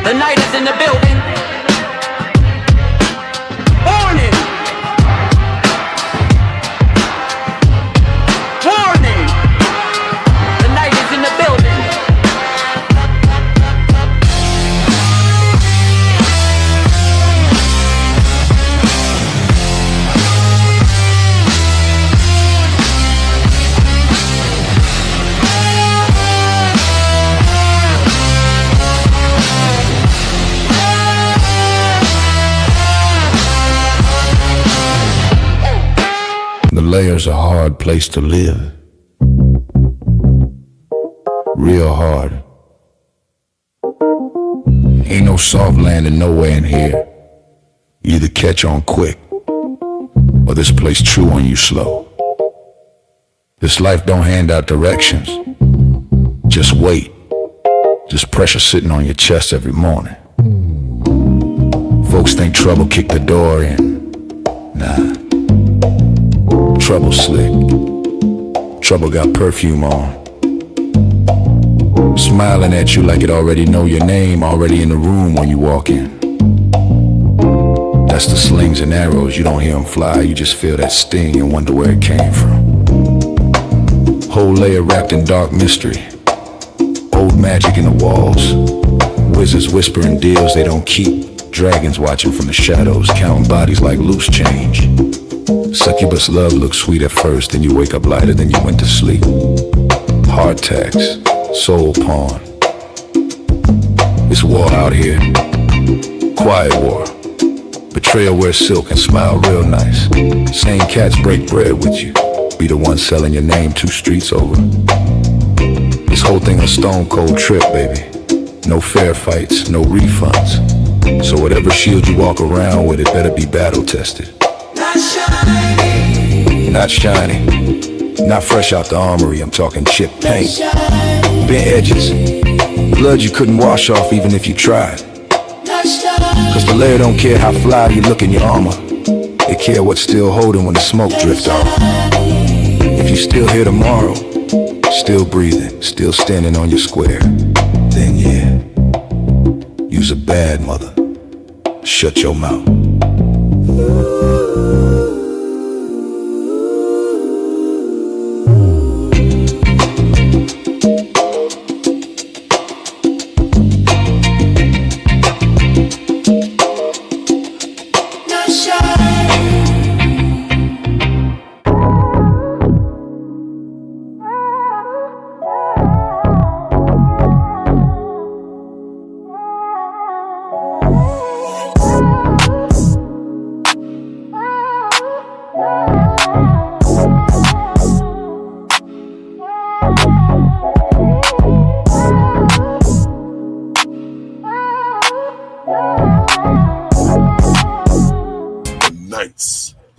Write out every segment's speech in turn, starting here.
The night is in the building. Warning! Warning! The night is in the building. The Layer's a hard place to live. Real hard. Ain't no soft landing nowhere in here. You either catch on quick, or this place chew on you slow. This life don't hand out directions. Just wait. Just pressure sitting on your chest every morning. Folks think trouble kicked the door in. Nah. Trouble slick. Trouble got perfume on. Smiling at you like it already know your name, already in the room when you walk in. That's the slings and arrows, you don't hear them fly, you just feel that sting and wonder where it came from. Whole layer wrapped in dark mystery. Old magic in the walls. Wizards whispering deals they don't keep. Dragons watching from the shadows, counting bodies like loose change. Succubus love looks sweet at first, then you wake up lighter than you went to sleep. Heart tax, soul pawn. It's war out here. Quiet war. Betrayal wears silk and smile real nice. Same cats break bread with you. Be the one selling your name 2 streets over. This whole thing a stone cold trip, baby. No fair fights, no refunds. So whatever shield you walk around with, it better be battle tested. Not shiny, not fresh out the armory, I'm talking chip paint. Bent edges, blood you couldn't wash off even if you tried. Cause the Layer don't care how fly you look in your armor. They care what's still holding when the smoke drifts off. If you still here tomorrow, still breathing, still standing on your square, then yeah, you's a bad mother. Shut your mouth.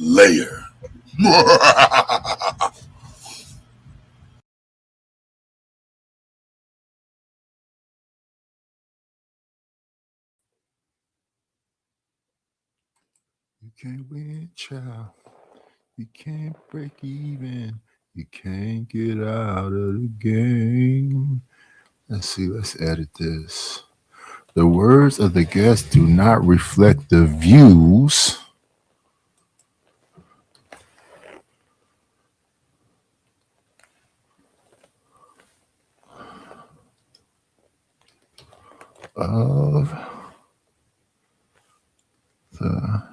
Layer. You can't win, child. You can't break even. You can't get out of the game. Let's see, let's edit this. The words of the guest do not reflect the views of the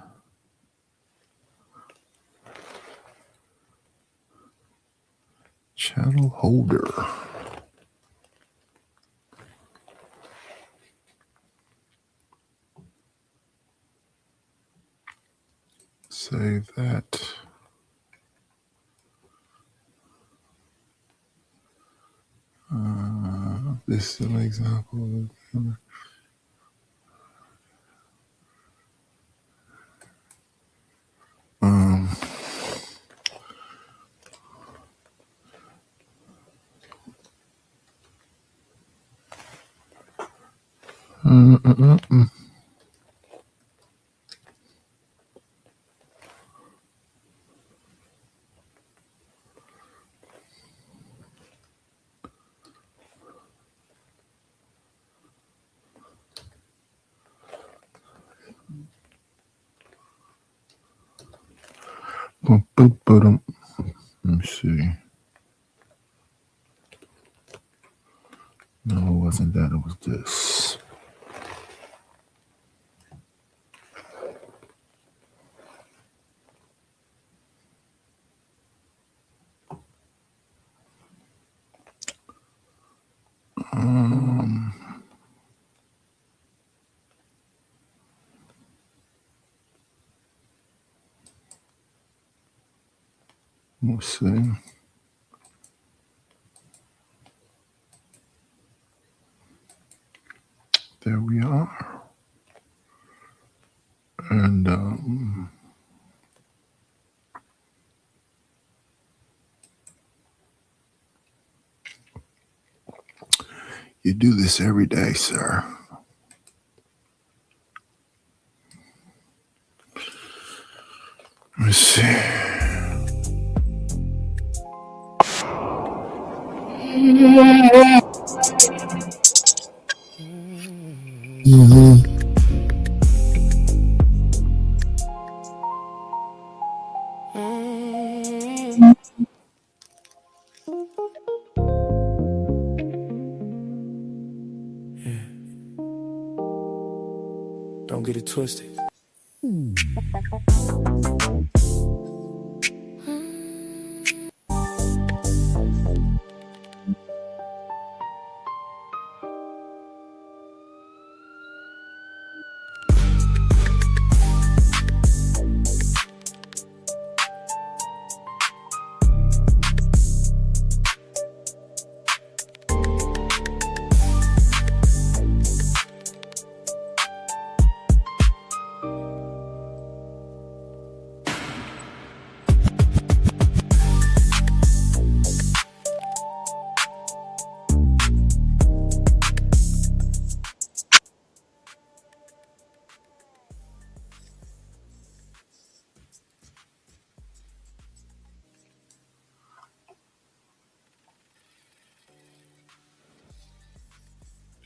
channel holder. Save that. This is an example. Boom, boom, boom. Let me see. No, it wasn't that. It was this. Let's see. There we are. And you do this every day, sir. Let's see. Don't get it twisted.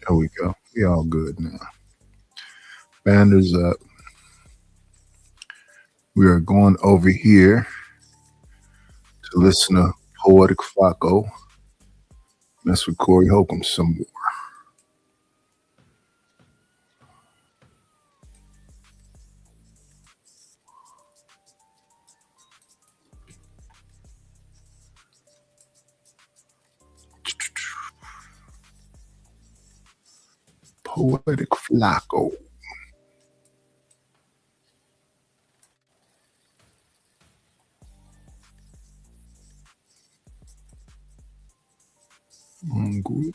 There we go. We all good now. Banders up. We are going over here to listen to Poetic Flacco. Mess with Corey Holcomb some more. Poetic Flacco. Group.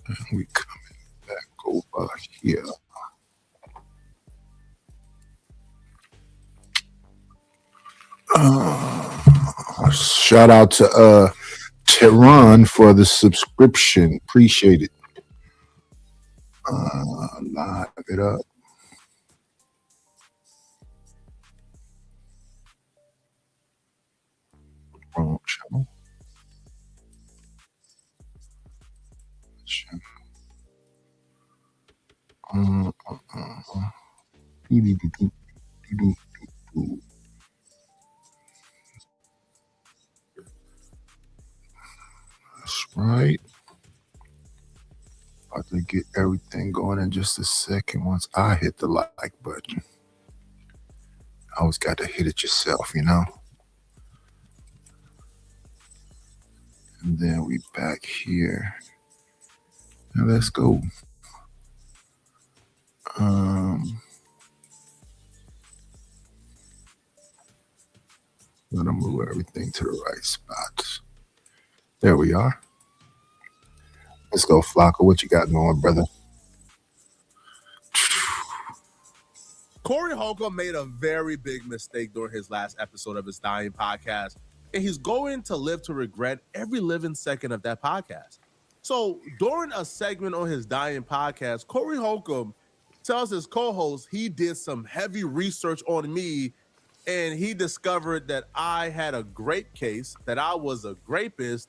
And we coming back over here. Shout out to Tehran for the subscription. Appreciate it. Live it up. Wrong channel. That's right. About to get everything going in just a second once I hit the like button. Always got to hit it yourself, you know? And then we back here. Now let's go. Gonna move everything to the right spots. There we are. Let's go, Flacco. What you got going, brother? Corey Holcomb made a very big mistake during his last episode of his Dying podcast, and he's going to live to regret every living second of that podcast. So during a segment on his Dying podcast, Corey Holcomb tells his co-host he did some heavy research on me, and he discovered that I had a grape case, that I was a grapist,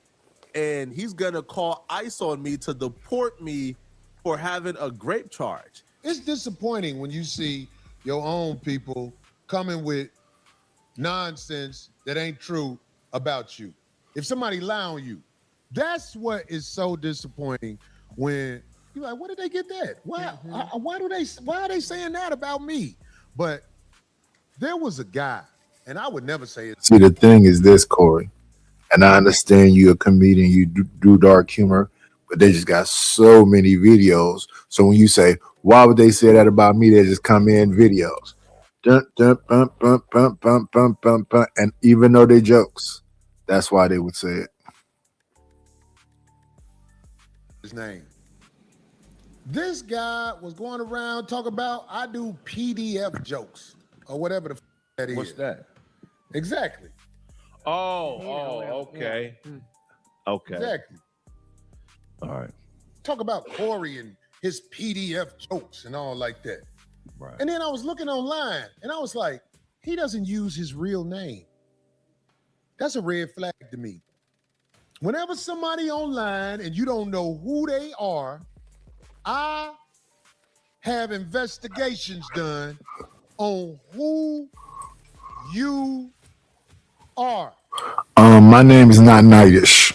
and he's going to call ICE on me to deport me for having a grape charge. It's disappointing when you see your own people coming with nonsense that ain't true about you. If somebody lie on you, that's what is so disappointing when you're like, where did they get that? Why are they saying that about me? But there was a guy, and I would never say it. See, the thing is this, Corey, and I understand you're a comedian, you do dark humor, but they just got so many videos. So when you say, why would they say that about me? They just come in videos. Dun, dun, bum, bum, bum, bum, bum, bum, bum. And even though they jokes, that's why they would say it. His name. This guy was going around talking about I do PDF jokes or whatever the that is. What's that? Exactly. Okay. Okay. Exactly. All right. Talk about Corey and his PDF jokes and all like that. Right. And then I was looking online and I was like, he doesn't use his real name. That's a red flag to me. Whenever somebody online and you don't know who they are, I have investigations done on who you are. My name is not Knightish.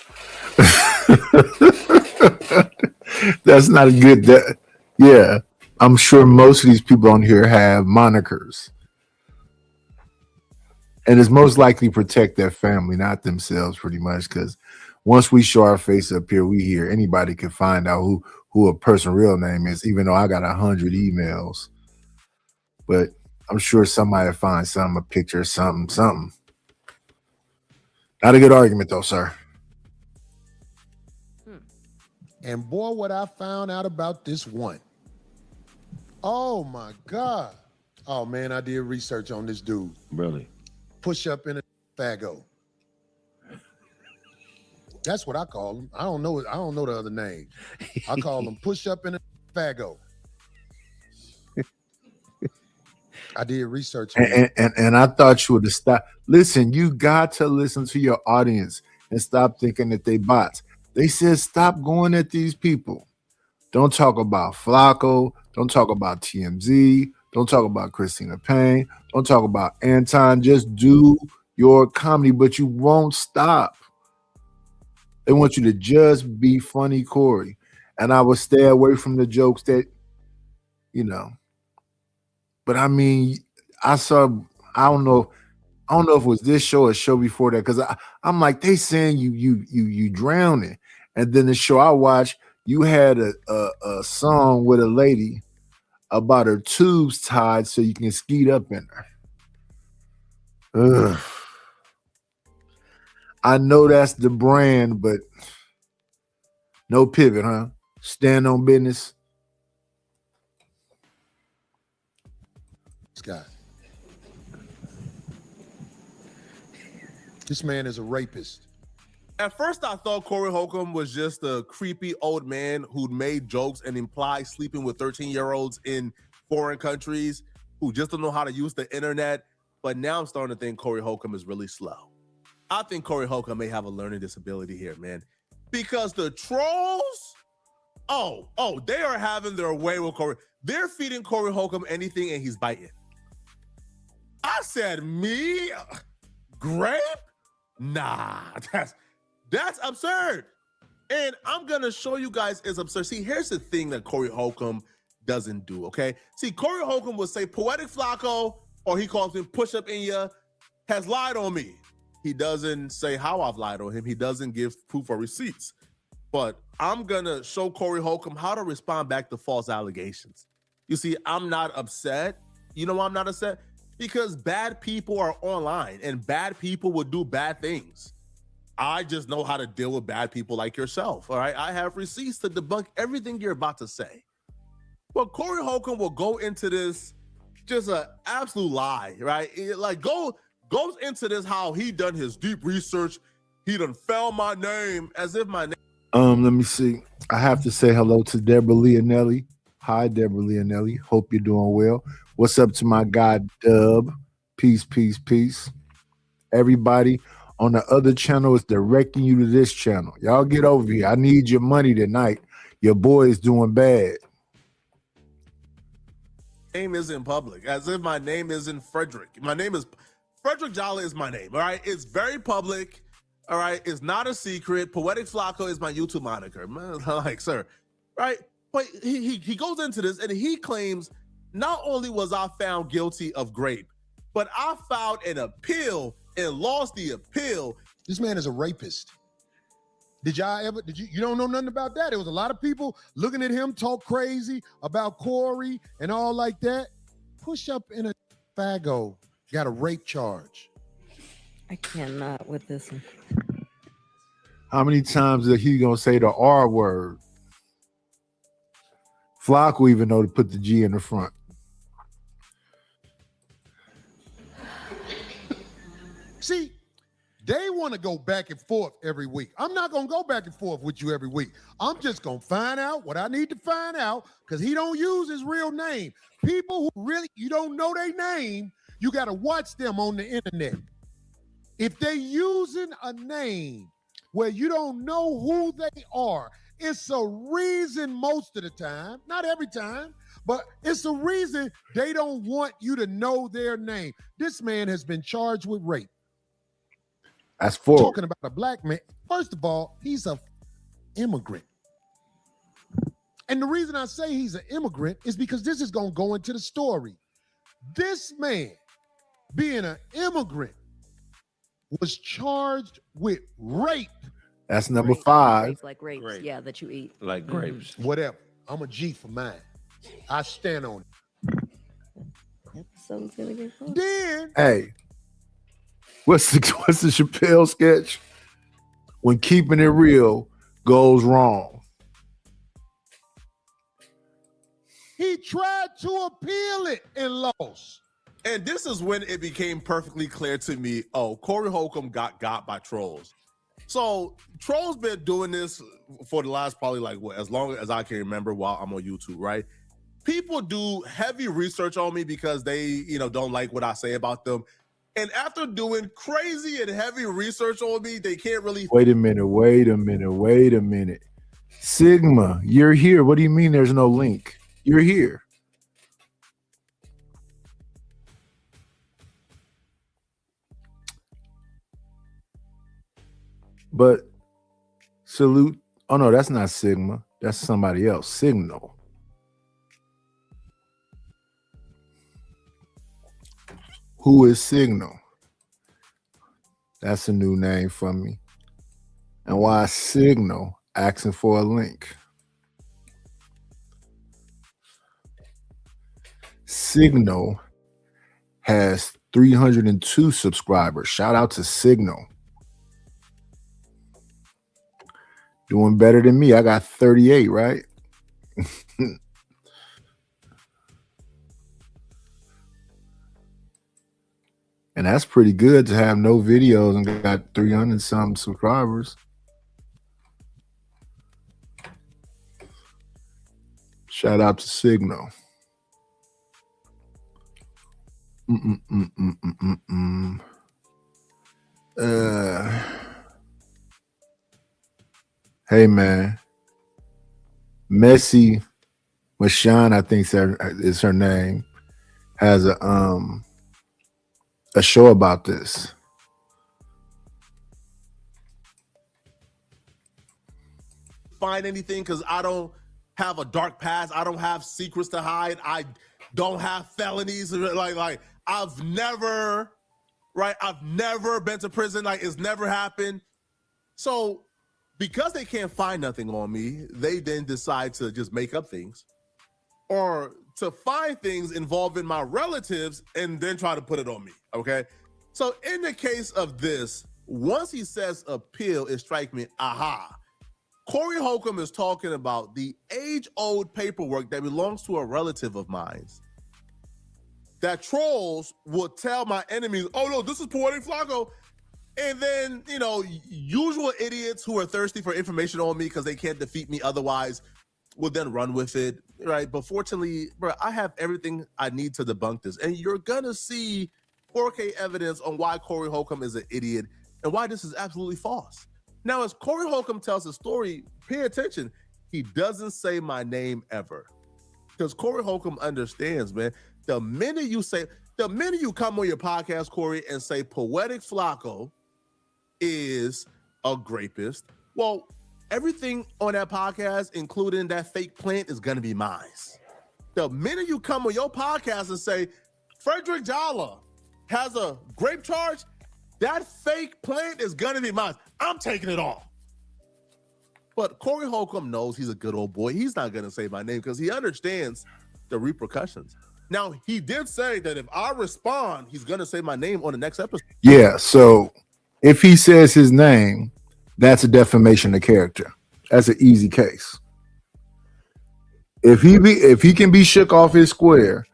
That's not a good. Yeah, I'm sure most of these people on here have monikers, and it's most likely protect their family, not themselves, pretty much. Because once we show our face up here, we hear anybody can find out who a person's real name is, even though I got 100 emails. But I'm sure somebody finds a picture, something. Not a good argument, though, sir. And boy, what I found out about this one. Oh my God. Oh man, I did research on this dude. Really? Push up in a fago. That's what I call him. I don't know the other name. I call him push up in a fago. I did research on it. And I thought you would have stopped. Listen, you got to listen to your audience and stop thinking that they bots. They said stop going at these people. Don't talk about Flacco. Don't talk about TMZ. Don't talk about Christina Payne. Don't talk about Anton. Just do your comedy, but you won't stop. They want you to just be funny, Corey. And I would stay away from the jokes that, But I mean, I don't know if it was this show or show before that, because I'm like, they saying you drowning. And then the show I watched, you had a song with a lady about her tubes tied so you can skeet up in her. Ugh. I know that's the brand, but no pivot, huh? Stand on business. This guy. This man is a rapist. At first, I thought Corey Holcomb was just a creepy old man who'd made jokes and implied sleeping with 13-year-olds in foreign countries who just don't know how to use the internet. But now I'm starting to think Corey Holcomb is really slow. I think Corey Holcomb may have a learning disability here, man. Because the trolls, they are having their way with Corey. They're feeding Corey Holcomb anything and he's biting. I said, me? Grape? Nah, that's absurd. And I'm going to show you guys it's absurd. See, here's the thing that Corey Holcomb doesn't do, okay? See, Corey Holcomb will say Poetic Flacco, or he calls him Push Up In Ya, has lied on me. He doesn't say how I've lied on him. He doesn't give proof or receipts. But I'm going to show Corey Holcomb how to respond back to false allegations. You see, I'm not upset. You know why I'm not upset? Because bad people are online and bad people will do bad things. I just know how to deal with bad people like yourself, all right? I have receipts to debunk everything you're about to say. But Corey Holcomb will go into this just an absolute lie, right? Goes into this how he done his deep research. He done found my name as if my name. Let me see. I have to say hello to Deborah Leonelli. Hi, Deborah Leonelli. Hope you're doing well. What's up to my guy, Dub? Peace, peace, peace. Everybody on the other channel is directing you to this channel. Y'all get over here. I need your money tonight. Your boy is doing bad. name isn't public, as if my name isn't Frederick. My name is Frederick Jolly is my name. All right, it's very public. All right, it's not a secret. Poetic Flacco is my YouTube moniker. Man, like, sir, right? But he goes into this and he claims not only was I found guilty of grape, but I filed an appeal and lost the appeal. This man is a rapist. Did you don't know nothing about that? There was a lot of people looking at him talk crazy about Corey and all like that. Push up in a fago, got a rape charge. I cannot with this one. How many times is he gonna say the R word? Flock will even know to put the G in the front. See, they want to go back and forth every week. I'm not going to go back and forth with you every week. I'm just going to find out what I need to find out because he don't use his real name. People who really, you don't know their name, you got to watch them on the internet. If they using a name where you don't know who they are, it's a reason most of the time, not every time, but it's a reason they don't want you to know their name. This man has been charged with rape. That's four. Talking about a black man. First of all, he's an immigrant. And the reason I say he's an immigrant is because this is going to go into the story. This man, being an immigrant, was charged with rape. That's number Grapes, 5. grapes, like grapes, Grape. yeah, that you eat. Like grapes. Whatever. I'm a G for mine. I stand on it. Episode's gonna get close. Then Hey, what's the Chappelle sketch? When keeping it real goes wrong. he tried to appeal it and lost. And this is when it became perfectly clear to me, oh, Corey Holcomb got by trolls. So trolls been doing this for the last probably like what, as long as I can remember while I'm on YouTube, right? People do heavy research on me because they, don't like what I say about them. And after doing crazy and heavy research on me, they can't really. Wait a minute. Sigma, you're here. What do you mean there's no link? You're here. But salute. Oh no, that's not Sigma. That's somebody else. Signal. Who is Signal? That's a new name for me. And why Signal asking for a link? Signal has 302 subscribers. Shout out to Signal. Doing better than me. I got 38, right? And that's pretty good to have no videos and got 300 something subscribers. Shout out to Signal. Hey man, Messi Mashan, I think is her name, has a show about this. Find anything because I don't have a dark past. I don't have secrets to hide. I don't have felonies. Like I've never been to prison. Like it's never happened. So because they can't find nothing on me, they then decide to just make up things or to find things involving my relatives and then try to put it on me, okay? So in the case of this, once he says appeal, it strikes me, aha. Corey Holcomb is talking about the age-old paperwork that belongs to a relative of mine that trolls will tell my enemies, oh no, this is Poetic Flacco. And then, usual idiots who are thirsty for information on me because they can't defeat me otherwise will then run with it, right? But fortunately, bro, I have everything I need to debunk this. And you're going to see 4K evidence on why Corey Holcomb is an idiot and why this is absolutely false. Now, as Corey Holcomb tells his story, pay attention. He doesn't say my name ever. Because Corey Holcomb understands, man. The minute you come on your podcast, Corey, and say Poetic Flacco is a grapist, well, everything on that podcast, including that fake plant, is gonna be mine. The minute you come on your podcast and say Frederick Jalla has a grape charge, that fake plant is gonna be mine. I'm taking it off. But Corey Holcomb knows he's a good old boy. He's not gonna say my name because he understands the repercussions. Now, he did say that if I respond, he's gonna say my name on the next episode. Yeah, so if he says his name, that's a defamation of character. That's an easy case. If he can be shook off his square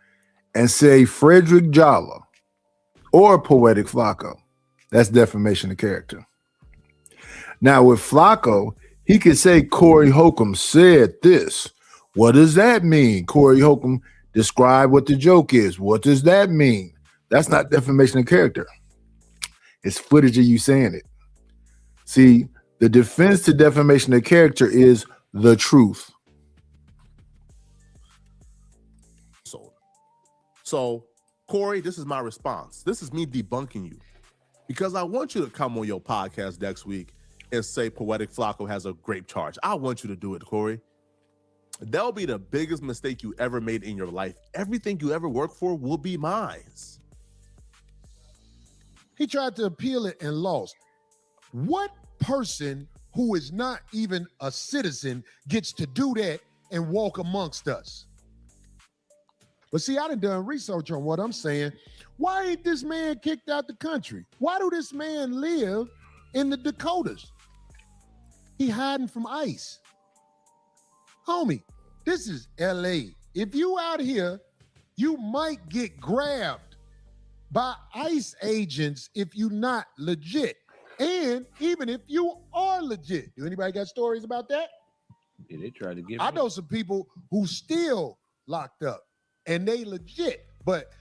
and say Frederick Jalla or Poetic Flacco, that's defamation of character. Now with Flacco, he could say Corey Holcomb said this. What does that mean? Corey Holcomb, describe what the joke is. What does that mean? That's not defamation of character. It's footage of you saying it. See, the defense to defamation of character is the truth. So, Corey, this is my response. This is me debunking you because I want you to come on your podcast next week and say Poetic Flacco has a grape charge. I want you to do it, Corey. That'll be the biggest mistake you ever made in your life. Everything you ever worked for will be mine. He tried to appeal it and lost. What person who is not even a citizen gets to do that and walk amongst us? But see, I done research on what I'm saying. Why ain't this man kicked out the country? Why do this man live in the Dakotas? He hiding from ICE. Homie, this is LA. If you out here, you might get grabbed by ICE agents if you not legit. And even if you are legit. Do anybody got stories about that? Yeah, they tried to get I me. know some people who still locked up and they legit, but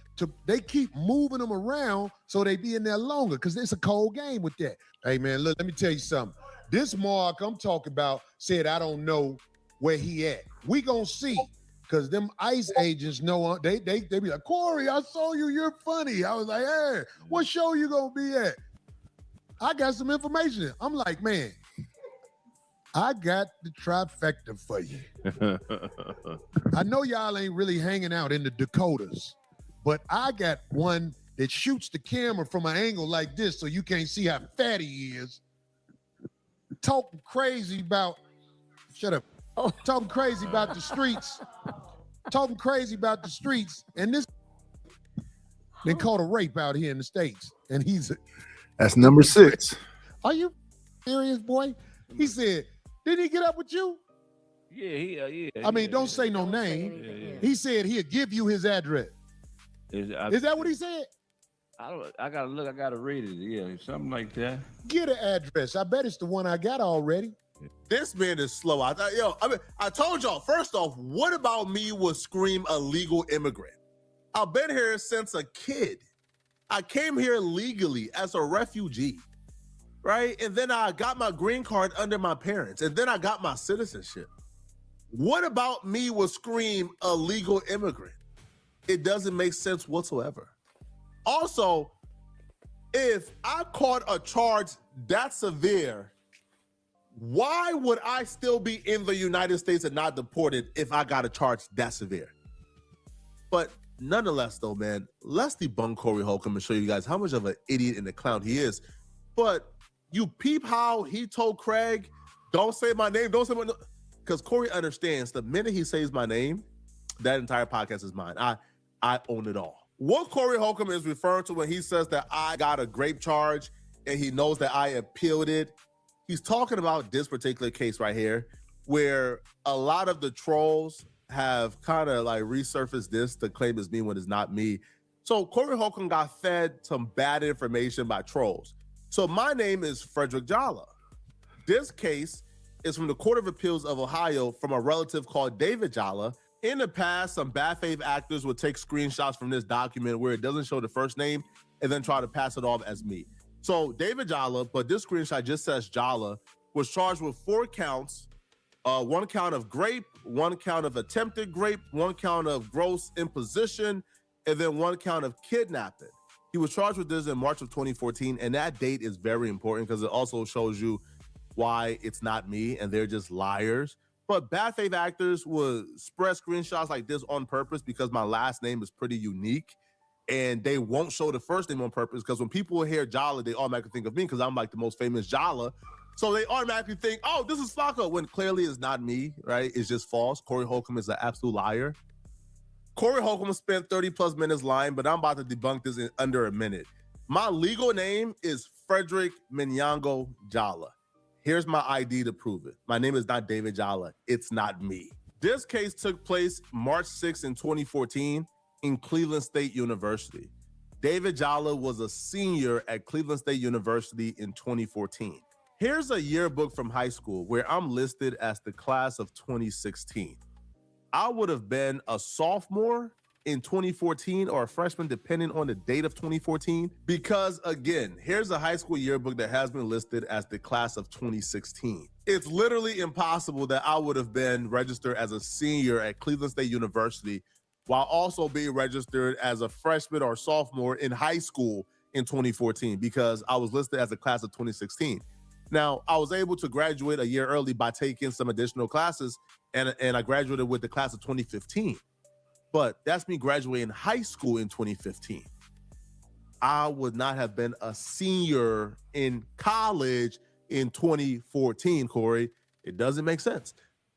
they keep moving them around so they be in there longer because it's a cold game with that. Hey man, look, let me tell you something. This Mark I'm talking about said, I don't know where he at. We gonna see, because them ICE agents know, they be like, Corey, I saw you, you're funny. I was like, hey, what show you gonna be at? I got some information. I'm like, man, I got the trifecta for you. I know y'all ain't really hanging out in the Dakotas, but I got one that shoots the camera from an angle like this so you can't see how fat he is. Talking crazy about, shut up. Talking crazy about the streets. Talking crazy about the streets. And this been caught a rape out here in the States. And That's number 6. Are you serious, boy? He said, did he get up with you? Yeah. I mean, don't say no name. Yeah. He said he'll give you his address. Is that what he said? I gotta look. I gotta read it. Yeah, something like that. Get an address. I bet it's the one I got already. This man is slow. I told y'all, first off, what about me would scream illegal immigrant? I've been here since a kid. I came here legally as a refugee, right? And then I got my green card under my parents, and then I got my citizenship. What about me would scream illegal immigrant? It doesn't make sense whatsoever. Also, if I caught a charge that severe, why would I still be in the United States and not deported if I got a charge that severe? But nonetheless, though, man, let's debunk Corey Holcomb and show you guys how much of an idiot and a clown he is. But you peep how he told Craig, don't say my name, don't say my name. Because Corey understands the minute he says my name, that entire podcast is mine. I own it all. What Corey Holcomb is referring to when he says that I got a grape charge and he knows that I appealed it, he's talking about this particular case right here, where a lot of the trolls have kind of like resurfaced this to claim it's me when it's not me. So Corey Holcomb got fed some bad information by trolls. So my name is Frederick Jalla. This case is from the Court of Appeals of Ohio from a relative called David Jalla. In the past, some bad faith actors would take screenshots from this document where it doesn't show the first name and then try to pass it off as me. So David Jalla, but this screenshot just says Jalla, was charged with 4 counts, 1 count of grape, 1 count of attempted rape, 1 count of gross imposition, and then 1 count of kidnapping. He was charged with this in March of 2014, and that date is very important because it also shows you why it's not me and they're just liars. But bad faith actors would spread screenshots like this on purpose because my last name is pretty unique, and they won't show the first name on purpose because when people hear Jala, they automatically think of me because I'm like the most famous Jala. So they automatically think, oh, this is Flacco, when clearly it's not me, right? It's just false. Corey Holcomb is an absolute liar. Corey Holcomb spent 30 plus minutes lying, but I'm about to debunk this in under a minute. My legal name is Frederick Minyango Jala. Here's my ID to prove it. My name is not David Jala. It's not me. This case took place March 6th in 2014 in Cleveland State University. David Jala was a senior at Cleveland State University in 2014. Here's a yearbook from high school where I'm listed as the class of 2016. I would have been a sophomore in 2014 or a freshman, depending on the date of 2014. Because again, here's a high school yearbook that has been listed as the class of 2016. It's literally impossible that I would have been registered as a senior at Cleveland State University while also being registered as a freshman or sophomore in high school in 2014 because I was listed as a class of 2016. Now, I was able to graduate a year early by taking some additional classes, and I graduated with the class of 2015. But that's me graduating high school in 2015. I would not have been a senior in college in 2014, Corey. It doesn't make sense.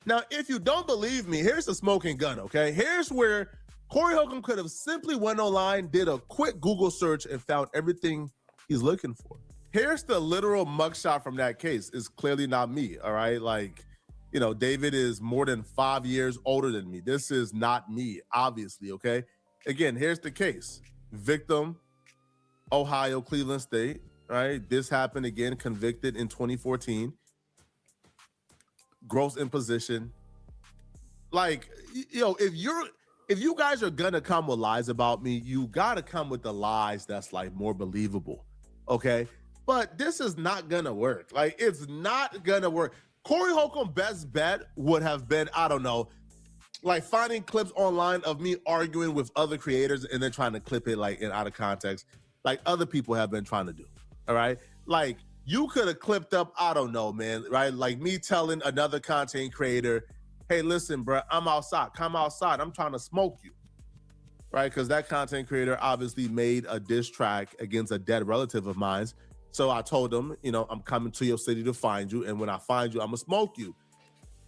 Now, if you don't believe me, here's the smoking gun, okay? Here's where Corey Holcomb could have simply went online, did a quick Google search, and found everything he's looking for. Here's the literal mugshot from that case. It's clearly not me, all right? Like, you know, David is more than 5 years older than me. This is not me, obviously, okay? Again, here's the case. Victim, Ohio, Cleveland State, right? This happened again, convicted in 2014. Gross imposition. Like, you know, if you guys are gonna come with lies about me, you gotta come with the lies that's like more believable, okay? But this is not gonna work. Like, it's not gonna work. Corey Holcomb's best bet would have been, I don't know, like finding clips online of me arguing with other creators and then trying to clip it like in out of context, like other people have been trying to do. All right. Like, you could have clipped up, I don't know, man, right? Like me telling another content creator, hey, listen, bro, I'm outside. Come outside. I'm trying to smoke you. Right? Because that content creator obviously made a diss track against a dead relative of mine. So I told him, you know, I'm coming to your city to find you. And when I find you, I'm going to smoke you.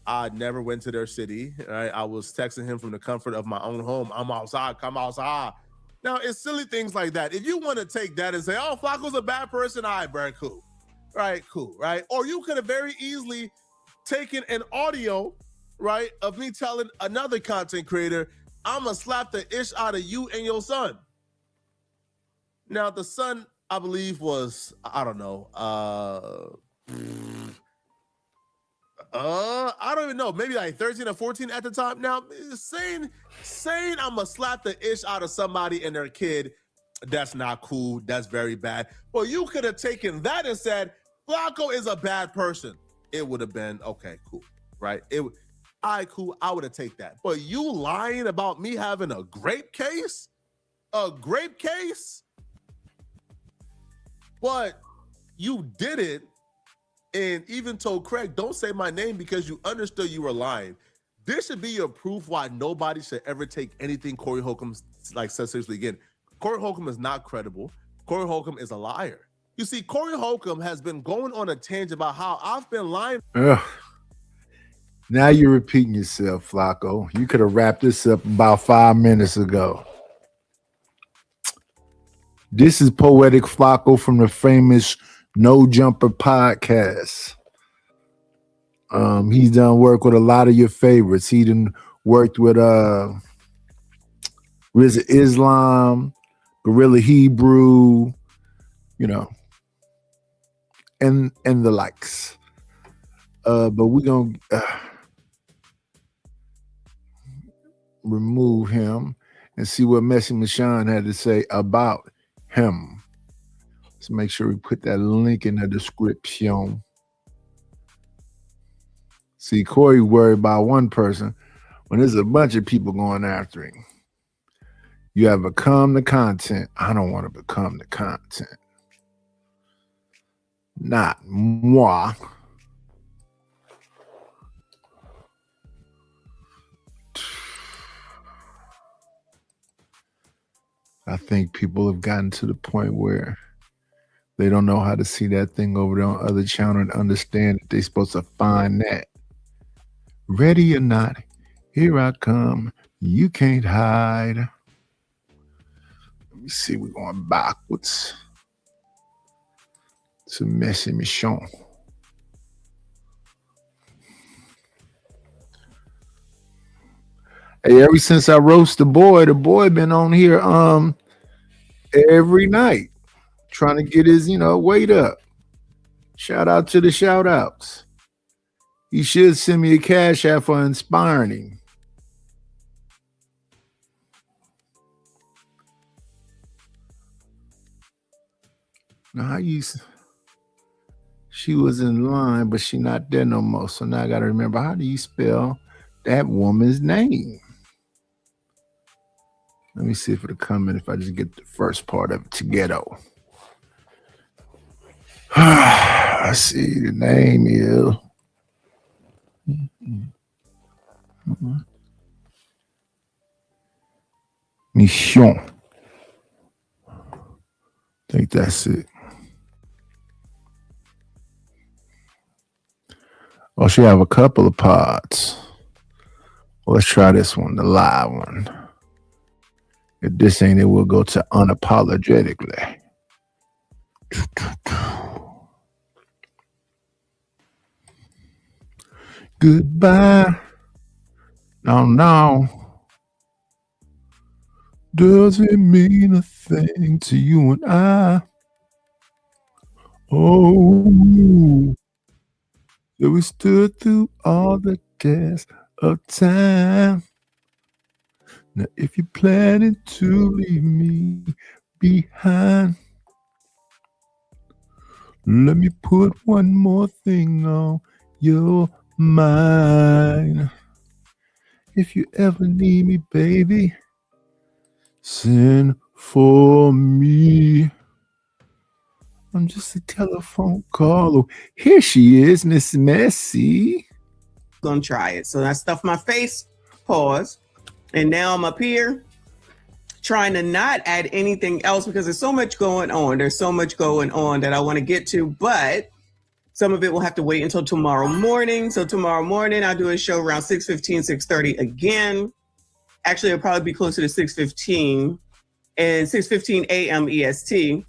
I never went to their city. Right? I was texting him from the comfort of my own home. I'm outside. Come outside. Now, it's silly things like that. If you want to take that and say, oh, Flacco's a bad person, all right, bro, cool. Right, cool, right? Or you could have very easily taken an audio, right, of me telling another content creator, I'm going to slap the ish out of you and your son. Now, the son, I believe, was, I don't know, I don't even know, maybe like 13 or 14 at the time. Now, saying I'm going to slap the ish out of somebody and their kid, that's not cool. That's very bad. Well, you could have taken that and said, Flacco is a bad person. It would have been, okay, cool, right? All right, cool, I would have taken that. But you lying about me having a grape case? A grape case? But you did it and even told Craig, don't say my name because you understood you were lying. This should be your proof why nobody should ever take anything Corey Holcomb like says seriously again. Corey Holcomb is not credible. Corey Holcomb is a liar. You see, Corey Holcomb has been going on a tangent about how I've been lying. Ugh. Now you're repeating yourself, Flacco. You could have wrapped this up about 5 minutes ago. This is Poetic Flacco from the famous No Jumper podcast. He's done work with a lot of your favorites. He done worked with RZA Islam, Gorilla Hebrew, you know, and the likes. But we're gonna remove him and see what Messy Michon had to say about him. Let's make sure we put that link in the description. See, Corey worried about one person, when there's a bunch of people going after him. You have become the content. I don't want to become the content. Not moi. I think people have gotten to the point where they don't know how to see that thing over there on other channel and understand that they're supposed to find that. Ready or not, here I come. You can't hide. Let me see, we're going backwards. It's a messy mission. Hey, ever since I roast the boy been on here every night trying to get his, weight up. Shout out to the shout outs. He should send me a cash app for inspiring him. Now she was in line, but she not there no more. So now I got to remember, how do you spell that woman's name? Let me see if it'll come in if I just get the first part of it together. I see the name is Mission. I think that's it. Oh, she have a couple of pods. Let's try this one, the live one. If this ain't it, we'll go to unapologetically. Goodbye. No. Does it mean a thing to you and I? Oh, that we stood through all the tests of time. Now, if you're planning to leave me behind, let me put one more thing on your mind. If you ever need me, baby, send for me. I'm just a telephone call. Oh, here she is, Miss Messy. Gonna try it. So I stuffed my face, pause, and now I'm up here trying to not add anything else because there's so much going on. There's so much going on that I want to get to, but some of it will have to wait until tomorrow morning. So tomorrow morning, I'll do a show around 6:15, 6:30 again. Actually, it'll probably be closer to 6:15 and 6:15 a.m. EST.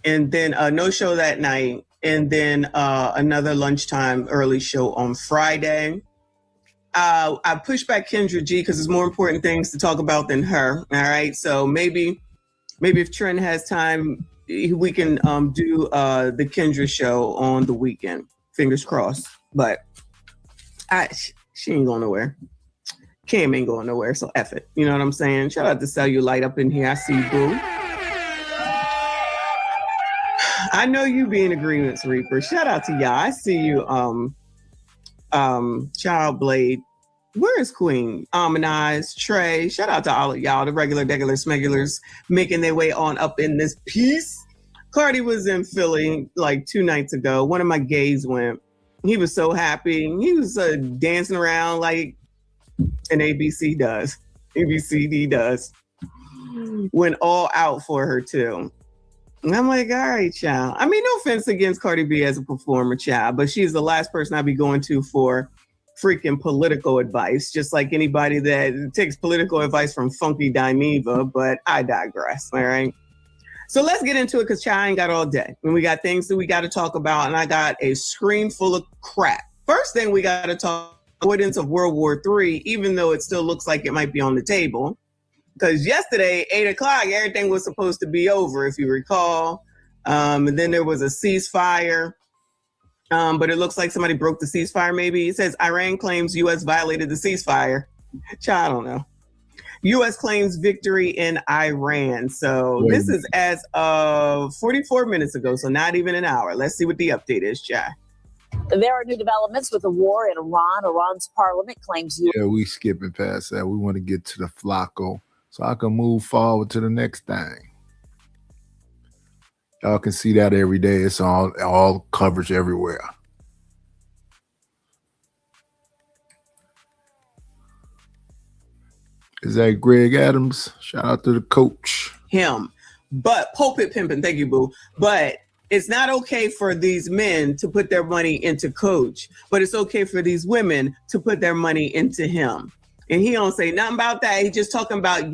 And then no show that night. And then another lunchtime early show on Friday. I pushed back Kendra G because there's more important things to talk about than her. All right. So maybe if Trent has time, we can do the Kendra show on the weekend. Fingers crossed. But she ain't going nowhere. Cam ain't going nowhere. So F it. You know what I'm saying? Shout out to Cellulite up in here. I see you, boo. I know you be in agreements, Reaper. Shout out to y'all. I see you, Child Blade. Where is Queen? Amanize, Trey. Shout out to all of y'all, the regular smegulars making their way on up in this piece. Cardi was in Philly like 2 nights ago. One of my gays went. He was so happy. He was dancing around like an ABCD does. Went all out for her too. And I'm like, all right, child. I mean, no offense against Cardi B as a performer, child, but she's the last person I'd be going to for freaking political advice, just like anybody that takes political advice from Funky Dineva, but I digress, all right? So let's get into it because child, I ain't got all day. And we got things that we got to talk about, and I got a screen full of crap. First thing we got to talk, avoidance of World War III, even though it still looks like it might be on the table. Because yesterday, 8 o'clock, everything was supposed to be over, if you recall. And then there was a ceasefire. But it looks like somebody broke the ceasefire, maybe. It says Iran claims U.S. violated the ceasefire. I don't know. U.S. claims victory in Iran. So this is as of 44 minutes ago, so not even an hour. Let's see what the update is, Chai. There are new developments with the war in Iran. Iran's parliament claims Yeah, we skipping past that. We want to get to the Flacco so I can move forward to the next thing. Y'all can see that every day. It's all coverage everywhere. Is that Greg Adams? Shout out to the coach. Him. But pulpit pimping, thank you, boo. But it's not okay for these men to put their money into Coach, but it's okay for these women to put their money into him. And he don't say nothing about that. He's just talking about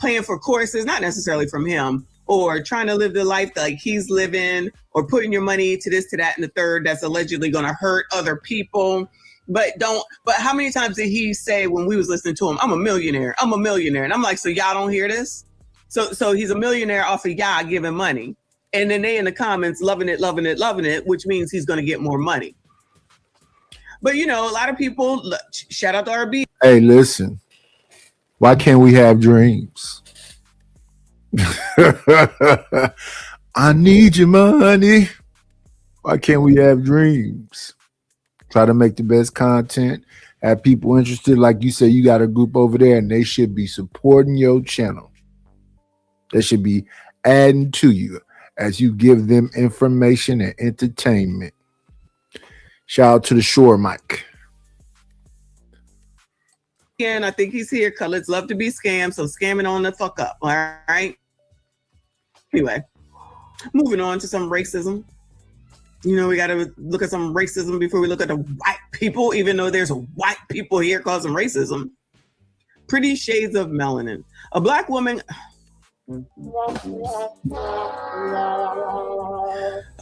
paying for courses, not necessarily from him, or trying to live the life like he's living, or putting your money to this, to that, and the third that's allegedly going to hurt other people. But how many times did he say when we was listening to him, I'm a millionaire. And I'm like, so y'all don't hear this? So he's a millionaire off of y'all giving money. And then they in the comments loving it, which means he's going to get more money. But, a lot of people, shout out to RB. Hey, listen, why can't we have dreams? I need your money. Why can't we have dreams? Try to make the best content, have people interested. Like you say, you got a group over there and they should be supporting your channel. They should be adding to you as you give them information and entertainment. Shout out to the Shore Mike. Again, I think he's here. Colors love to be scammed, so scamming on the fuck up. All right. Anyway, moving on to some racism. We got to look at some racism before we look at the white people, even though there's white people here causing racism. Pretty shades of melanin. A black woman. A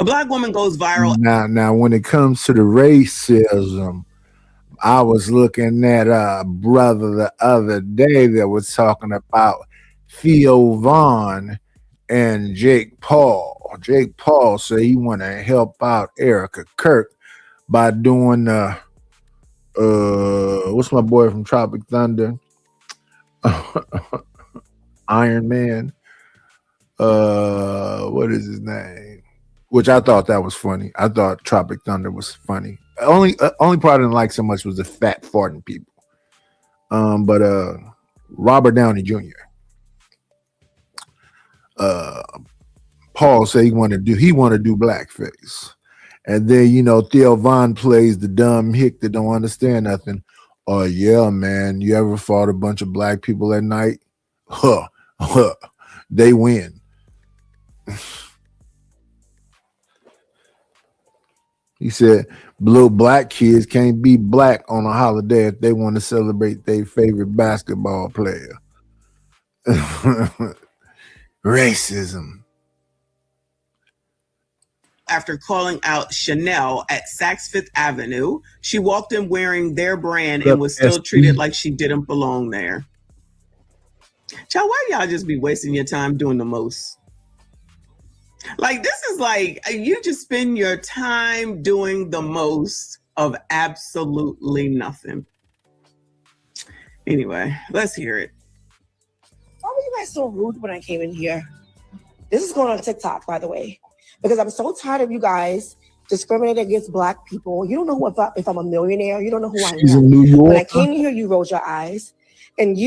black woman goes viral. Now, when it comes to the racism, I was looking at a brother the other day that was talking about Theo Vaughn and Jake Paul. Jake Paul said he want to help out Erica Kirk by doing what's my boy from Tropic Thunder? Iron Man. What is his name? Which I thought that was funny. I thought Tropic Thunder was funny. Only part I didn't like so much was the fat farting people. But Robert Downey Jr. Paul said he want to do blackface. And then, Theo Vaughn plays the dumb hick that don't understand nothing. Oh, yeah, man. You ever fought a bunch of black people at night? They win. He said, black kids can't be black on a holiday if they want to celebrate their favorite basketball player. Racism. After calling out Chanel at Saks Fifth Avenue, she walked in wearing their brand and was still treated like she didn't belong there. Child, why y'all just be wasting your time doing the most? Like, this is like, you just spend your time doing the most of absolutely nothing. Anyway, let's hear it. Why were you guys so rude when I came in here? This is going on TikTok, by the way, because I'm so tired of you guys discriminating against black people. You don't know if I'm a millionaire. You don't know who I am. She's in New York. When I came in here, you rolled your eyes. And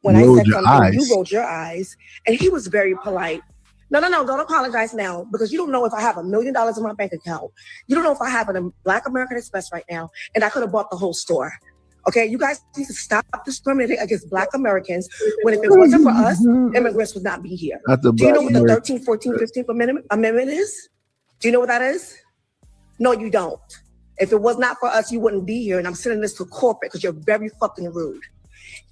when I said something, you rolled your eyes. And he was very polite. No, don't apologize now, because you don't know if I have $1 million in my bank account. You don't know if I have a Black American Express right now, and I could have bought the whole store. Okay, you guys need to stop discriminating against Black Americans when if it wasn't for us, immigrants would not be here. Do you know what the 13th, 14th, 15th Amendment is? Do you know what that is? No, you don't. If it was not for us, you wouldn't be here, and I'm sending this to corporate because you're very fucking rude.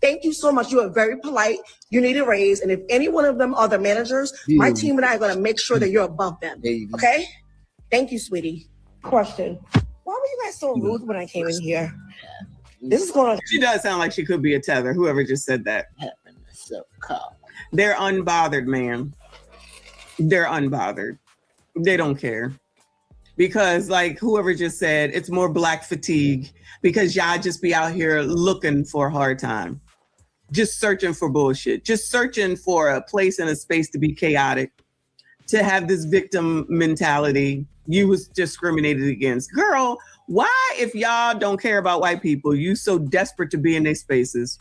Thank you so much. You are very polite. You need a raise. And if any one of them are the managers, my team and I are going to make sure that you're above them. Okay? Thank you, sweetie. Question. Why were you guys so rude when I came in here? This is going on. She does sound like she could be a tether, whoever just said that. They're unbothered, man. They're unbothered. They don't care. Because like whoever just said, it's more black fatigue because y'all just be out here looking for a hard time. Just searching for bullshit. Just searching for a place and a space to be chaotic. To have this victim mentality you was discriminated against. Girl, why, if y'all don't care about white people, you so desperate to be in their spaces?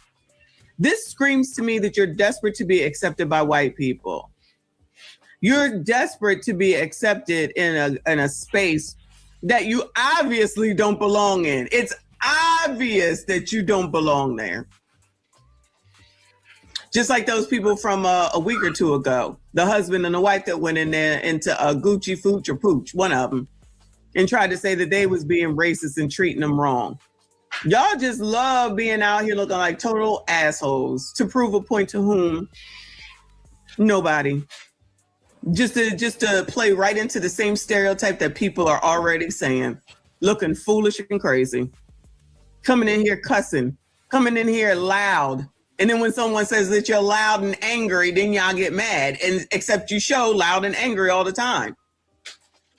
This screams to me that you're desperate to be accepted by white people. You're desperate to be accepted in a space that you obviously don't belong in. It's obvious that you don't belong there. Just like those people from a week or two ago, the husband and the wife that went in there into a Gucci Fooch or Pooch, one of them, and tried to say that they was being racist and treating them wrong. Y'all just love being out here looking like total assholes to prove a point to whom? Nobody. Just to play right into the same stereotype that people are already saying, looking foolish and crazy, coming in here cussing, coming in here loud. And then when someone says that you're loud and angry, then y'all get mad. And except you show loud and angry all the time.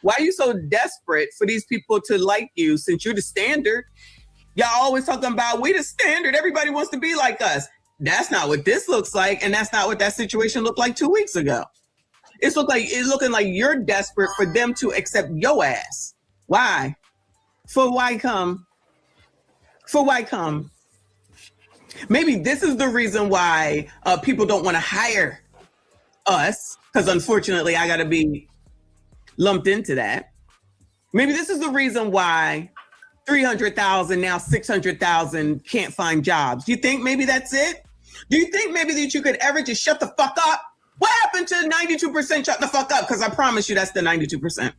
Why are you so desperate for these people to like you since you're the standard? Y'all always talking about we the standard. Everybody wants to be like us. That's not what this looks like. And that's not what that situation looked like 2 weeks ago. It's looking like you're desperate for them to accept your ass. Why? For why come? For why come? Maybe this is the reason why people don't want to hire us, because unfortunately I got to be lumped into that. Maybe this is the reason why 300,000, now 600,000 can't find jobs. Do you think maybe that's it? Do you think maybe that you could ever just shut the fuck up? What happened to 92% shut the fuck up? Because I promise you that's the 92%.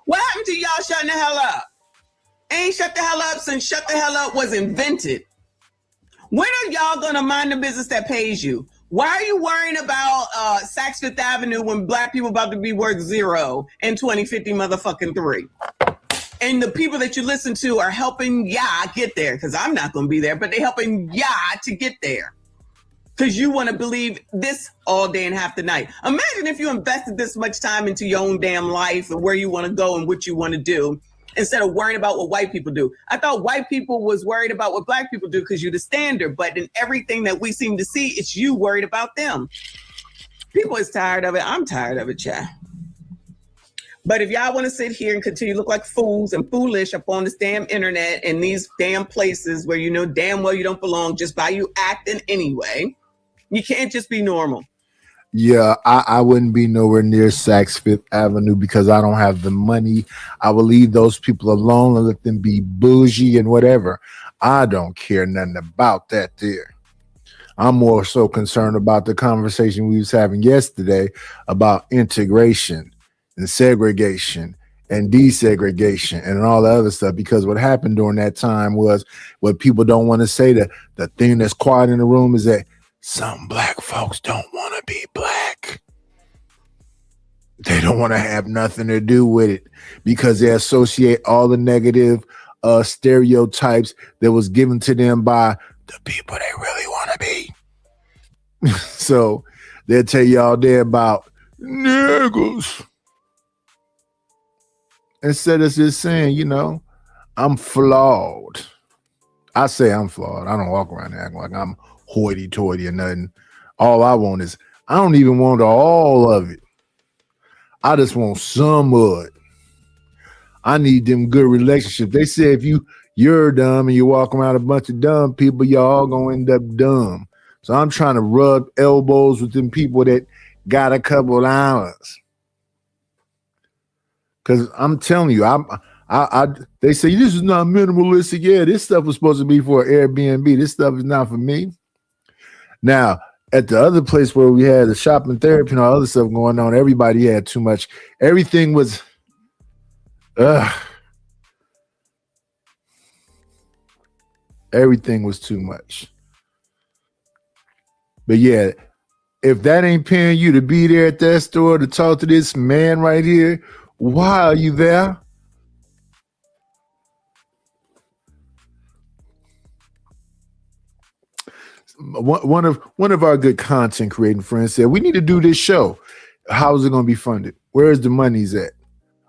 What happened to y'all shutting the hell up? Ain't shut the hell up since shut the hell up was invented. When are y'all gonna mind the business that pays you? Why are you worrying about Saks Fifth Avenue when black people about to be worth zero in 2050 motherfucking 3? And the people that you listen to are helping y'all get there, because I'm not gonna be there, but they're helping y'all to get there. Because you want to believe this all day and half the night. Imagine if you invested this much time into your own damn life and where you want to go and what you want to do, instead of worrying about what white people do. I thought white people was worried about what black people do because you're the standard, but in everything that we seem to see, it's you worried about them. People is tired of it. I'm tired of it, child. But if y'all want to sit here and continue to look like fools and foolish up on this damn internet and these damn places where you know damn well you don't belong just by you acting anyway, you can't just be normal. Yeah, I wouldn't be nowhere near Saks Fifth Avenue because I don't have the money. I will leave those people alone and let them be bougie and whatever. I don't care nothing about that there. I'm more so concerned about the conversation we was having yesterday about integration and segregation and desegregation and all the other stuff, because what happened during that time was what people don't want to say. The thing that's quiet in the room is that some black folks don't want to be black. They don't want to have nothing to do with it because they associate all the negative stereotypes that was given to them by the people they really want to be. So they'll tell y'all there about niggas instead of just saying, you know, I'm flawed. I say I'm flawed. I don't walk around acting like I'm hoity-toity or nothing. All I want is, I don't even want all of it. I just want some of it. I need them good relationships. They say if you're dumb and you walk around a bunch of dumb people, y'all gonna end up dumb. So I'm trying to rub elbows with them people that got a couple hours. Because I'm telling you, they say this is not minimalistic. Yeah, this stuff was supposed to be for Airbnb. This stuff is not for me. Now, at the other place where we had the shopping therapy and all other stuff going on, everybody had too much. Everything was, everything was too much. But yeah, if that ain't paying you to be there at that store to talk to this man right here, why are you there? One of our good content creating friends said, we need to do this show. How is it going to be funded? Where's the money's at?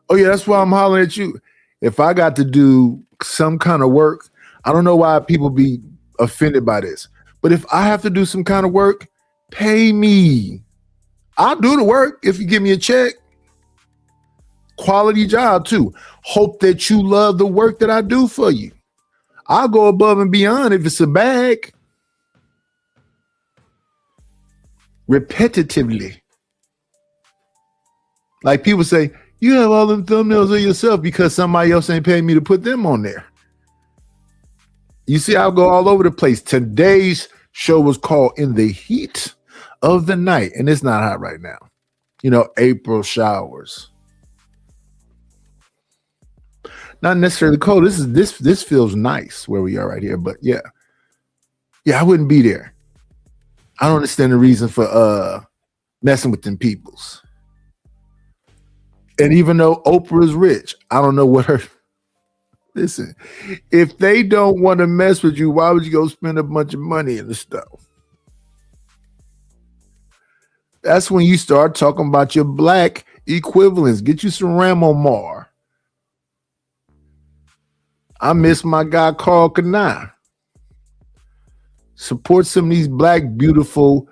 Oh yeah, that's why I'm hollering at you. If I got to do some kind of work, I don't know why people be offended by this, but if I have to do some kind of work, pay me. I'll do the work if you give me a check. quality job too. Hope that you love the work that I do for you. I'll go above and beyond if it's a bag. Repetitively. Like people say, you have all them thumbnails of yourself because somebody else ain't paying me to put them on there. You see, I'll go all over the place. Today's show was called In the Heat of the Night, and it's not hot right now. You know, April showers. Not necessarily cold. This feels nice where we are right here, but yeah. Yeah, I wouldn't be there. I don't understand the reason for messing with them peoples. And even though Oprah is rich, I don't know what her. Listen, if they don't want to mess with you, why would you go spend a bunch of money in the stuff? That's when you start talking about your black equivalents. Get you some Ramo Mar. I miss my guy Carl Kanai. Support some of these black beautiful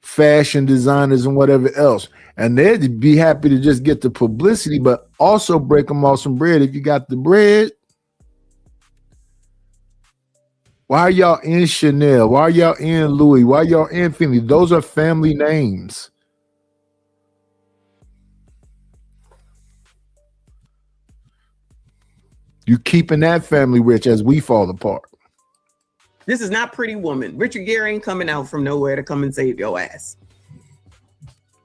fashion designers and whatever else. And they'd be happy to just get the publicity, but also break them off some bread if you got the bread. Why are y'all in Chanel? Why are y'all in Louis? Why are y'all in Finley? Those are family names. You keeping that family rich as we fall apart. This is not Pretty Woman. Richard Gere ain't coming out from nowhere to come and save your ass.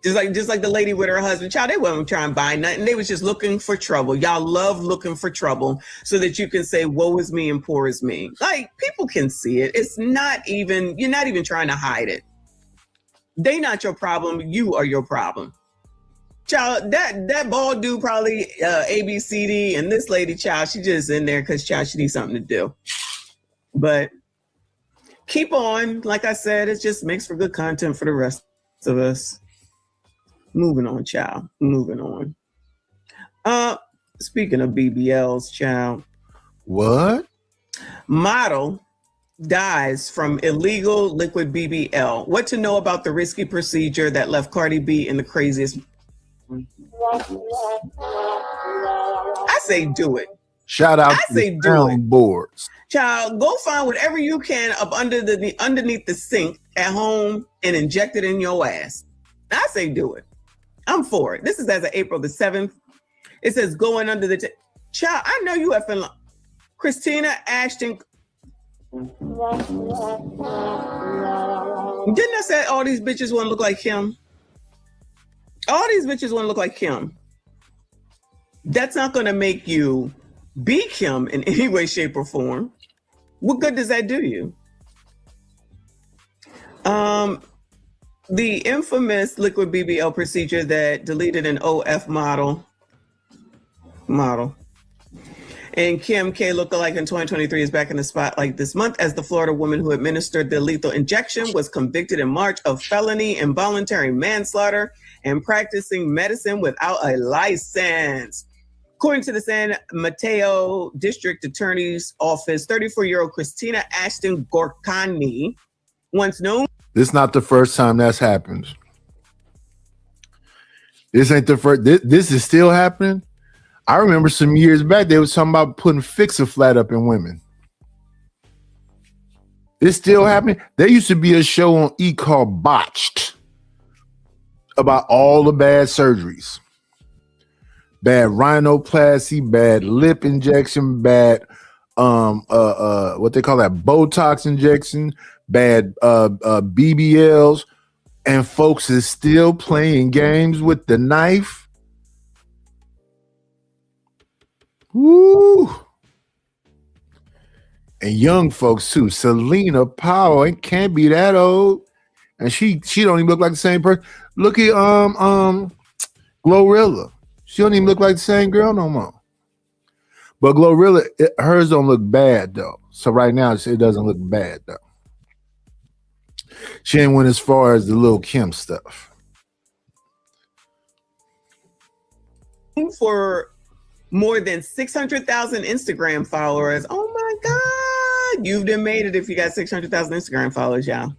Just like the lady with her husband. Child, they wasn't trying to buy nothing. They was just looking for trouble. Y'all love looking for trouble so that you can say, woe is me and poor is me. Like, people can see it. It's not even, you're not even trying to hide it. They not your problem. You are your problem. Child, that bald dude probably ABCD, and this lady, child, she just in there because, child, she needs something to do. But keep on. Like I said, it just makes for good content for the rest of us. Moving on, child. Moving on. Speaking of BBLs, child. What? Model dies from illegal liquid BBL. What to know about the risky procedure that left Cardi B in the craziest? I say do it. Shout out to say the do it. boards. Child, go find whatever you can up underneath the sink at home and inject it in your ass. I say do it. I'm for it. This is as of April the 7th. It says going under the child. I know you have been Christina Ashton. Didn't I say all these bitches want to look like Kim? All these bitches want to look like Kim. That's not going to make you be Kim in any way, shape, or form. What good does that do you? The infamous liquid BBL procedure that deleted an OF model. And Kim K lookalike in 2023 is back in the spotlight this month as the Florida woman who administered the lethal injection was convicted in March of felony involuntary manslaughter and practicing medicine without a license. According to the San Mateo District Attorney's Office, 34-year-old Christina Ashton Gorkani, once known. This is not the first time that's happened. This ain't the first. This is still happening. I remember some years back, they was talking about putting Fix-A-Flat up in women. It's still happening. There used to be a show on E! called Botched about all the bad surgeries. Bad rhinoplasty, bad lip injection, bad what they call that Botox injection, bad BBLs, and folks is still playing games with the knife. Woo! And young folks too. Selena Powell, it can't be that old, and she don't even look like the same person. Look at Glorilla. She don't even look like the same girl no more. But Glorilla, hers don't look bad though. So right now it doesn't look bad though. She ain't went as far as the Lil' Kim stuff. For more than 600,000 Instagram followers. Oh my God. You've done made it if you got 600,000 Instagram followers, y'all.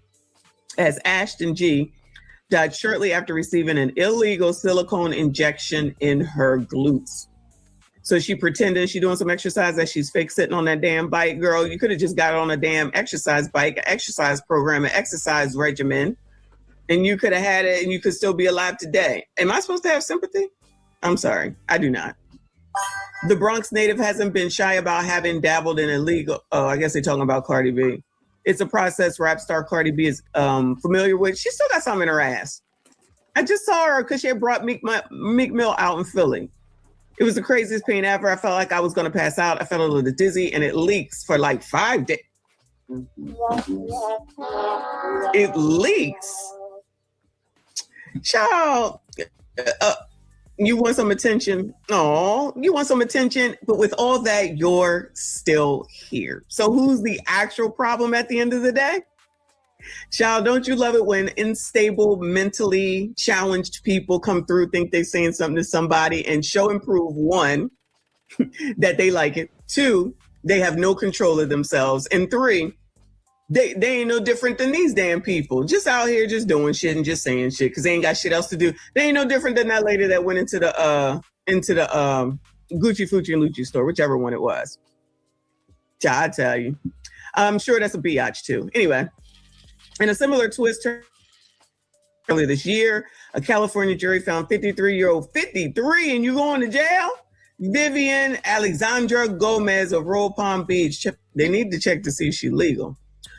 As Ashton G died shortly after receiving an illegal silicone injection in her glutes. So she pretended she doing some exercise that she's fake sitting on that damn bike. Girl, you could have just got on a damn exercise bike, an exercise program, an exercise regimen, and you could have had it and you could still be alive today. Am I supposed to have sympathy? I'm sorry, I do not. The Bronx native hasn't been shy about having dabbled in illegal, I guess they're talking about Cardi B. It's a process rap star Cardi B is familiar with. She still got something in her ass. I just saw her because she had brought Meek Mill out in Philly. It was the craziest pain ever. I felt like I was going to pass out. I felt a little dizzy, and it leaks for like 5 days. It leaks. Child, you want some attention? Oh, you want some attention? But with all that, you're still here. So who's the actual problem at the end of the day? Child, don't you love it when unstable, mentally challenged people come through, think they're saying something to somebody and show and prove, one, that they like it, two, they have no control of themselves, and three, they ain't no different than these damn people, just out here just doing shit and just saying shit because they ain't got shit else to do. They ain't no different than that lady that went into the Gucci, Fucci, and Lucci store, whichever one it was. Child, I tell you. I'm sure that's a biatch too. Anyway. In a similar twist, earlier this year, a California jury found 53-year-old, 53, and you going to jail? Vivian Alexandra Gomez of Royal Palm Beach. They need to check to see if she's legal.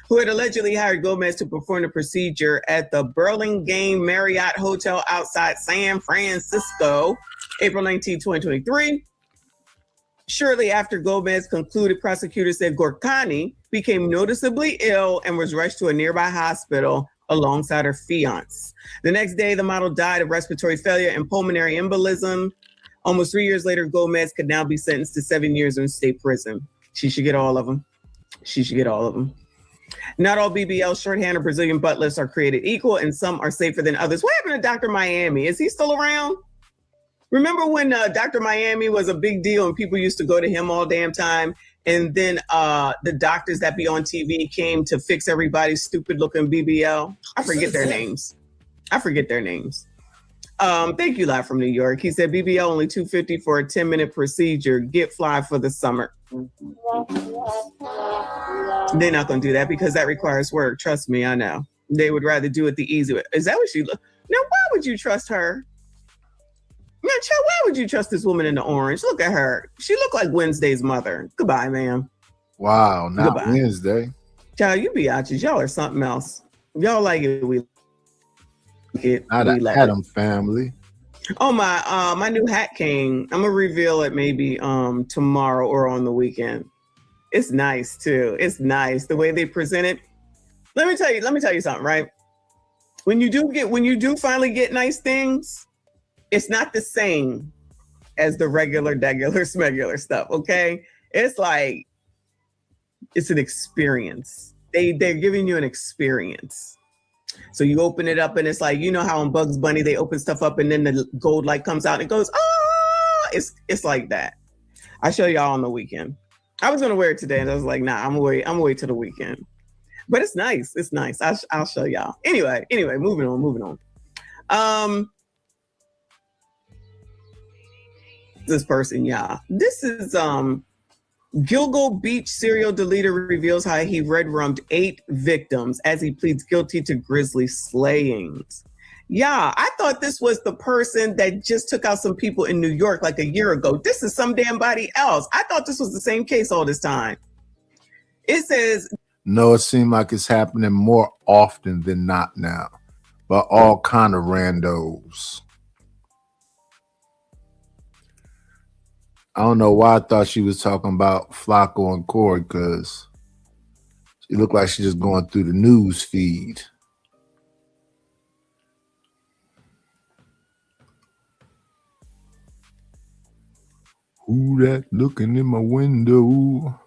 Who had allegedly hired Gomez to perform the procedure at the Burlingame Marriott Hotel outside San Francisco, April 19, 2023. Shortly after Gomez concluded, prosecutors said Gorkani became noticeably ill and was rushed to a nearby hospital alongside her fiance. The next day, the model died of respiratory failure and pulmonary embolism. Almost 3 years later, Gomez could now be sentenced to 7 years in state prison. She should get all of them. She should get all of them. Not all BBL shorthand or Brazilian butt lifts are created equal, and some are safer than others. What happened to Dr. Miami? Is he still around? Remember when Dr. Miami was a big deal and people used to go to him all damn time? And then the doctors that be on TV came to fix everybody's stupid looking BBL. I forget their names. Thank you, live from New York. He said BBL only $250 for a 10-minute procedure. Get fly for the summer. They're not going to do that because that requires work. Trust me, I know. They would rather do it the easy way. Is that what she look? Now, why would you trust her? Man, child, why would you trust this woman in the orange? Look at her. She looked like Wednesday's mother. Goodbye, ma'am. Wow, not Goodbye. Wednesday. Child, you biatches. Y'all are something else. Y'all like it. We like it. Not We an love Adam family. Oh, my new hat came. I'm gonna reveal it maybe tomorrow or on the weekend. It's nice too. It's nice the way they present it. Let me tell you something, right? When you do finally get nice things, it's not the same as the regular smegular stuff, okay? It's like, it's an experience. They're giving you an experience. So you open it up and it's like, you know how in Bugs Bunny, they open stuff up and then the gold light comes out and it goes, ah, it's like that. I'll show y'all on the weekend. I was gonna wear it today and I was like, nah, I'm gonna wait till the weekend. But it's nice, it's nice. I'll show y'all. Anyway, moving on. This person, y'all. This is Gilgo Beach serial deleter reveals how he red-rummed 8 victims as he pleads guilty to grisly slayings. Yeah, I thought this was the person that just took out some people in New York like a year ago. This is some damn body else. I thought this was the same case all this time. It says... No, it seems like it's happening more often than not now. But all kind of randos. I don't know why I thought she was talking about Flacco and Corey because she looked like she's just going through the news feed. Who that looking in my window?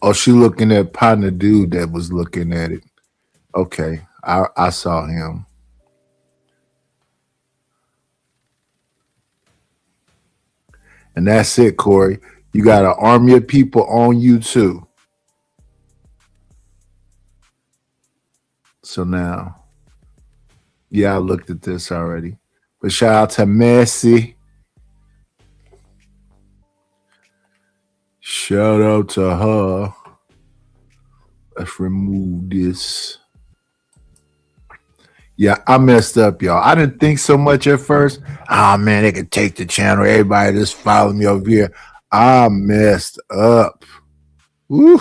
Oh, she looking at partner dude that was looking at it. Okay, I saw him. And that's it, Corey. You got an army of people on you too. So now, yeah, I looked at this already. But shout out to Messi. Shout out to her. Let's remove this. Yeah, I messed up, y'all. I didn't think so much at first. Oh man, they could take the channel. Everybody just follow me over here. I messed up. Woo.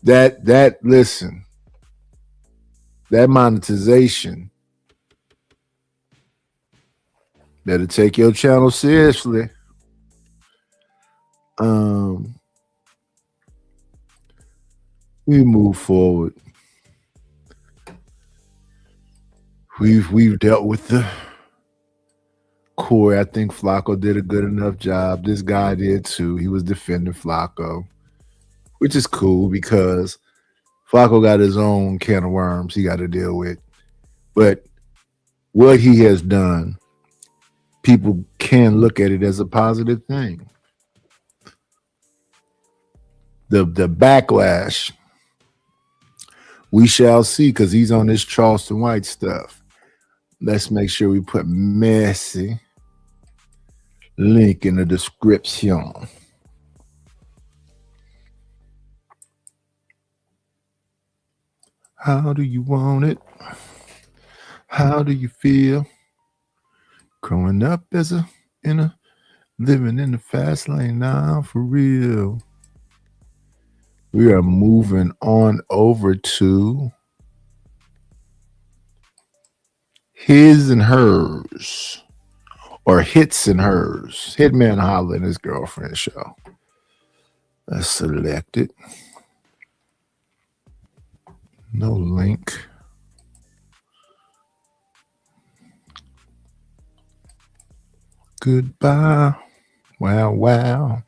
Listen. That monetization. Better take your channel seriously. We move forward. We've dealt with the core. I think Flacco did a good enough job. This guy did too. He was defending Flacco, which is cool because Flacco got his own can of worms he got to deal with. But what he has done, people can look at it as a positive thing. The backlash, we shall see, because he's on this Charleston White stuff. Let's make sure we put Messi link in the description. How do you want it? How do you feel? Growing up living in the fast lane now, for real. We are moving on over to his and hers, or hits and hers. Hitman Holla and his girlfriend show. Let's select it. No link. Goodbye. Wow, wow.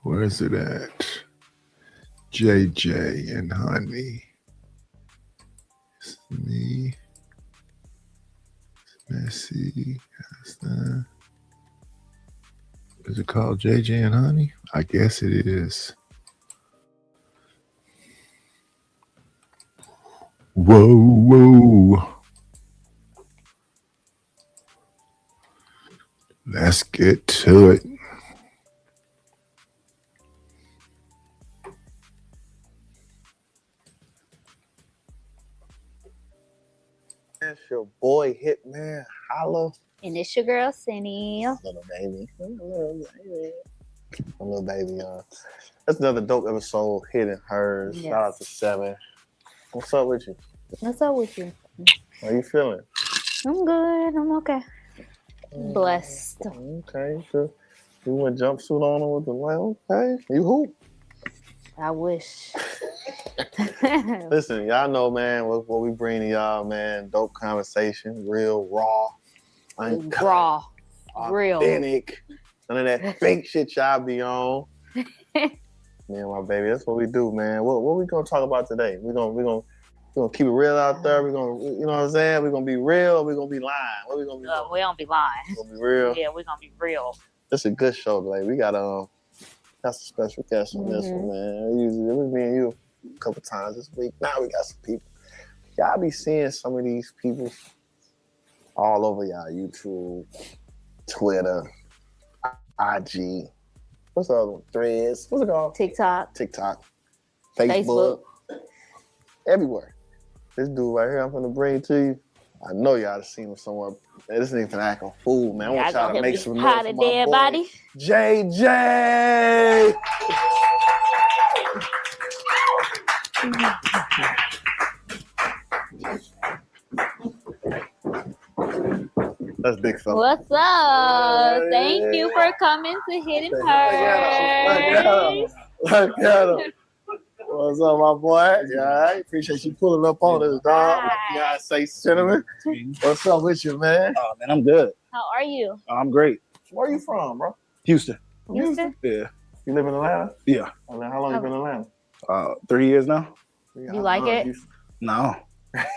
Where is it at? JJ and Honey. It's me. Messi. Is it called JJ and Honey? I guess it is. Whoa, whoa. Let's get to it. It's your boy Hitman Holla. And it's your girl Cindy. Little baby. That's another dope episode, Hidden Hers. Yes. Shout out to 7. What's up with you? What's up with you? How you feeling? I'm good. I'm okay. Blessed. Okay, sure. You went jumpsuit on with the light. Okay, you hoop. I wish. Listen, y'all know, man, what we bring to y'all, man. Dope conversation, real, raw, uncut, raw, real, authentic. None of that fake shit y'all be on. Me and my baby, that's what we do, man. What we gonna talk about today? We're gonna keep it real out there. We're gonna, you know what I'm saying? We're gonna be real. Or we're gonna be lying. What we gonna be? We don't be lying. We're gonna be real. Yeah, we're gonna be real. It's a good show, like we got some special guests on this one, man. Usually it was me and you a couple times this week. Now we got some people. Y'all be seeing some of these people all over y'all YouTube, Twitter, IG. What's the other one? Threads. What's it called? TikTok, Facebook. Everywhere. This dude right here, I'm gonna bring to you. I know y'all have seen him somewhere. Man, this nigga finna act a fool, man. I want y'all to make some noise for my boy, body. JJ. That's big fella. What's up? Thank you for coming to Hidden Hers. Look at him. What's up, my boy? Yeah, I appreciate you pulling up on us, dog. Yeah, say cinnamon. What's up with you, man? Oh, man, I'm good. How are you? I'm great. Where you from, bro? Houston. Houston? Yeah. You live in Atlanta? Yeah. How long you been in Atlanta? 3 years now. You like it? No.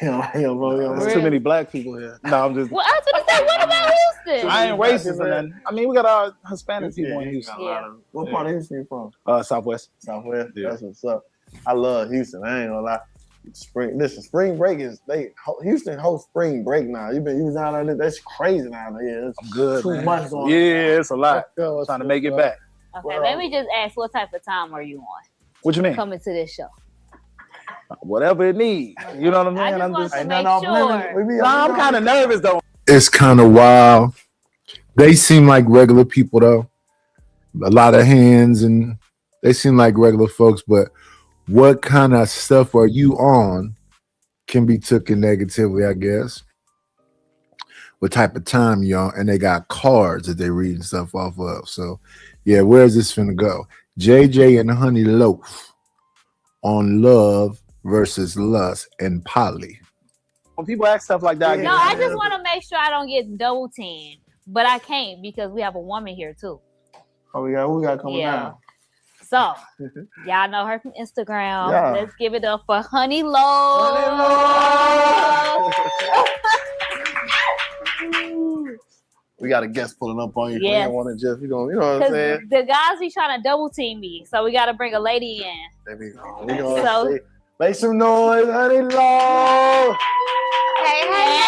There's too many black people here. No, I'm just. Well, I was gonna say, what about Houston? I ain't racist, man. I mean, we got our Hispanic people in Houston. What part of Houston you from? Southwest. Southwest. Yeah. That's what's up. I love Houston. I ain't gonna lie. Spring break is Houston hosts spring break now. You was down there. That's crazy now. Yeah, I'm good. Too man. much going on. Yeah, it's a lot. Trying to make it back. Okay, let me just ask, what type of time are you on? What you mean? Coming to this show. Whatever it needs. You know what I mean? I just want to make sure. I'm kind of nervous though. It's kind of wild. They seem like regular people though. A lot of hands and they seem like regular folks, but what kind of stuff are you on can be taken negatively, I guess. What type of time you're on, and they got cards that they reading stuff off of. So yeah, where's this finna go? JJ and Honey Loaf on Love versus Lust and Polly. When people ask stuff like that, No, I just want to make sure I don't get double teamed, but I can't because we have a woman here too. Oh, we got coming down. So, y'all know her from Instagram. Yeah. Let's give it up for Honey Loaf. We got a guest pulling up on you. Yes. We don't want to just, you know what I'm saying? The guys be trying to double team me, so we got to bring a lady in. There we go. We gonna So- say, make some noise, Honey Loaf. Hey.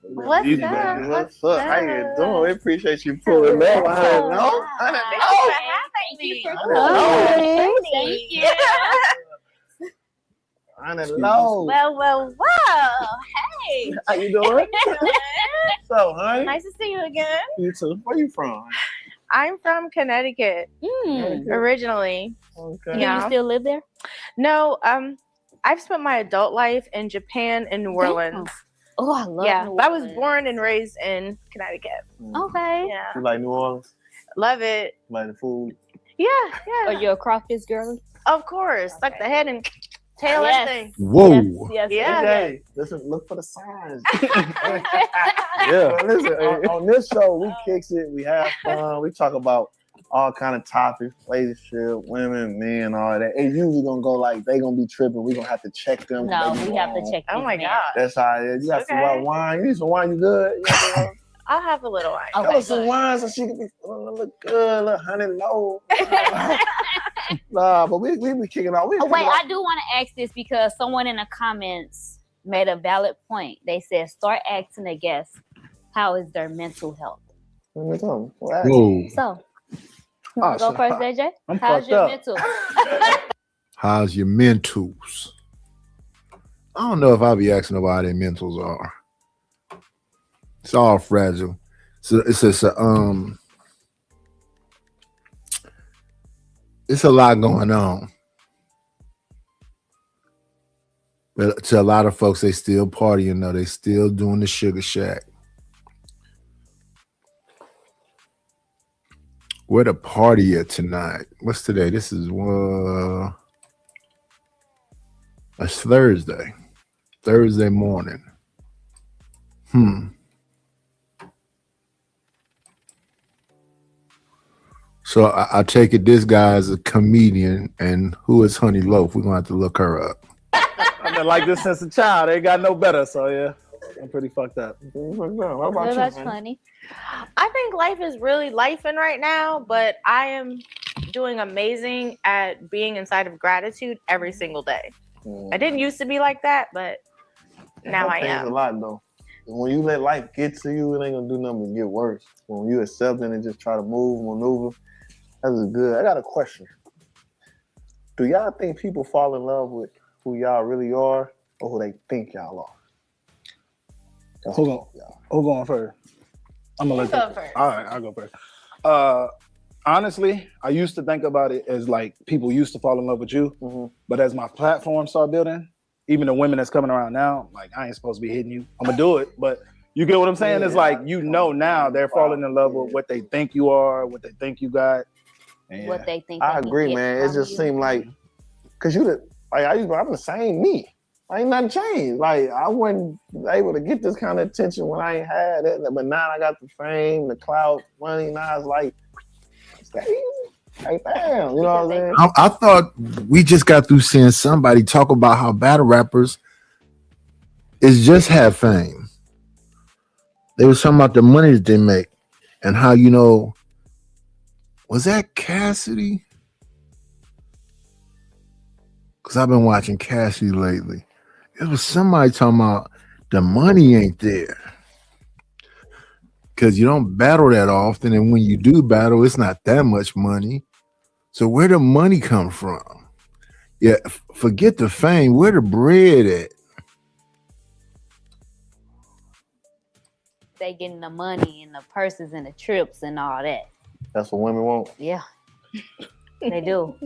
What's Easy, up? baby. What's up? How you doing? We appreciate you pulling up. Honey Loaf. Thank you for Hello. Thank you. Honey Loaf. Well. Hey. How you doing? So, honey. Nice to see you again. You too. Where you from? I'm from Connecticut originally. Okay. Do you still live there? No. I've spent my adult life in Japan and New Orleans. Oh, I love Yeah, New but I was Orleans. born and raised in Connecticut. Okay. Yeah. You like New Orleans? Love it. Like the food? Yeah. Are you a crawfish girly? Of course. Like the head and tail Yes. everything. Whoa. Yes. Yeah. Okay. Listen, look for the signs. Yeah. Well, listen, on this show, we kicks it. We have fun. We talk about all kind of topics, relationship, women, men, all that. It's usually gonna go like they gonna be tripping. We gonna have to check them. No, They we be have to wrong. check. Oh my these men. God. That's how it is. You got some white wine. You need some wine. You good? You know? I'll have a little wine. Give her some wine so she can be look good, look honey low. Nah, but we be kicking out. Oh, wait, I do want to ask this because someone in the comments made a valid point. They said, start asking the guests, how is their mental health? Whoa. So, you wanna go first, AJ? I'm How's fucked your up. mental? How's your mentals? I don't know if I'll be asking about how their mentals are. It's all fragile. So it's just it's a lot going on. But to a lot of folks, they still partying though. They still doing the Sugar Shack. Where the party at tonight? What's today? This is it's Thursday. Thursday morning. So I take it this guy is a comedian, and who is Honey Loaf? We're gonna have to look her up. I've been like this since a child. They got no better, so yeah, I'm pretty fucked up. What about you, That's honey? funny. I think life is really lifing right now, but I am doing amazing at being inside of gratitude every single day. I didn't used to be like that, but now I That am. a lot though. When you let life get to you, it ain't gonna do nothing but get worse. When you accept it and just try to maneuver, that's good. I got a question. Do y'all think people fall in love with who y'all really are or who they think y'all are? Who going first? I'm gonna You let go you first. All right, I'll go first. Honestly, I used to think about it as like people used to fall in love with you, but as my platform started building, even the women that's coming around now, like I ain't supposed to be hitting you. I'm gonna do it, but you get what I'm saying? It's like now they're falling in love with what they think you are, what they think you got. And What they think. I they can agree, get man. It from just you. seemed like, cause I'm the same me. I ain't nothing changed. Like I wasn't able to get this kind of attention when I ain't had it, but now I got the fame, the clout, money. Now it's like, it's that easy. Like, damn, you know what I'm saying? I thought we just got through seeing somebody talk about how battle rappers is just have fame. They were talking about the money that they make and how, you know, was that Cassidy? Because I've been watching Cassidy lately. It was somebody talking about the money ain't there. Because you don't battle that often, and when you do battle, it's not that much money. So where the money come from? Yeah, forget the fame. Where the bread at? They getting the money and the purses and the trips and all that. That's what women want. Yeah, they do.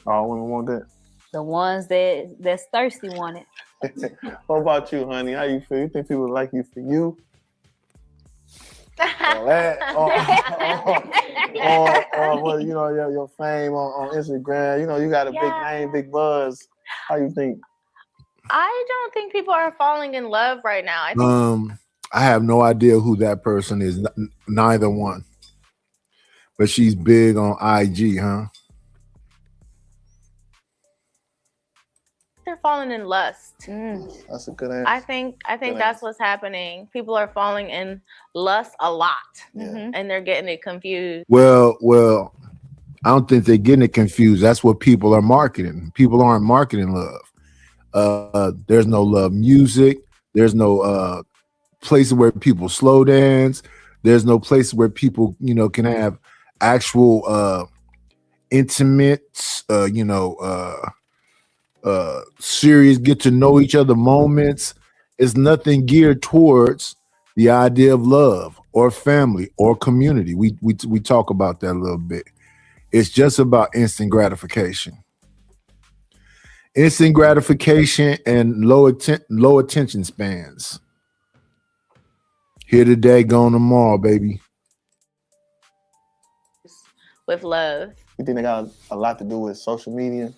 All women want that. The ones that's thirsty want it. What about you, honey? How you feel? You think people like you for you? or well, you know, your fame on Instagram. You know, you got a big name, big buzz. How you think? I don't think people are falling in love right now. I think I have no idea who that person is. Neither one. But she's big on IG, huh? they're falling in lust. That's a good answer. I think that's what's happening. People are falling in lust a lot, and they're getting it confused. Well, I don't think they're getting it confused. That's what people are marketing. People aren't marketing love. There's no love music. There's no places where people slow dance. There's no place where people, can have actual intimate, serious get to know each other moments. It's nothing geared towards the idea of love or family or community. We talk about that a little bit. It's just about instant gratification. Instant gratification and low attention spans. Here today, gone tomorrow, baby. With love. You think they got a lot to do with social media?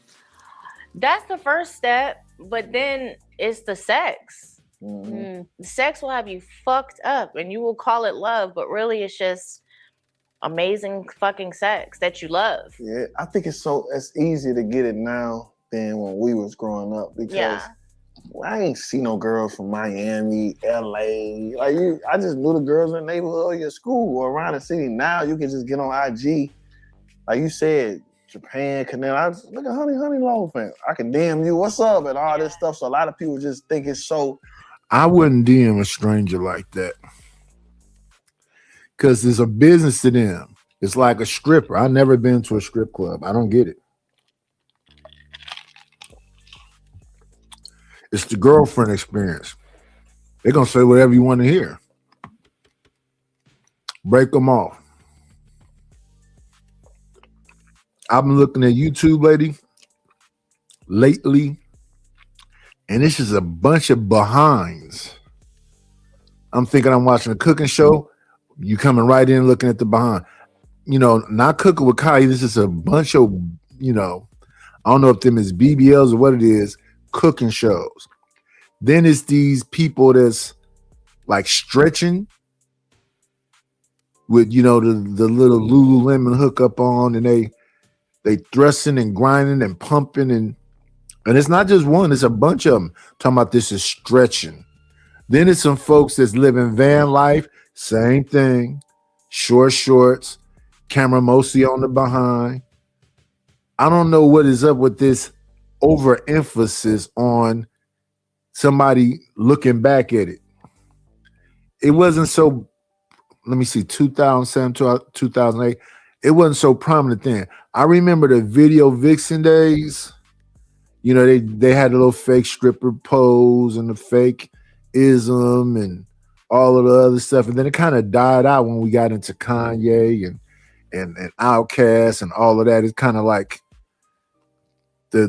That's the first step, but then it's the sex. The sex will have you fucked up and you will call it love, but really it's just amazing fucking sex that you love. Yeah, I think it's easier to get it now than when we was growing up because I ain't see no girls from Miami, LA. I just knew the girls in the neighborhood or your school or around the city. Now you can just get on IG. Like you said, Japan, Canal. I just look at Honey Long fan. I can DM you, what's up, and all this stuff. So a lot of people just think it's so. I wouldn't DM a stranger like that. Because it's a business to them. It's like a stripper. I've never been to a strip club. I don't get it. It's the girlfriend experience. They're going to say whatever you want to hear. Break them off. I've been looking at YouTube lately, and it's just a bunch of behinds. I'm thinking I'm watching a cooking show. You coming right in looking at the behind. Not Cooking with Kai. This is a bunch of, I don't know if them is BBLs or what it is, cooking shows. Then it's these people that's like stretching with, the little Lululemon hookup on, and they thrusting and grinding and pumping and it's not just one, it's a bunch of them talking about this is stretching. Then it's some folks that's living van life, same thing, short shorts, camera mostly on the behind. I don't know what is up with this overemphasis on somebody looking back at it. It wasn't so, 2007 to 2008. It wasn't so prominent then. I remember the video vixen days. They had a little fake stripper pose and the fake ism and all of the other stuff. And then it kind of died out when we got into Kanye and Outkast and all of that. It's kind of like the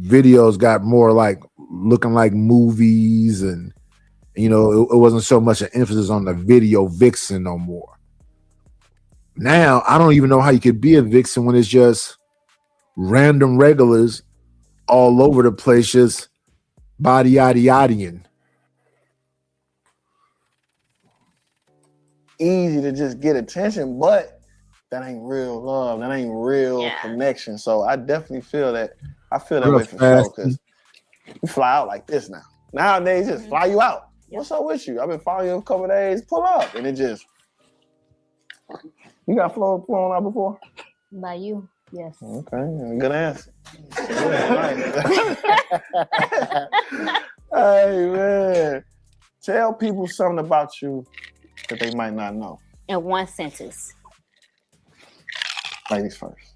videos got more like looking like movies and it wasn't so much an emphasis on the video vixen no more. Now, I don't even know how you could be a vixen when it's just random regulars all over the place, just body-yaddy-yaddying. Easy to just get attention, but that ain't real love. That ain't real Yeah. connection. So I definitely feel that. I feel that Real way for fast. sure. Because you fly out like this now. Nowadays, just fly you out. What's up with you? I've been following you a couple of days. Pull up, and it just. You got flown out before? By you, yes. Okay, good answer. Hey man, tell people something about you that they might not know. In one sentence. Ladies first.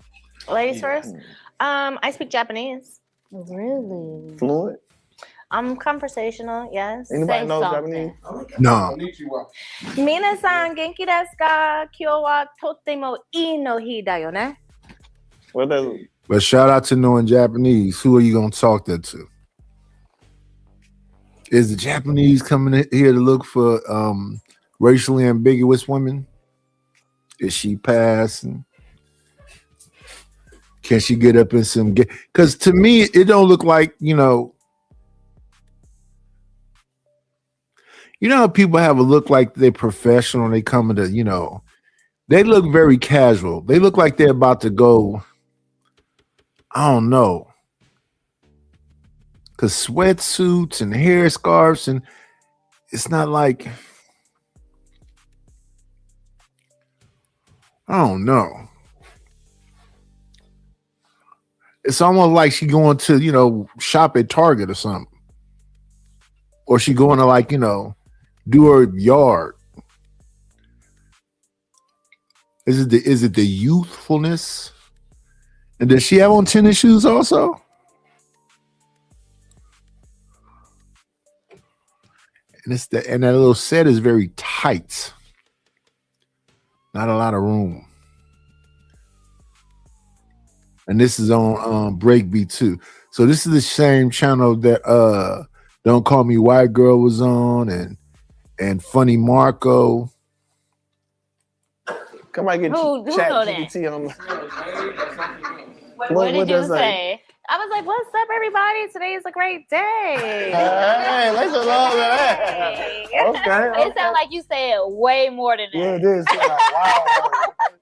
Ladies first. I speak Japanese. Really? Fluent? I'm conversational, yes. Anybody Say know something. Japanese? No. Minasan genki desu ka? Kyou wa totemo ii no hi da yo ne. What does it? But shout out to knowing Japanese. Who are you gonna talk that to? Is the Japanese coming in here to look for racially ambiguous women? Is she passing? Can she get up in some? Because to me, it don't look like how people have a look like they're professional. They come into they look very casual. They look like they're about to go. I don't know. Because sweatsuits and hair scarves, and it's not like, I don't know. It's almost like she going to, shop at Target or something. Or she going to do her yard. Is it the youthfulness? And does she have on tennis shoes also? And that little set is very tight. Not a lot of room. And this is on Breakbeat too. So this is the same channel that Don't Call Me White Girl was on, and Funny Marco. Come on, get Who chat know that? GPT on. What did you does say? I was like, what's up, everybody? Today is a great day. Hey, let's love that. Okay. It sounds like you said way more than that. Yeah, it is. Like, wow.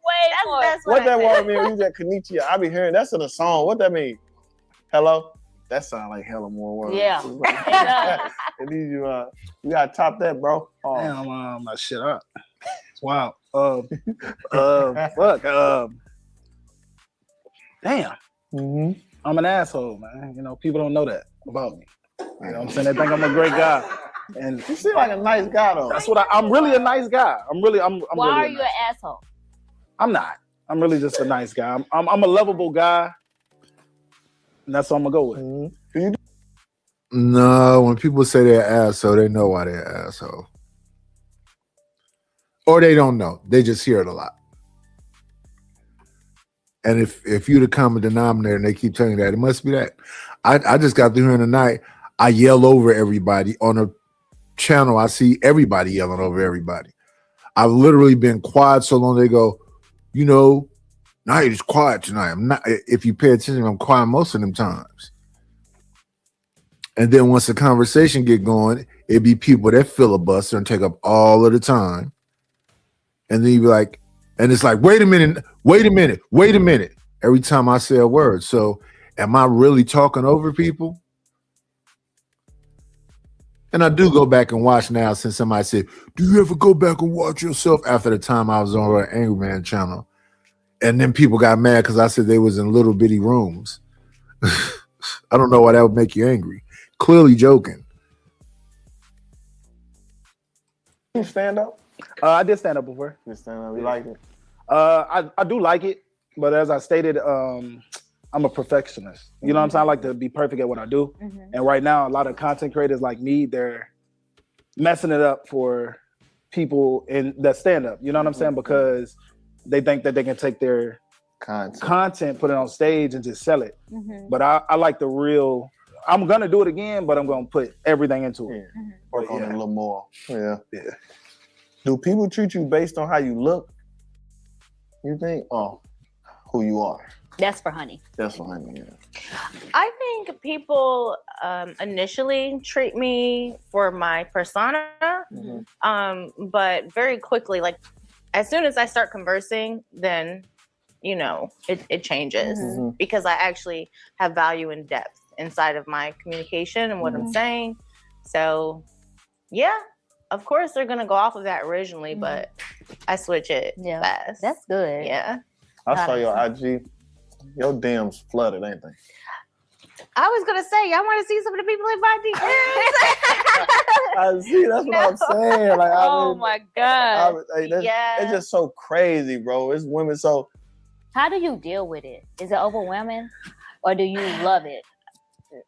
Way more. What that word mean? You got konnichiwa. I be hearing that's in a song. What that mean? Hello? That sound like hella more words. Yeah. It needs you. You gotta top that, bro. Oh. Damn, my shit up. It's wild. Fuck. Damn. Mm-hmm. I'm an asshole, man. People don't know that about me. You know what I'm saying? They think I'm a great guy. And you seem like a nice guy, though. That's what I'm really a nice guy. I'm Why really are you an asshole? I'm not. I'm really just a nice guy. I'm a lovable guy. And that's what I'm gonna go with. Mm-hmm. No, when people say they're asshole, they know why they're asshole. Or they don't know. They just hear it a lot. And if you're the common denominator and they keep telling you that, it must be that. I just got through here tonight. I yell over everybody on a channel. I see everybody yelling over everybody. I've literally been quiet so long. They go, now you're just quiet tonight. I'm not. If you pay attention, I'm quiet most of them times. And then once the conversation get going, it'd be people that filibuster and take up all of the time. And then you be like, and it's like, wait a minute. Every time I say a word. So am I really talking over people? And I do go back and watch now since somebody said, do you ever go back and watch yourself after the time I was on an Angry Man channel? And then people got mad because I said they was in little bitty rooms. I don't know why that would make you angry. Clearly joking. You stand up? I did stand up before. You stand up. You like it? I do like it, but as I stated, I'm a perfectionist. You know what I'm saying? I like to be perfect at what I do. Mm-hmm. And right now, a lot of content creators like me, they're messing it up for people in that stand up. You know what I'm saying? Because they think that they can take their content, put it on stage, and just sell it. Mm-hmm. But I like the real. I'm gonna do it again, but I'm gonna put everything into it. Work on it a little more. Yeah. Do people treat you based on how you look? You think? Oh, who you are. That's for honey. That's for honey, yeah. I think people initially treat me for my persona, but very quickly, like as soon as I start conversing, then it changes because I actually have value and depth inside of my communication and what I'm saying. So yeah, of course they're gonna go off of that originally, but I switch it fast. That's good. Yeah. I saw your IG. Your DMs flooded, ain't they? I was gonna say, y'all want to see some of the people in my DMs? I see. That's what I'm saying. Like, oh my god. It's just so crazy, bro. It's women. So, how do you deal with it? Is it overwhelming, or do you love it?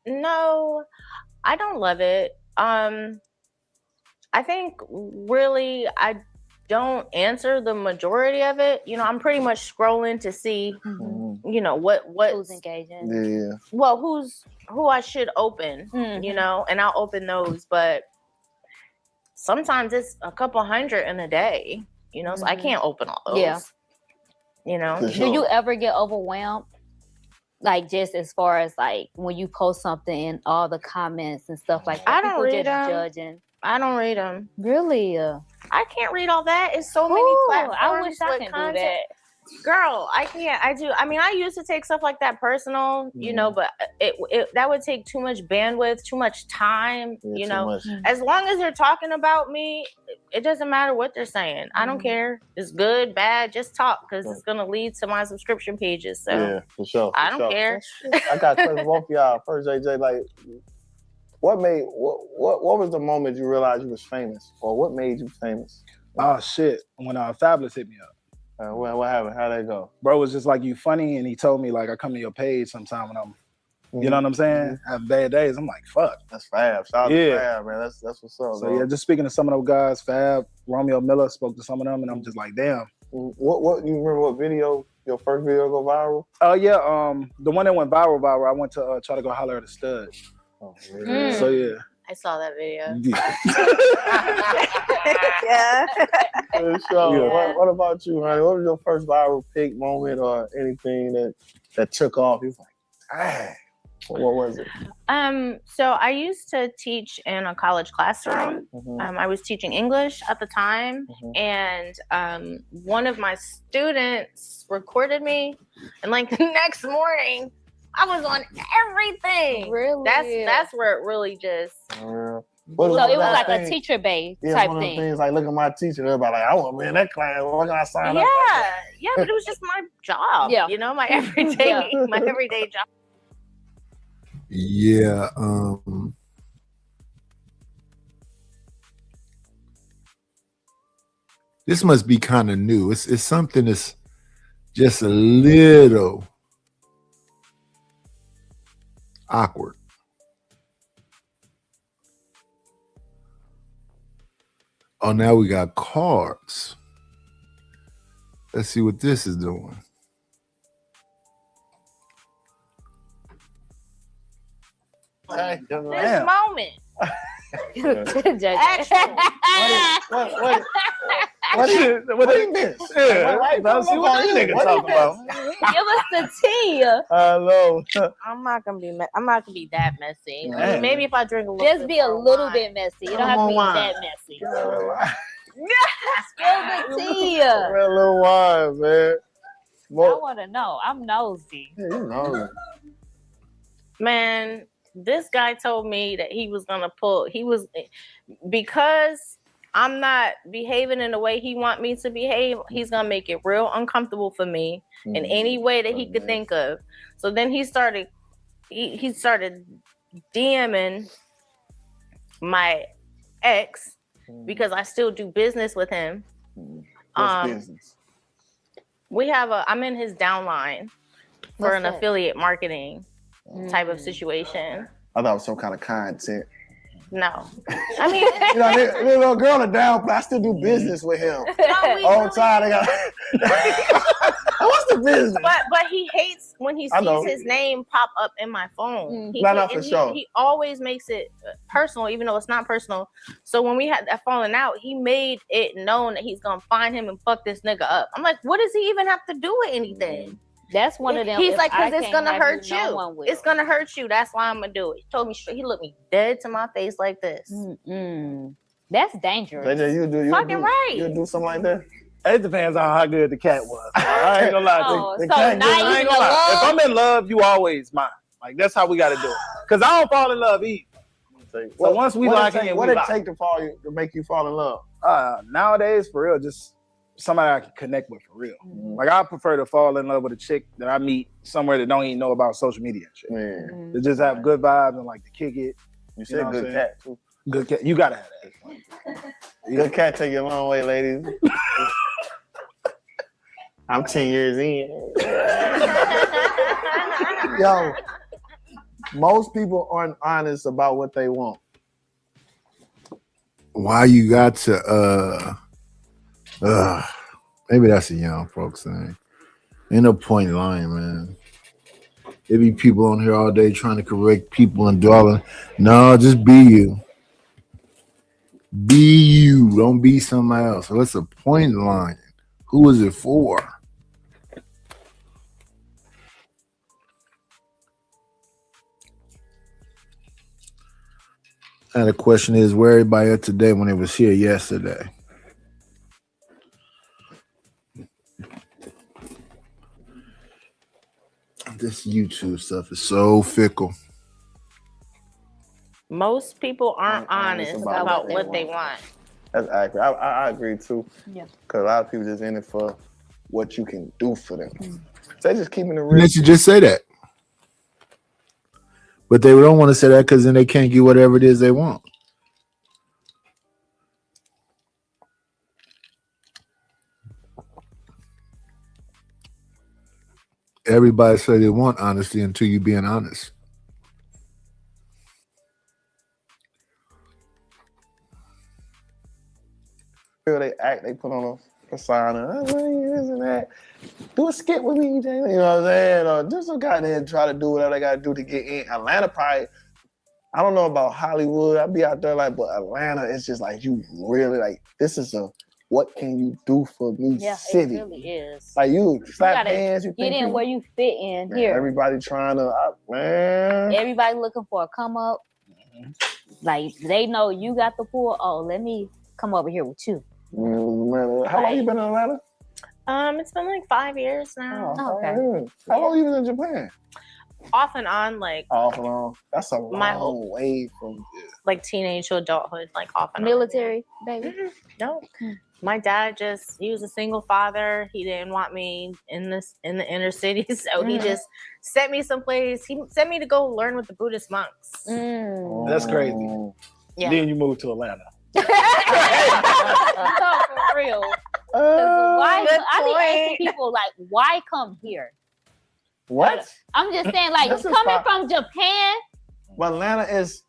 No, I don't love it. I think really I don't answer the majority of it. I'm pretty much scrolling to see, what who's engaging. Yeah. Well, who I should open, and I'll open those. But sometimes it's a couple hundred in a day, so I can't open all those. Yeah. Do you ever get overwhelmed? Like just as far as like when you post something and all the comments and stuff like that. I don't people read just them. Judging. I don't read them. Really? I can't read all that. It's so many platforms. I wish I with could content. do that. Girl, I can't. I used to take stuff like that personal, but it that would take too much bandwidth, too much time, too much. As long as they're talking about me, it doesn't matter what they're saying. I don't care. It's good, bad, just talk because it's going to lead to my subscription pages. So yeah, for sure. I don't care. I got to both of y'all. First, JJ, like, what was the moment you realized you was famous, or what made you famous? Oh shit! When Fabulous hit me up. What happened? How'd that go? Bro was just like, you funny, and he told me like I come to your page sometime when I'm, you know what I'm saying? I have bad days. I'm like, fuck. That's Fab. Shout out to Fab, man. That's what's up. So bro. yeah, just speaking to some of those guys, Fab, Romeo Miller, spoke to some of them, and I'm just like, damn. What you remember? What video? Your first video go viral? Oh yeah, the one that went viral. I went to try to go holler at a stud. Oh, yeah. So yeah. I saw that video. Yeah. So, Yeah. What about you, honey? What was your first viral pic moment or anything that took off? You was like, dang. What was it? So I used to teach in a college classroom. I was teaching English at the time, and one of my students recorded me, and like the next morning, I was on everything. Really? That's where it really just. So it was like a teacher base type one of thing. the things like, look at my teacher. Everybody like, I want to be in that class. Why can I sign up? Yeah, but it was just my job. Yeah. My everyday, my everyday job. Yeah. This must be kind of new. It's something that's just a little awkward. Oh, now we got cards. Let's see what this is doing. Hey, This moment. What is this? Yeah, that's what this nigga talking about. Give us the tea. Hello. I'm not gonna be that messy. I Man. mean, maybe if I drink a little. Just be a little bit messy. You don't have to be that messy. Spill the tea. A little wine, man. I want to know. I'm nosy. Yeah, you know. Man, this guy told me that he was gonna because I'm not behaving in the way he want me to behave, he's gonna make it real uncomfortable for me in any way that he could think of. So then he started DMing my ex because I still do business with him. What's business? I'm in his downline for an affiliate marketing type of situation. I thought it was some kind of content. No. I mean, this little girl a down, but I still do business with him. All the time. They got. What's the business? But he hates when he I know. sees his name pop up in my phone. For sure. He always makes it personal, even though it's not personal. So when we had that falling out, he made it known that he's gonna find him and fuck this nigga up. I'm like, what does he even have to do with anything? That's one of them. He's if like, I because it's can't gonna have hurt no one you. will. It's gonna hurt you. That's why I'm gonna do it. He told me straight. He looked me dead to my face like this. That's dangerous. JJ, you Fucking right. You do something like that? It depends on how good the cat was. I ain't gonna lie. Oh, The so cat now good. you I ain't in gonna lie. If love? I'm in love, you always mine. Like that's how we gotta do it. Cause I don't fall in love either. So once we lock in, what we it lock. take to make you fall in love? Nowadays, for real, just somebody I can connect with for real. Like I prefer to fall in love with a chick that I meet somewhere that don't even know about social media and shit. To just have good vibes and like to kick it. You said know what I'm good saying? cat too. Good cat. You gotta have that. Good cat take you a long way, ladies. I'm 10 years in. Yo, most people aren't honest about what they want. Why you got to maybe that's a young folks thing. Ain't no point in lying, man. There be people on here all day trying to correct people and do all that. No, just be you. Be you. Don't be somebody else. What's the point in lying? Who is it for? And the question is, where everybody at today when they was here yesterday? This YouTube stuff is so fickle. Most people aren't honest about what they want. That's accurate. I agree too. Yeah. Because a lot of people just in it for what you can do for them. So they just keeping it real. They should just say that. But they don't want to say that because then they can't get whatever it is they want. Everybody say they want honesty until you being honest. They act, they put on a persona, this and that. Do a skit with me, Jay. You know what I'm saying? Or just go out there and try to do whatever they gotta do to get in. Atlanta probably, I don't know about Hollywood. I'd be out there like, but Atlanta, it's just like you really like, this is a what can you do for me city. It really is. Like you slap gotta hands, you get think in people, where you fit in man, here. everybody trying to, man. Everybody looking for a come up. Like they know you got the pool. Oh, let me come over here with you. Man, how long you been in Atlanta? It's been like 5 years now. Oh, okay. How long you been in Japan? Off and on, like Off and on. That's a My long whole- way from like teenage to adulthood, like off and Military, baby. No. My dad he was a single father. He didn't want me in the inner city. So he just sent me someplace. He sent me to go learn with the Buddhist monks. That's crazy. Yeah. Then you moved to Atlanta. No, for real. Why? Good I be asking point. people like, why come here? What? I'm just saying, like, This is coming fine. from Japan. But Atlanta is,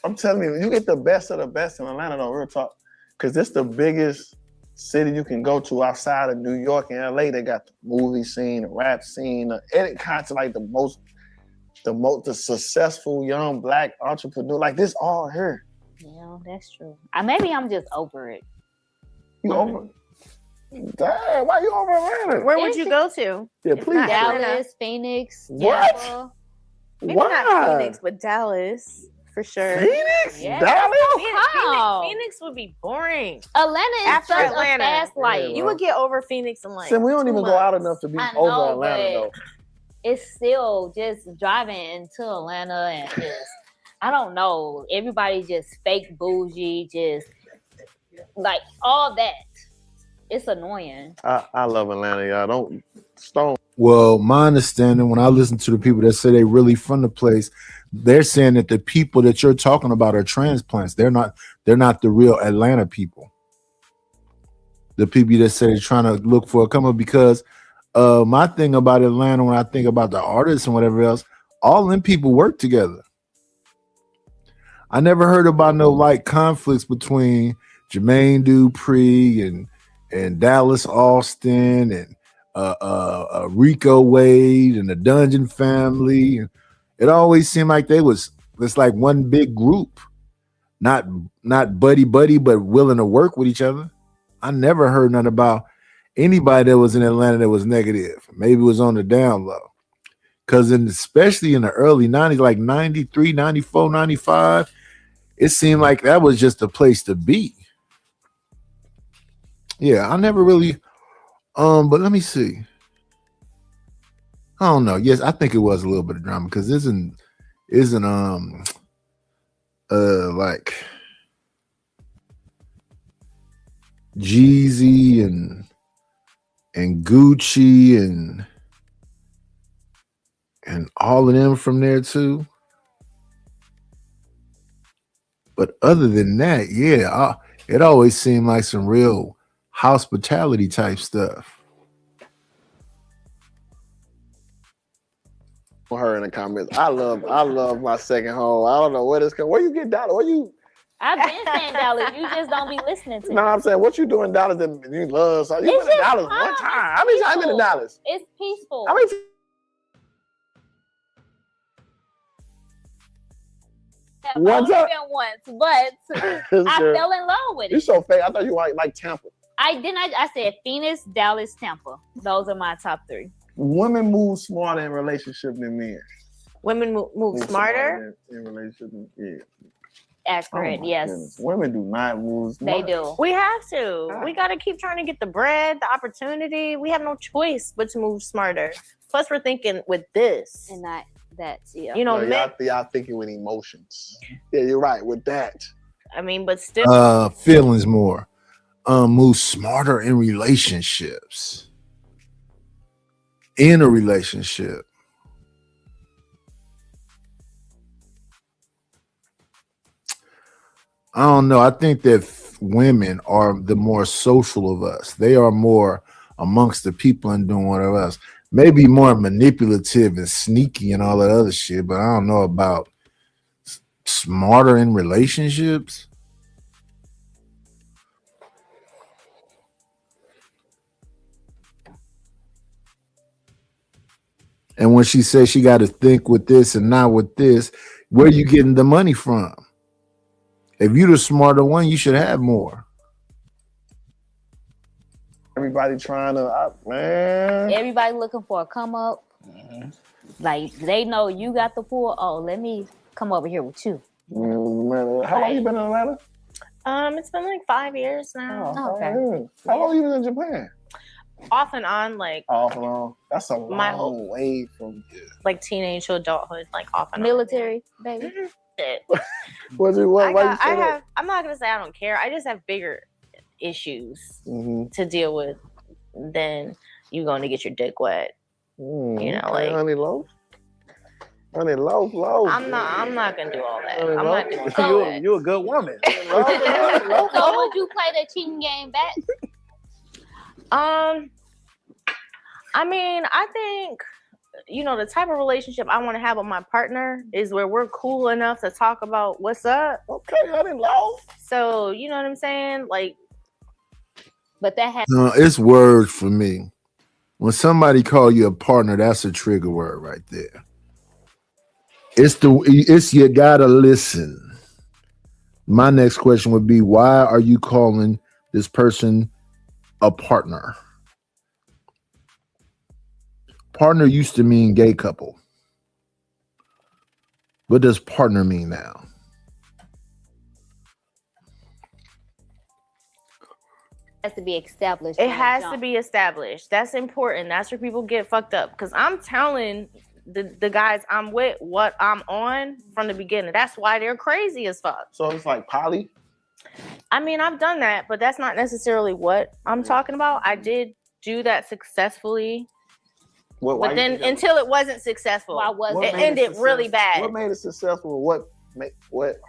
I'm telling you, you get the best of the best in Atlanta, though, real talk. Because this the biggest city you can go to outside of New York and LA. They got the movie scene, the rap scene, any kind of like the successful young black entrepreneur. Like this all here. Yeah, that's true. Maybe I'm just over it. You over? Damn, why you over Atlanta? Where would you go to? Yeah, If please. not Dallas, Atlanta? Phoenix, What? Tampa. Maybe Why? not Phoenix, but Dallas for sure. Phoenix? Yeah. Dallas? How? Phoenix would be boring. Atlanta is After such Atlanta, a fast light. You would get over Phoenix in like. See, we don't 2 even go out months. enough to be I over know, Atlanta, though. It's still just driving into Atlanta and just, I don't know. Everybody just fake bougie, just like all that. It's annoying. I love Atlanta, y'all. Don't stone. Well, my understanding when I listen to the people that say they really from the place, they're saying that the people that you're talking about are transplants. They're not the real Atlanta people. The people that say they're trying to look for a come up, because my thing about Atlanta, when I think about the artists and whatever else, all them people work together. I never heard about no like conflicts between Jermaine Dupri and Dallas Austin and Rico Wade and the Dungeon Family. It always seemed like it's like one big group, not buddy, but willing to work with each other. I never heard nothing about anybody that was in Atlanta that was negative. Maybe it was on the down low. Because especially in the early 90s, like 93, 94, 95, it seemed like that was just a place to be. Yeah, I never really But let me see. I don't know. Yes, I think it was a little bit of drama because isn't like Jeezy and Gucci and all of them from there too. But other than that, yeah, it always seemed like some real hospitality type stuff. Her in the comments. I love my second home. I don't know where this come. Where you get Dallas? Where you? I've been saying Dallas. You just don't be listening to me. No, I'm saying what you doing in Dallas that you love. So you been to Dallas one time. How many times been to Dallas? It's peaceful. How many? One time. Once, but I fell in love with it. You so fake. I thought you like Tampa. I said Phoenix, Dallas, Tampa. Those are my top 3. Women move smarter in relationship than men. Women move smarter in relationship. Yeah. Accurate, yes. Goodness. Women do not move smart. They do. We have to. We got to keep trying to get the bread, the opportunity. We have no choice but to move smarter. Plus, we're thinking with this. And that's, yeah. You know, y'all thinking with emotions. Yeah, you're right with that. I mean, but still. Feelings more. Move smarter in relationships. In a relationship. I don't know. I think that women are the more social of us. They are more amongst the people and doing whatever else. Maybe more manipulative and sneaky and all that other shit, but I don't know about smarter in relationships. And when she says she got to think with this and not with this, where are you getting the money from? If you're the smarter one, you should have more. Everybody trying to, man. Everybody looking for a come up. Mm-hmm. Like they know you got the pool. Oh, let me come over here with you. Man, how long you been in Atlanta? It's been like 5 years now. Oh, okay. How long you been in Japan? Off and on, like off and on. That's a long way from here. Like teenage to adulthood, like off and military, on. Baby. I'm not gonna say I don't care. I just have bigger issues to deal with than you going to get your dick wet. You know, like honey loaf. I'm not gonna do all that. I'm not gonna do that. You're a good woman. So would you play the cheating game back? I mean, I think, you know, the type of relationship I want to have with my partner is where we're cool enough to talk about what's up. Okay, I didn't know. So, you know what I'm saying? Like, but that has it's words for me. When somebody call you a partner, that's a trigger word right there. It's you gotta listen. My next question would be, why are you calling this person a partner? Partner used to mean gay couple. What does partner mean now? Has to be established. It has to be established. That's important. That's where people get fucked up. Because I'm telling the guys I'm with what I'm on from the beginning. That's why they're crazy as fuck. So it's like poly? I mean, I've done that, but that's not necessarily what I'm talking about. I did do that successfully. But then until it wasn't successful, it ended really bad. What made it successful? What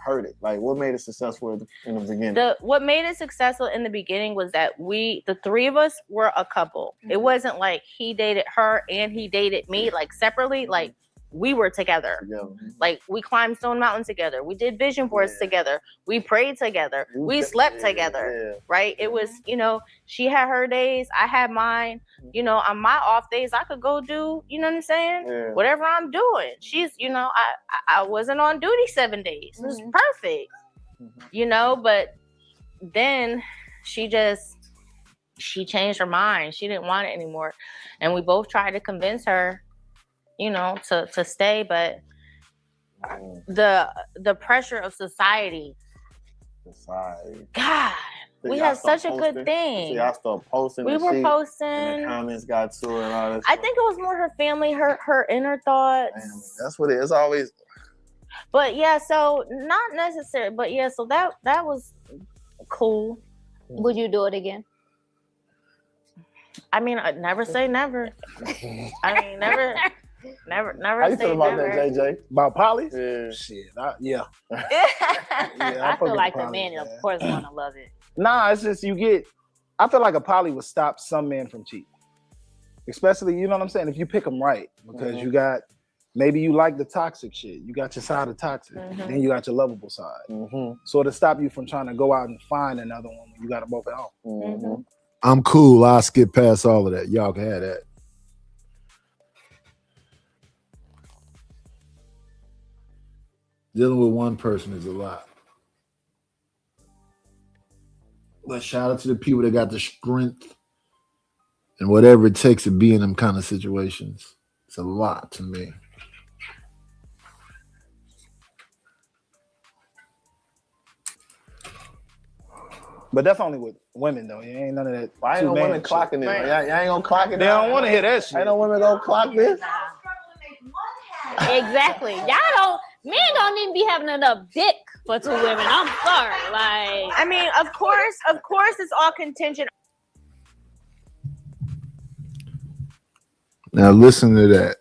hurt it? Like, what made it successful in the beginning? What made it successful in the beginning was that the three of us were a couple. It wasn't like he dated her and he dated me like separately. Like, we were together. Like, we climbed Stone Mountain together. We did vision boards together. We prayed together. We slept together. Right? It was, you know, she had her days. I had mine. You know, on my off days, I could go do, you know what I'm saying? Yeah. Whatever I'm doing. She's, you know, I wasn't on duty 7 days. It was perfect. You know, but then she changed her mind. She didn't want it anymore. And we both tried to convince her, you know, to stay, but the pressure of society. God, We had such a good thing. See, I started posting. We and were shit, posting. And the comments got to it and all that. I think it was more her family, her inner thoughts. Damn, that's what it is. Always. But yeah, so not necessary. But yeah, so that was cool. Would you do it again? I mean, I'd never say never. I mean, never How you say feel about never. that, JJ? About Polly? Yeah. Shit, yeah. I feel like the Polly, men, of course, want to love it. Nah, it's just I feel like a poly would stop some men from cheating. Especially, you know what I'm saying? If you pick them right. Because you got, maybe you like the toxic shit. You got your side of toxic. Then you got your lovable side. So it'll stop you from trying to go out and find another one when you got them both at home. I'm cool. I'll skip past all of that. Y'all can have that. Dealing with one person is a lot. But shout out to the people that got the strength and whatever it takes to be in them kind of situations. It's a lot to me. But that's only with women, though. It ain't none of that. Why ain't no women clocking it? Y'all ain't gonna clock it. They don't want to hear that shit. Ain't no women gonna clock this. Exactly. Men don't even be having enough dick for two women. I'm sorry. Like, I mean, of course, it's all contingent. Now listen to that.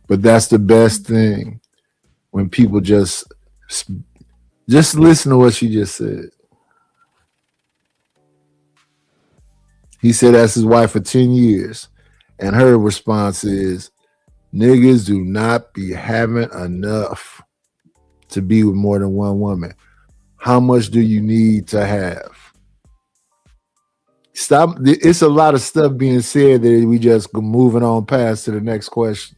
But that's the best thing when people just listen to what she just said. He said that's his wife for 10 years. And her response is, niggas do not be having enough to be with more than one woman. How much do you need to have? Stop. It's a lot of stuff being said that we just moving on past to the next question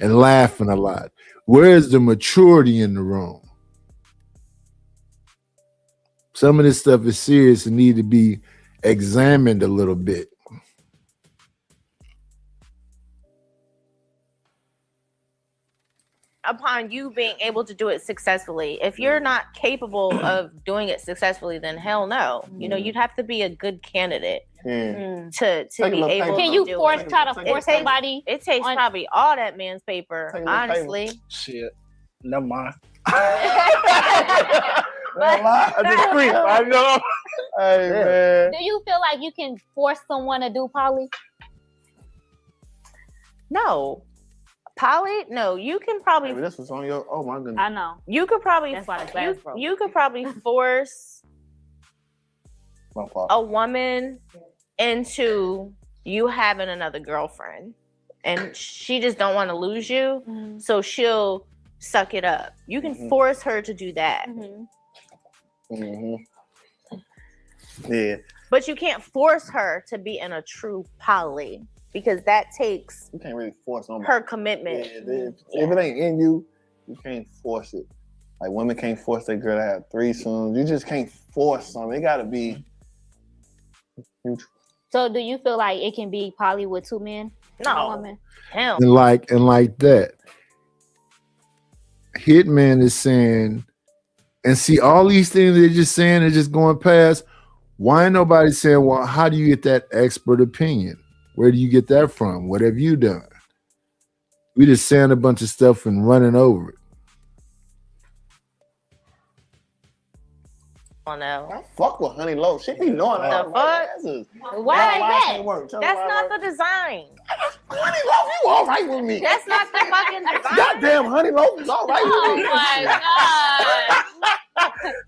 and laughing a lot. Where's the maturity in the room? Some of this stuff is serious and need to be examined a little bit. Upon you being able to do it successfully. If you're not capable of doing it successfully, then hell no. You know, you'd have to be a good candidate to be able. Can to you do force it. try to force somebody? It takes probably all that man's paper, honestly. Shit. Never mind. I just creep. I know. Hey, man. Do you feel like you can force someone to do poly? No. Poly? No, you can probably. Maybe this was on your. Oh my goodness. I know. You could probably. That's why the glass broke. You could probably force My fault. a woman into you having another girlfriend, and she just don't want to lose you, so she'll suck it up. You can force her to do that. Yeah. But you can't force her to be in a true poly because that takes You can't really force nobody. her commitment. If it ain't in you, you can't force it. Like women can't force their girl to have threesomes. You just can't force something. It gotta be mutual. So do you feel like it can be poly with two men? No. One woman? Hell. And like that. Hitman is saying, and see all these things they're just saying, they're just going past. Why ain't nobody saying, well, how do you get that expert opinion? Where do you get that from? What have you done? We just saying a bunch of stuff and running over it. Oh no. I fuck with Honey Low. She be knowing The all fuck? Why is that? That's not the design. Honey Low, you all right with me? That's not the fucking design. Goddamn, Honey Low is all right with me. Oh my god.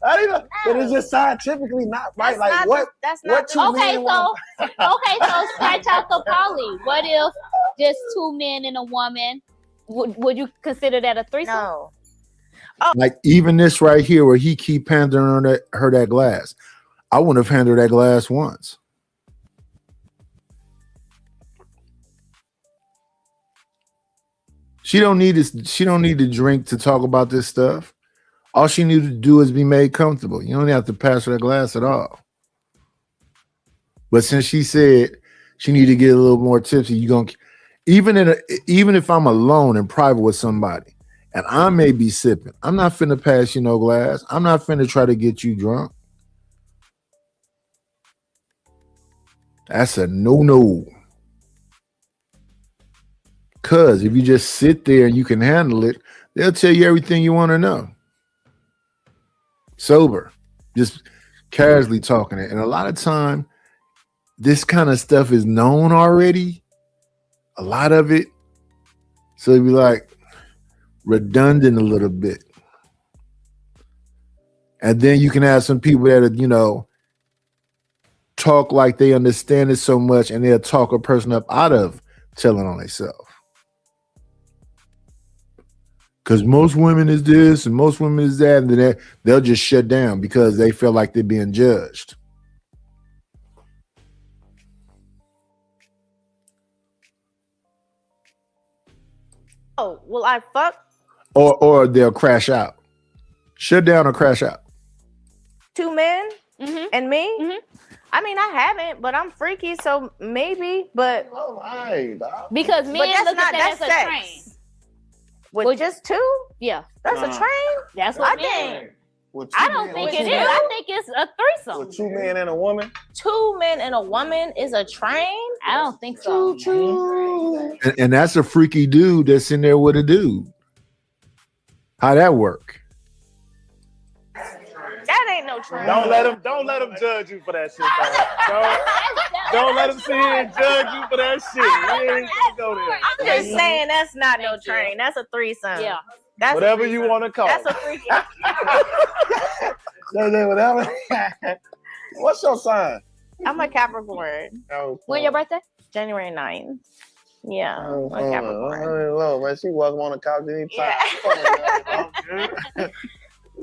I didn't know, but it's just scientifically not right. That's Like not what? That's what not two the Okay, men want- so scratch out the poly. What if just two men and a woman? Would you consider that a threesome? No. Like even this right here where he keep handing her that glass. I wouldn't have handed her that glass once. She don't need to drink to talk about this stuff. All she needs to do is be made comfortable. You don't have to pass her that glass at all. But since she said she need to get a little more tipsy, even if I'm alone in private with somebody and I may be sipping, I'm not finna pass you no glass. I'm not finna try to get you drunk. That's a no-no. Cause if you just sit there and you can handle it, they'll tell you everything you want to know. Sober, just casually talking it. And a lot of time, this kind of stuff is known already. A lot of it. So it'd be like redundant a little bit. And then you can have some people that are, you know, talk like they understand it so much and they'll talk a person up out of telling on themselves. Because most women is this and most women is that, and then they'll just shut down because they feel like they're being judged. Oh, will I fuck Or they'll crash out. Shut down or crash out. 2 men and me? I mean, I haven't, but I'm freaky, so maybe. But Because men look at that as a train. With just 2? Yeah. That's a train? That's what I men. think. I don't think it is. I think it's a threesome. With 2 men and a woman? 2 men and a woman is a train? I don't think so. And that's a freaky dude that's in there with a dude. How that work? That ain't no train. Don't let him judge you for that shit, bro. Don't let him sit here and judge you for that shit. We ain't gonna go there. I'm just saying that's not no train. That's a threesome. Yeah. That's whatever you want to call That's it. a freaky. Whatever. What's your sign? I'm a Capricorn. When your birthday? January 9th. Yeah. Oh, I'm a Capricorn. Lord, man, she welcome on the couch anytime. Yeah.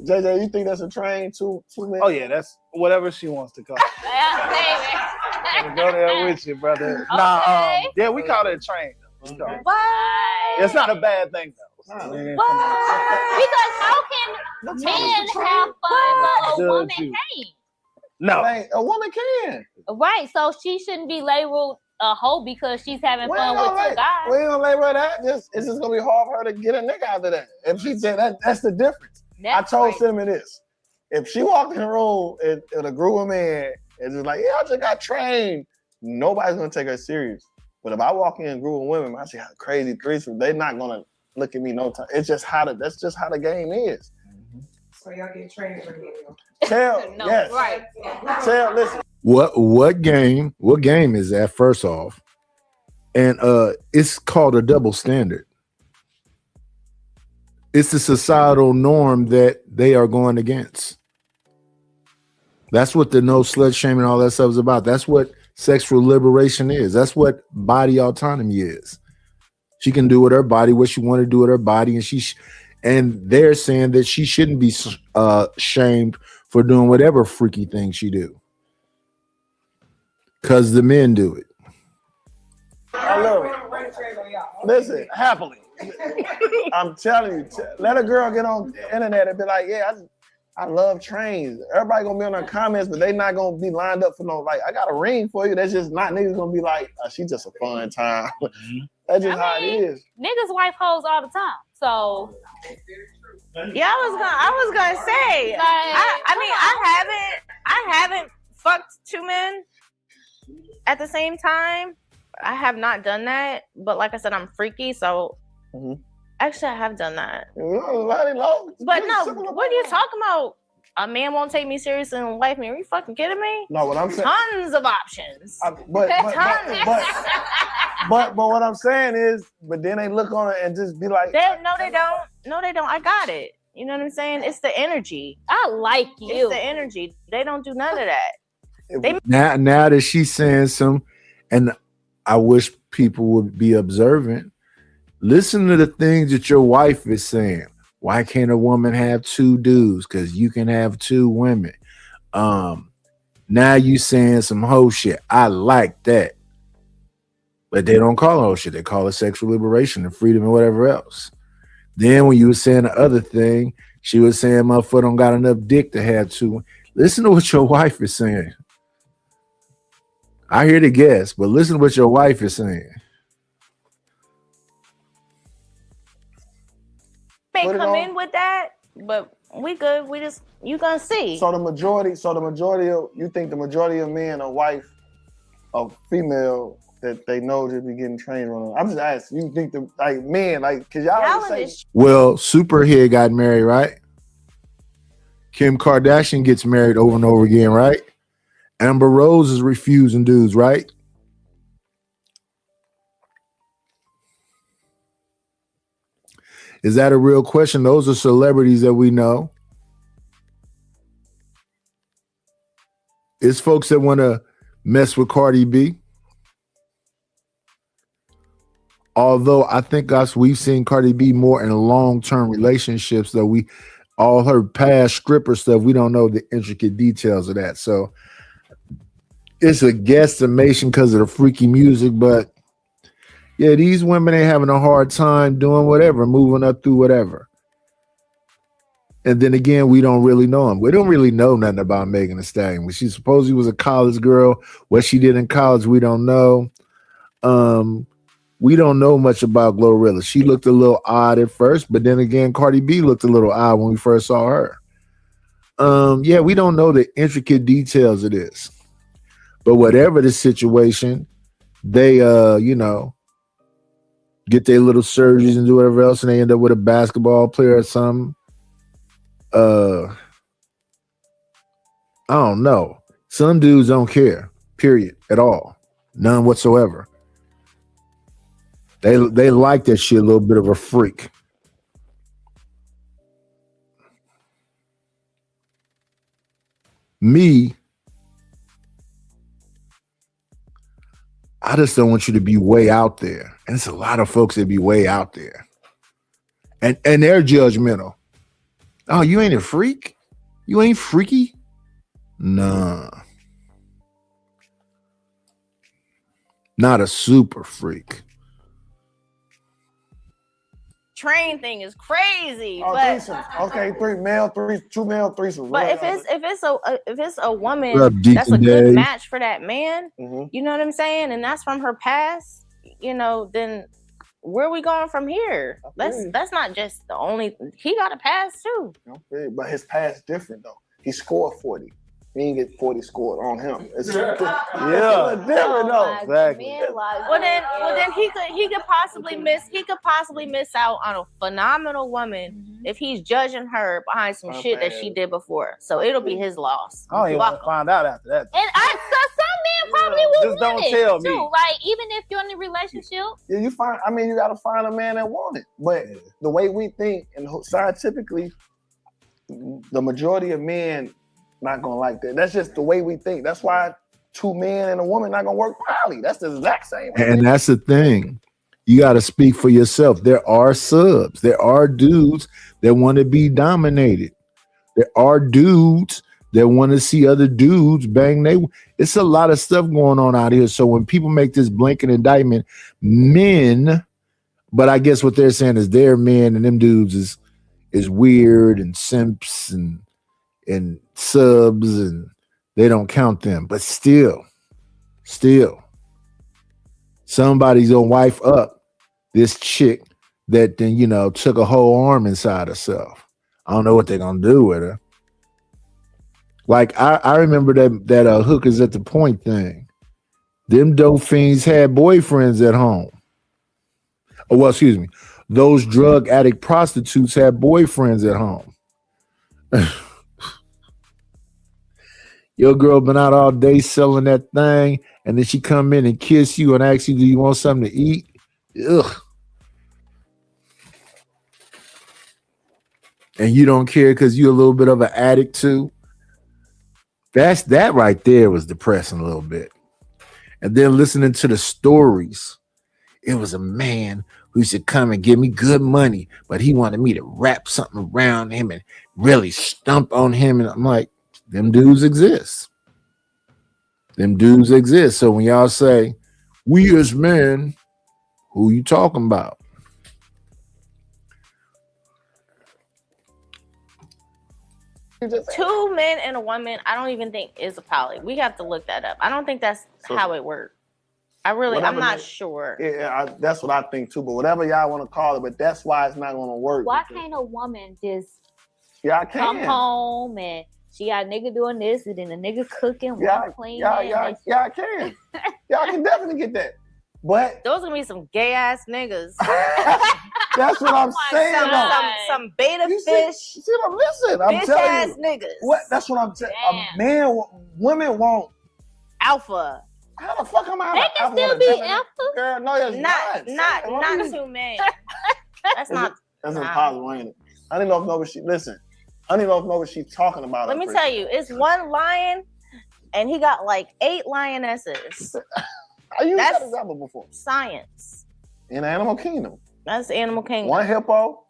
JJ, you think that's a train? 2 men? Oh yeah, that's whatever she wants to call it. Yeah, Go there with you, brother. Okay. Nah, yeah, we call it a train. We call it- What? It's not a bad thing though. What? Because how can men have fun but a woman can't? No, a woman can. Right, so she shouldn't be labeled a hoe because she's having fun with 2 guys. We ain't gonna label her that. It's just gonna be hard for her to get a nigga out of that. If she said that, that's the difference. I told Cinnamon this. If she walked in the room in a group of men and just like, yeah, I just got trained, nobody's gonna take her serious. But if I walk in a group of women, I see how crazy threesome, they're not gonna look at me no time. It's just that's just how the game is. So y'all get trained for me. Tell, No, yes. right. Tell, listen. What game is that, first off? And it's called a double standard. It's the societal norm that they are going against. That's what the no slut shaming and all that stuff is about. That's what sexual liberation is. That's what body autonomy is. She can do with her body what she want to do with her body, and they're saying that she shouldn't be shamed for doing whatever freaky thing she do, because the men do it. I love it. Listen, happily. I'm telling you, let a girl get on the internet and be like, yeah, I love trains. Everybody gonna be on their comments, but they not gonna be lined up for no, like, I got a ring for you. That's just not niggas gonna be like, oh, she just a fun time. That's just how it is. Niggas wife hoes all the time. So Yeah, I was gonna say. I haven't fucked 2 men at the same time. I have not done that, but like I said, I'm freaky, so actually I have done that. But no, what are you talking about? A man won't take me seriously and wife me. Are you fucking kidding me? No, what I'm saying. Tons of options. But what I'm saying is, but then they look on it and just be like, No, they don't. No, they don't. I got it. You know what I'm saying? It's the energy. I like you. It's the energy. They don't do none of that. Now that she's saying some, and I wish people would be observant. Listen to the things that your wife is saying. Why can't a woman have 2 dudes? Because you can have 2 women. Now you saying some hoe shit. I like that. But they don't call it hoe shit. They call it sexual liberation and freedom and whatever else. Then when you were saying the other thing, she was saying my foot don't got enough dick to have 2. Listen to what your wife is saying. I hear the guess, but listen to what your wife is saying. May come in with that, but we good. You gonna see. So the majority of you think the majority of men are wife a female that they know just be getting trained on. I'm just asking. You think the like men like cause y'all always say Well, Superhead got married, right? Kim Kardashian gets married over and over again, right? Amber Rose is refusing dudes, right? Is that a real question? Those are celebrities that we know. It's folks that want to mess with Cardi B. Although I think we've seen Cardi B more in long-term relationships, though all her past stripper stuff, we don't know the intricate details of that. So it's a guesstimation because of the freaky music, but yeah, these women ain't having a hard time doing whatever, moving up through whatever. And then again, we don't really know them. We don't really know nothing about Megan Thee Stallion. She supposedly was a college girl. What she did in college, we don't know. We don't know much about Glorilla. She looked a little odd at first, but then again, Cardi B looked a little odd when we first saw her. Yeah, we don't know the intricate details of this. But whatever the situation, they get their little surgeries and do whatever else, and they end up with a basketball player or something. I don't know. Some dudes don't care, period, at all. None whatsoever. They like that shit, a little bit of a freak. Me, I just don't want you to be way out there. And it's a lot of folks that be way out there. And they're judgmental. Oh, you ain't a freak? You ain't freaky? Nah. Not a super freak. Train thing is crazy. Oh, but threesomes. Okay, two male threesomes. But if it's a woman What up, that's a Deacon good Dave? match for that man, you know what I'm saying, and that's from her past, then where are we going from here? That's not just the only. He got a pass too. Okay, but his past different though. He scored 40. He didn't get 40 scored on him. It's different though. Exactly. Well then he could possibly miss out on a phenomenal woman if he's judging her behind some shit that she did before. So it'll be his loss. I don't even want to find out after that. And some men probably will Just don't want it tell too. me. Like even if you're in a relationship, Yeah, you gotta find a man that want it. But the way we think and scientifically, the majority of men not gonna like that. That's just the way we think. That's why two men and a woman not gonna work properly. That's the exact same. And that's the thing. You got to speak for yourself. There are subs. There are dudes that want to be dominated. There are dudes that want to see other dudes bang. It's a lot of stuff going on out here. So when people make this blanket indictment, men, but I guess what they're saying is their men and them dudes is weird and simps and subs, and they don't count them. But still, somebody's gonna wife up this chick that then took a whole arm inside herself. I don't know what they're gonna do with her. Like I remember that hookers at the point thing. Them dope fiends had boyfriends at home. Oh, well, excuse me. Those drug addict prostitutes had boyfriends at home. Your girl been out all day selling that thing, and then she come in and kiss you and ask you, do you want something to eat? Ugh. And you don't care because you're a little bit of an addict too. That right there was depressing a little bit. And then listening to the stories, it was a man who used to come and give me good money, but he wanted me to wrap something around him and really stump on him. And I'm like, them dudes exist. So when y'all say, we as men, who you talking about? Two men and a woman, I don't even think is a poly. We have to look that up. I don't think that's how it works. I'm not sure. Yeah, that's what I think too. But whatever y'all want to call it, but that's why it's not going to work. why can't a woman just Yeah, I come can. home and She got a nigga doing this, and then a nigga cooking, Yeah, one cleaning. yeah, I can. Y'all can definitely get that. But those gonna be some gay ass niggas. that's what I'm saying. Some beta You fish. See, listen, I'm bitch telling ass you. niggas. What? That's what I'm saying. Women want alpha. How the fuck am I? They can still be alpha. Girl, no, it's not two men. That's not. That's impossible, ain't it? I don't know what I don't even know what she's talking about. Let me tell you, it's one lion, and he got like 8 lionesses. I used that example before. Science. In Animal Kingdom. That's Animal Kingdom. One hippo.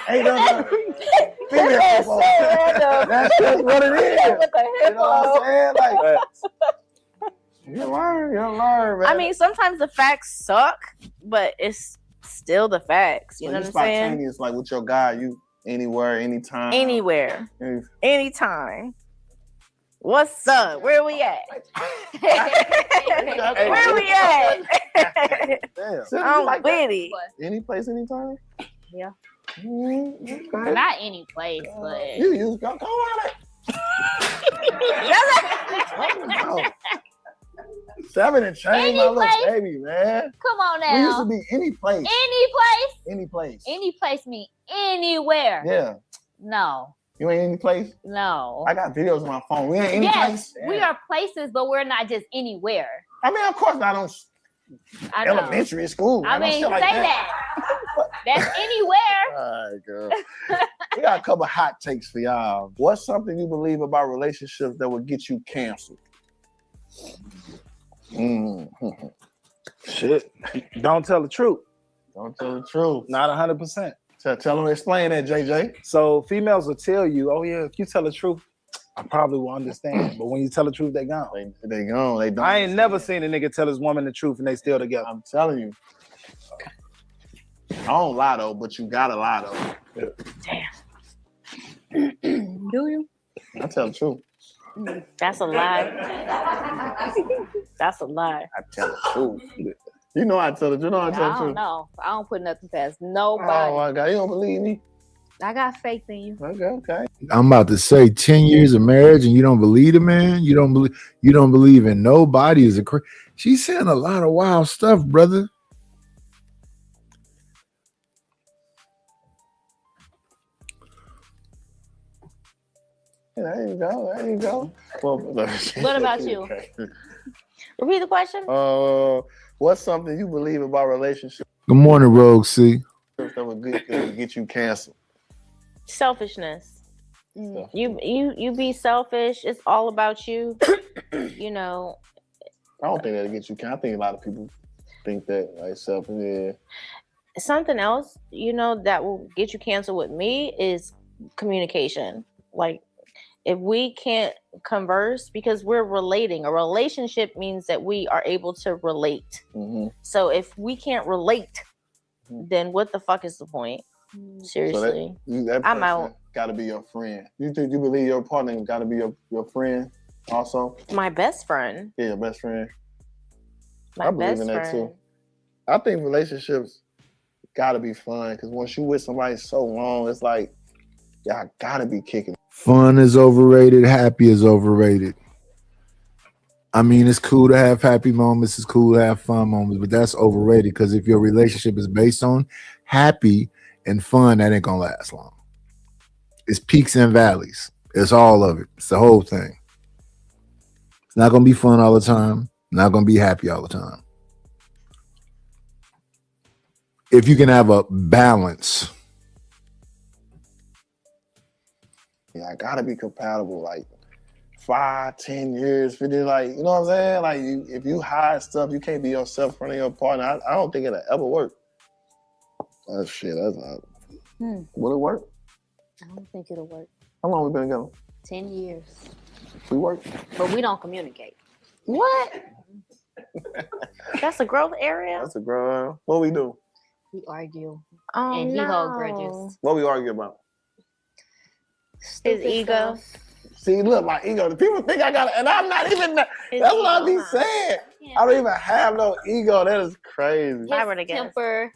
Hey, no. That's just what it is. You know what I'm saying? Like, you learn, man. I mean, sometimes the facts suck, but it's still the facts. You know what I'm saying? Spontaneous, like with your guy, you anywhere, anytime. Anywhere, anytime. What's up? Where we at? Where we at? I'm with it. Any place, anytime? Yeah. Okay. Not any place, but You go on it. 7 and change, Any my little place? baby, man. Come on now. We used to be any place. Any place? Any place. Any place mean anywhere. Yeah. No. You ain't any place? No. I got videos on my phone. We ain't any place? We are places, but we're not just anywhere. I mean, of course not on I know. elementary school. I mean, say that. That's anywhere. All right, girl. We got a couple hot takes for y'all. What's something you believe about relationships that would get you canceled? Shit. Don't tell the truth. Don't tell the truth. Not 100%. Tell them, explain that, JJ. So females will tell you, oh yeah, if you tell the truth, I probably will understand. But when you tell the truth, they gone. They gone. They don't. I ain't never seen a nigga tell his woman the truth and they still together. I'm telling you. I don't lie though, but you gotta lie though. Damn. Do you? I tell the truth. That's a lie. That's a lie. I tell the truth. You know I tell the truth. You know I tell the I truth. don't know. I don't put nothing past nobody. Oh my God, you don't believe me? I got faith in you. Okay. I'm about to say 10 years of marriage and you don't believe the man. You don't believe in nobody. Is she's saying a lot of wild stuff, brother. There you go. There you go. Well, What about you? Repeat the question. What's something you believe about relationships Good morning, Rogue C. that would get you canceled? Selfishness. You be selfish. It's all about you. You know. I don't think that'll get you canceled. I think a lot of people think that, like, selfish. Yeah. Something else, you know, that will get you canceled with me is communication. Like, if we can't converse, because we're relating, a relationship means that we are able to relate. Mm-hmm. So if we can't relate, then what the fuck is the point? Seriously. So that I'm out. Got to be your friend. You believe your partner got to be your friend also? My best friend. Yeah, your best friend. My I believe best in that friend. too. I think relationships got to be fun because once you with somebody so long, it's like y'all got to be kicking. Fun is overrated. Happy is overrated. I mean, it's cool to have happy moments. It's cool to have fun moments, but that's overrated because if your relationship is based on happy and fun, that ain't gonna last long. It's peaks and valleys. It's all of it. It's the whole thing. It's not gonna be fun all the time. Not gonna be happy all the time. If you can have a balance. Yeah, I gotta be compatible. Like 5, 10 years, 50. Like, you know what I'm saying? Like, if you hide stuff, you can't be yourself in front of your partner. I don't think it'll ever work. That's shit. That's not. Will it work? I don't think it'll work. How long we been together? 10 years. We work. But we don't communicate. What? That's a growth area? That's a growth. What we do? We argue. Oh, and he no. hold grudges. What we argue about? His ego. See, look, my ego. The people think I got it, and I'm not even that. That's what I be saying. I don't even have no ego. That is crazy. I would have guessed. Temper.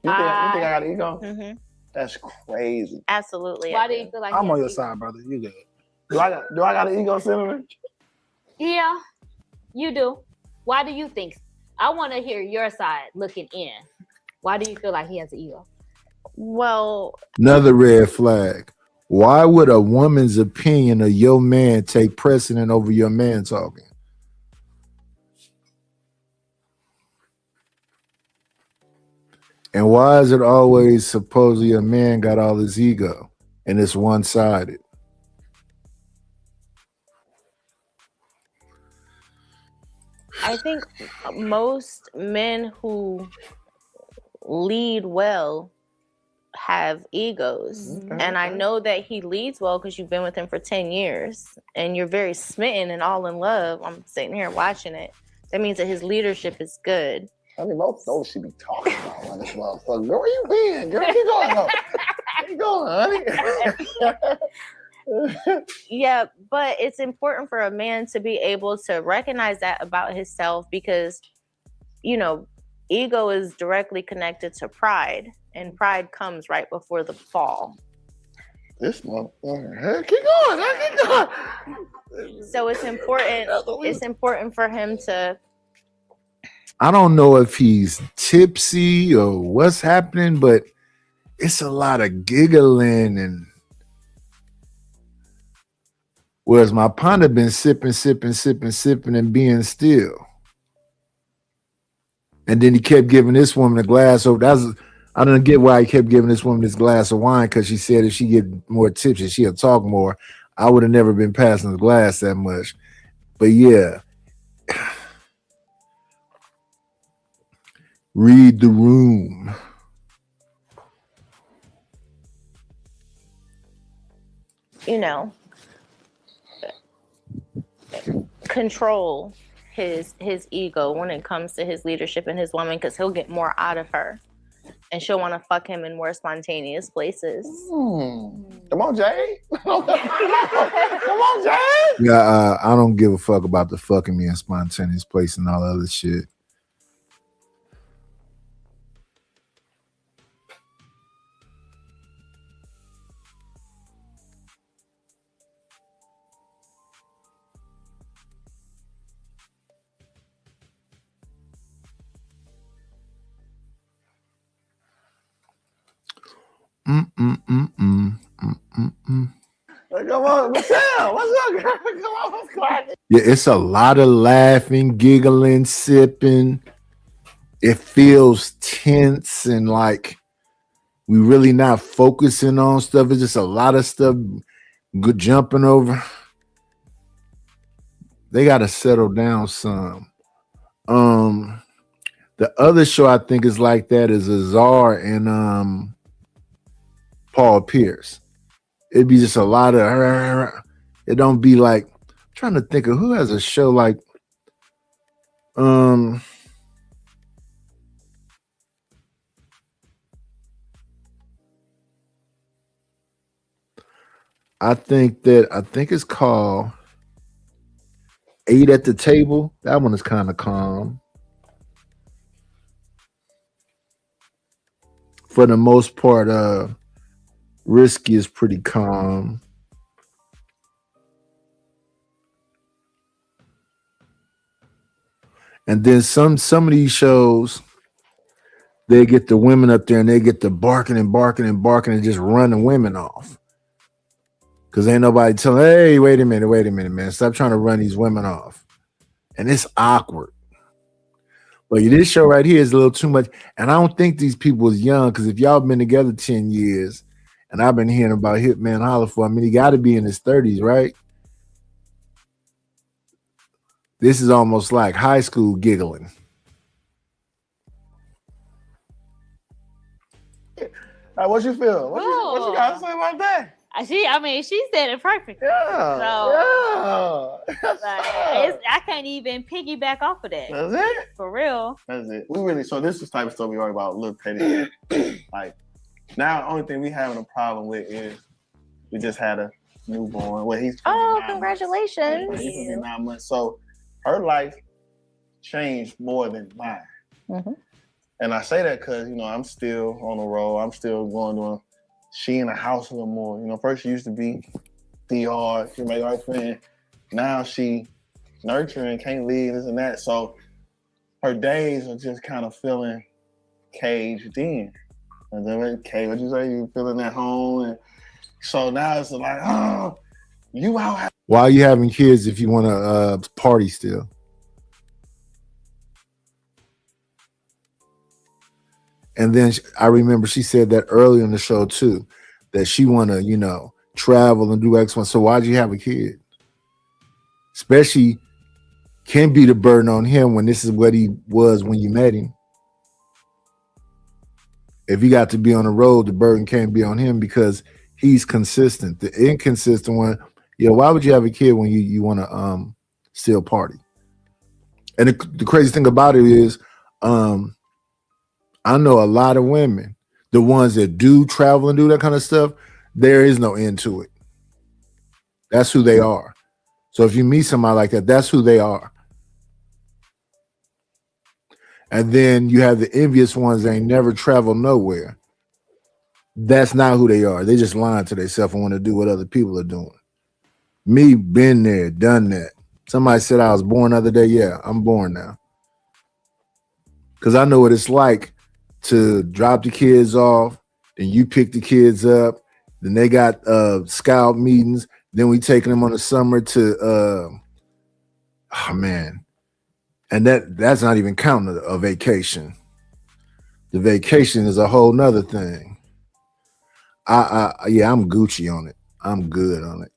You think I got an ego? Mm-hmm. That's crazy. Absolutely. Why do you feel like I'm he on has your ego? side, brother. You good? Do I got an ego, Cinnamon? Yeah, you do. Why do you think? I want to hear your side looking in. Why do you feel like he has an ego? Well, Another red flag. Why would a woman's opinion of your man take precedent over your man talking? And why is it always supposedly a man got all his ego and it's one-sided? I think most men who lead well have egos. And I know that he leads well because you've been with him for 10 years and you're very smitten and all in love. I'm sitting here watching it. That means that his leadership is good. I mean, most those she be talking about on this motherfucker. Girl, where you been? Girl, keep going though. Keep going, honey. Yeah, but it's important for a man to be able to recognize that about himself because, you know, ego is directly connected to pride, and pride comes right before the fall. This motherfucker. Keep going. Keep going. So it's important. It's important for him to. I don't know if he's tipsy or what's happening, but it's a lot of giggling and whereas my partner been sipping and being still. And then he kept giving this woman a glass of I don't get why he kept giving this woman this glass of wine, because she said if she get more tipsy, she'll talk more. I would have never been passing the glass that much. But yeah. Read the room. You know, control his ego when it comes to his leadership and his woman, because he'll get more out of her and she'll want to fuck him in more spontaneous places. Come on, Jay. Come on, Jay. Yeah, I don't give a fuck about the fucking me in spontaneous place and all that other shit. Come on, Michelle. What's up, girl? Come on, what's cracking? Yeah, it's a lot of laughing, giggling, sipping. It feels tense and like we really not focusing on stuff. It's just a lot of stuff good jumping over. They got to settle down some. The other show I think is like that is Azar and Paul Pierce. It'd be just a lot of it don't be like, I'm trying to think of who has a show like I think it's called 8 at the Table. That one is kind of calm. For the most part, Risky is pretty calm. And then some of these shows, they get the women up there and they get the barking and just running women off. Because ain't nobody telling, hey, wait a minute, man. Stop trying to run these women off. And it's awkward. But this show right here is a little too much. And I don't think these people is young, because if y'all been together 10 years, and I've been hearing about Hitman Holler for, I mean, he got to be in his 30s, right? This is almost like high school giggling. What you feel? What you got to say about that? She said it perfect. Yeah. I can't even piggyback off of that. That's it. For real. That's it. So this is the type of stuff we talk about, little petty. Like, now the only thing we having a problem with is we just had a newborn. Well, he's congratulations. He's 9 months. So her life changed more than mine. Mm-hmm. And I say that because, I'm still on the road. I'm still going to she in the house a little more. You know, first she used to be hard, she my right friend. Now she nurturing, can't leave, this and that. So her days are just kind of feeling caged in. And then, okay, what you say? You feeling at home, and so now it's like, oh, you out. Why are you having kids if you want to party still? And then I remember she said that earlier in the show too, that she want to, you know, travel and do X one. So why'd you have a kid? Especially can be the burden on him when this is what he was when you met him. If he got to be on the road, the burden can't be on him because he's consistent. The inconsistent one, why would you have a kid when you want to still party? And the crazy thing about it is, I know a lot of women, the ones that do travel and do that kind of stuff, there is no end to it. That's who they are. So if you meet somebody like that, that's who they are. And then you have the envious ones that ain't never traveled nowhere. That's not who they are. They just lying to themselves and want to do what other people are doing. Me, been there, done that. Somebody said I was born the other day. Yeah, I'm born now. Because I know what it's like to drop the kids off, then you pick the kids up, then they got scout meetings, then we taking them on the summer to, oh man. And that's not even counting a vacation. The vacation is a whole nother thing. I'm Gucci on it. I'm good on it.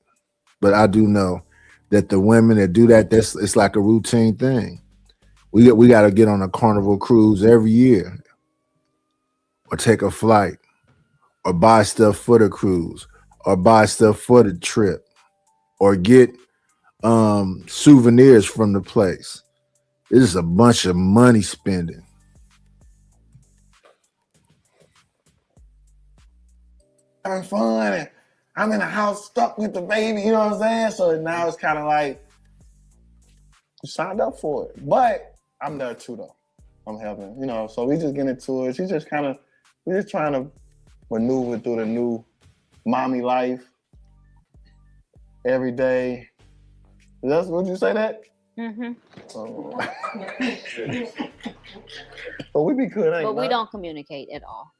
But I do know that the women that do that, it's like a routine thing. We got to get on a Carnival cruise every year, or take a flight, or buy stuff for the cruise, or buy stuff for the trip, or get souvenirs from the place. It's just a bunch of money spending. Having fun, and I'm in the house stuck with the baby, you know what I'm saying? So now it's kind of like, you signed up for it. But I'm there too, though. I'm helping, so we just get into it. We're just trying to maneuver through the new mommy life every day. Would you say that? Mm-hmm. But we be good, But we don't communicate at all.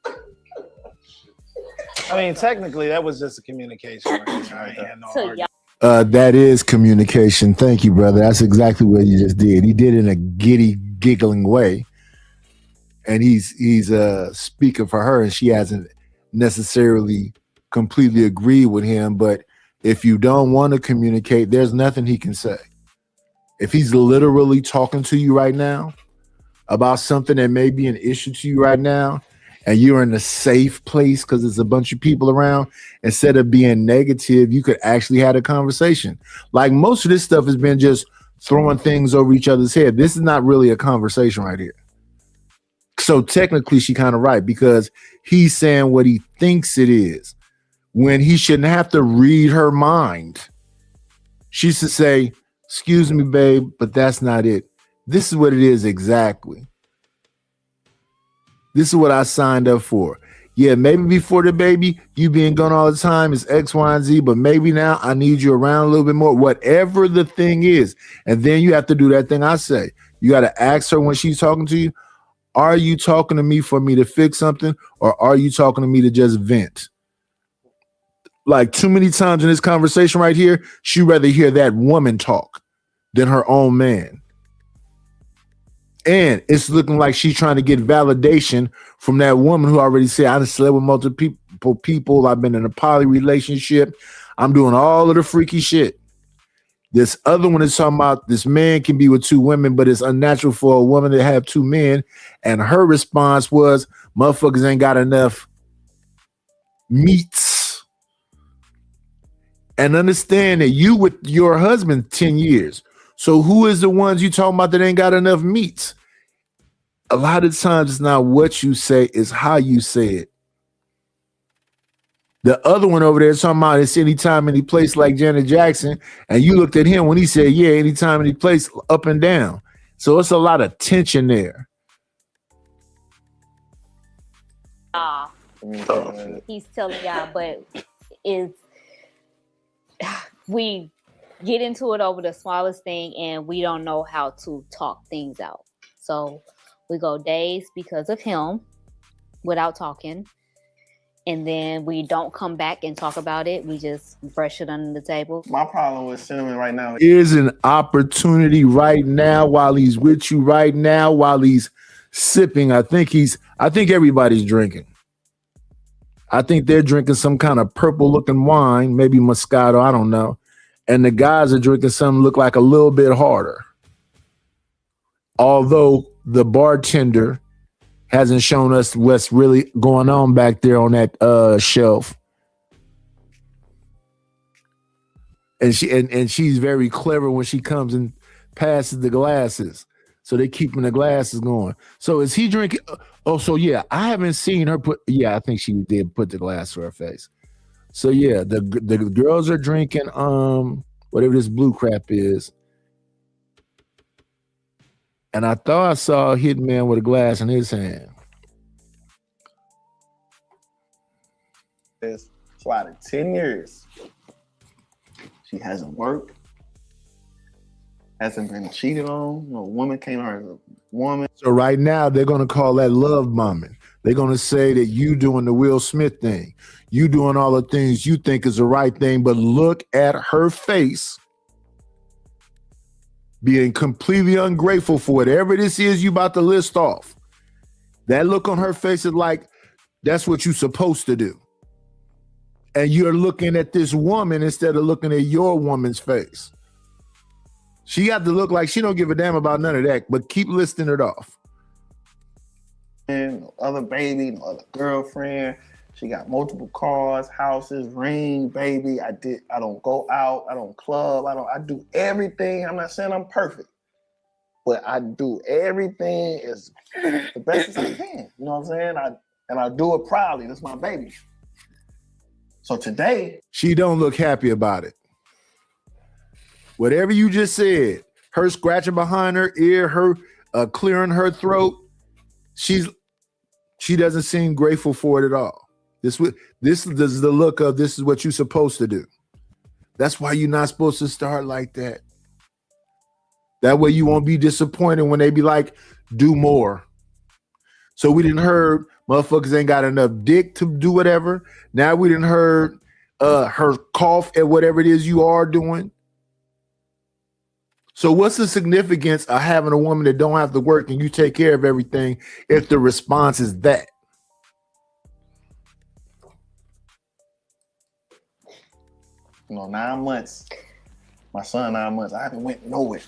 I mean, technically, that was just a communication. Right? That is communication. Thank you, brother. That's exactly what you just did. He did it in a giddy, giggling way. And he's speaking for her, and she hasn't necessarily completely agreed with him. But if you don't want to communicate, there's nothing he can say. If he's literally talking to you right now about something that may be an issue to you right now, and you're in a safe place because there's a bunch of people around, instead of being negative, you could actually have a conversation. Like most of this stuff has been just throwing things over each other's head. This is not really a conversation right here. So technically she kind of right, because he's saying what he thinks it is when he shouldn't have to read her mind. She should say, excuse me, babe, but that's not it. This is what it is exactly. This is what I signed up for. Yeah, maybe before the baby, you being gone all the time is X, Y, and Z, but maybe now I need you around a little bit more, whatever the thing is. And then you have to do that thing I say. You got to ask her when she's talking to you, are you talking to me for me to fix something, or are you talking to me to just vent? Like too many times in this conversation right here, she'd rather hear that woman talk than her own man. And it's looking like she's trying to get validation from that woman who already said, I done slept with multiple people. I've been in a poly relationship. I'm doing all of the freaky shit. This other one is talking about this man can be with two women, but it's unnatural for a woman to have two men. And her response was, motherfuckers ain't got enough meats. And understand that you with your husband 10 years. So who is the ones you talking about that ain't got enough meats? A lot of times it's not what you say, it's how you say it. The other one over there talking about it's anytime, any place, like Janet Jackson. And you looked at him when he said, yeah, anytime, any place, up and down. So it's a lot of tension there. he's telling y'all, but we get into it over the smallest thing, and we don't know how to talk things out. So we go days because of him without talking. And then we don't come back and talk about it. We just brush it under the table. My problem with Cinnamon right now is an opportunity right now while he's with you right now, while he's sipping. I think everybody's drinking. I think they're drinking some kind of purple looking wine, maybe Moscato, I don't know. And the guys are drinking something look like a little bit harder. Although the bartender hasn't shown us what's really going on back there on that shelf. And she's very clever when she comes and passes the glasses. So they're keeping the glasses going. So is he drinking? Oh, so yeah, I haven't seen her put. Yeah, I think she did put the glass to her face. So yeah, the girls are drinking whatever this blue crap is. And I thought I saw a hitman with a glass in his hand. It's flat in 10 years. She hasn't worked. Hasn't been cheated on. No woman came to her as a woman. So right now they're gonna call that love bombing. They're gonna say that you doing the Will Smith thing. You doing all the things you think is the right thing, but look at her face. Being completely ungrateful for whatever this is you about to list off. That look on her face is like, that's what you're supposed to do. And you're looking at this woman instead of looking at your woman's face. She got to look like she don't give a damn about none of that, but keep listing it off. And no other baby, no other girlfriend. She got multiple cars, houses, ring, baby. I don't go out. I don't club. I do everything. I'm not saying I'm perfect, but I do everything as the best as I can. You know what I'm saying? I do it proudly. That's my baby. So today, she don't look happy about it. Whatever you just said, her scratching behind her ear, her clearing her throat, she doesn't seem grateful for it at all. This is the look of this is what you're supposed to do. That's why you're not supposed to start like that. That way you won't be disappointed when they be like, do more. So we didn't heard motherfuckers ain't got enough dick to do whatever. Now we didn't heard her cough at whatever it is you are doing. So what's the significance of having a woman that don't have to work and you take care of everything if the response is that? You know, 9 months. My son, 9 months. I haven't went nowhere.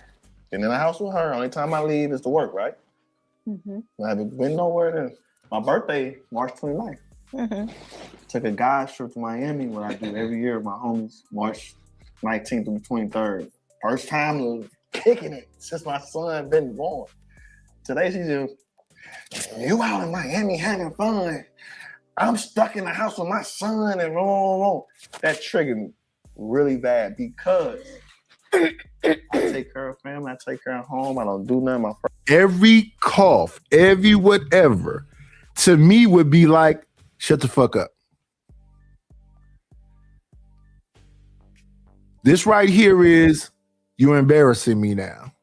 Been in the house with her. Only time I leave is to work, right? Mm-hmm. I haven't been nowhere. Then my birthday, March 29th. Mm-hmm. Took a guy's trip to Miami, what I do every year with my homies, March 19th through the 23rd. First time to kicking it since my son been born. Today she just, you out in Miami having fun. I'm stuck in the house with my son and roll. That triggered me really bad because I take care of family, I take care of home, I don't do nothing. Every cough, every whatever, to me would be like, shut the fuck up. This right here is, you're embarrassing me now.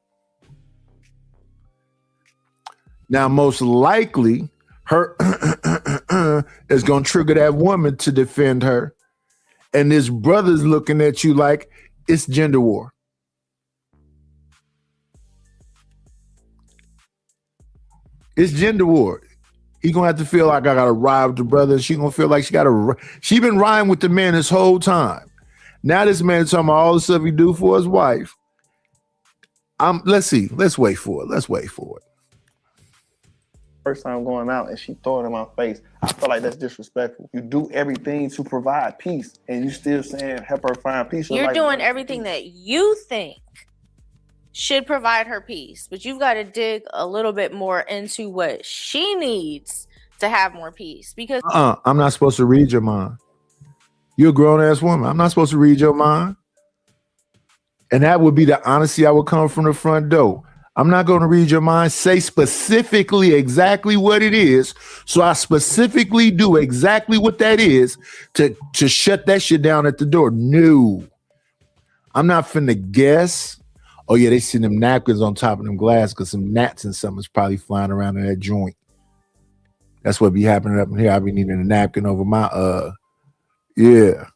Now, most likely, her is going to trigger that woman to defend her. And this brother's looking at you like it's gender war. It's gender war. He going to have to feel like I got to ride with the brother. She going to feel like she been riding with the man this whole time. Now this man is talking about all the stuff he do for his wife. Let's see. Let's wait for it. First time going out and she throw it in my face. I feel like that's disrespectful. You do everything to provide peace and you still saying help her find peace. You're doing everything that you think should provide her peace, but you've got to dig a little bit more into what she needs to have more peace. Because I'm not supposed to read your mind. You're a grown-ass woman. I'm not supposed to read your mind. And that would be the honesty I would come from the front door. I'm not going to read your mind. Say specifically exactly what it is. So I specifically do exactly what that is to shut that shit down at the door. No. I'm not finna guess. Oh, yeah, they see them napkins on top of them glass because some gnats and something's probably flying around in that joint. That's what be happening up in here. I be needing a napkin over my, yeah.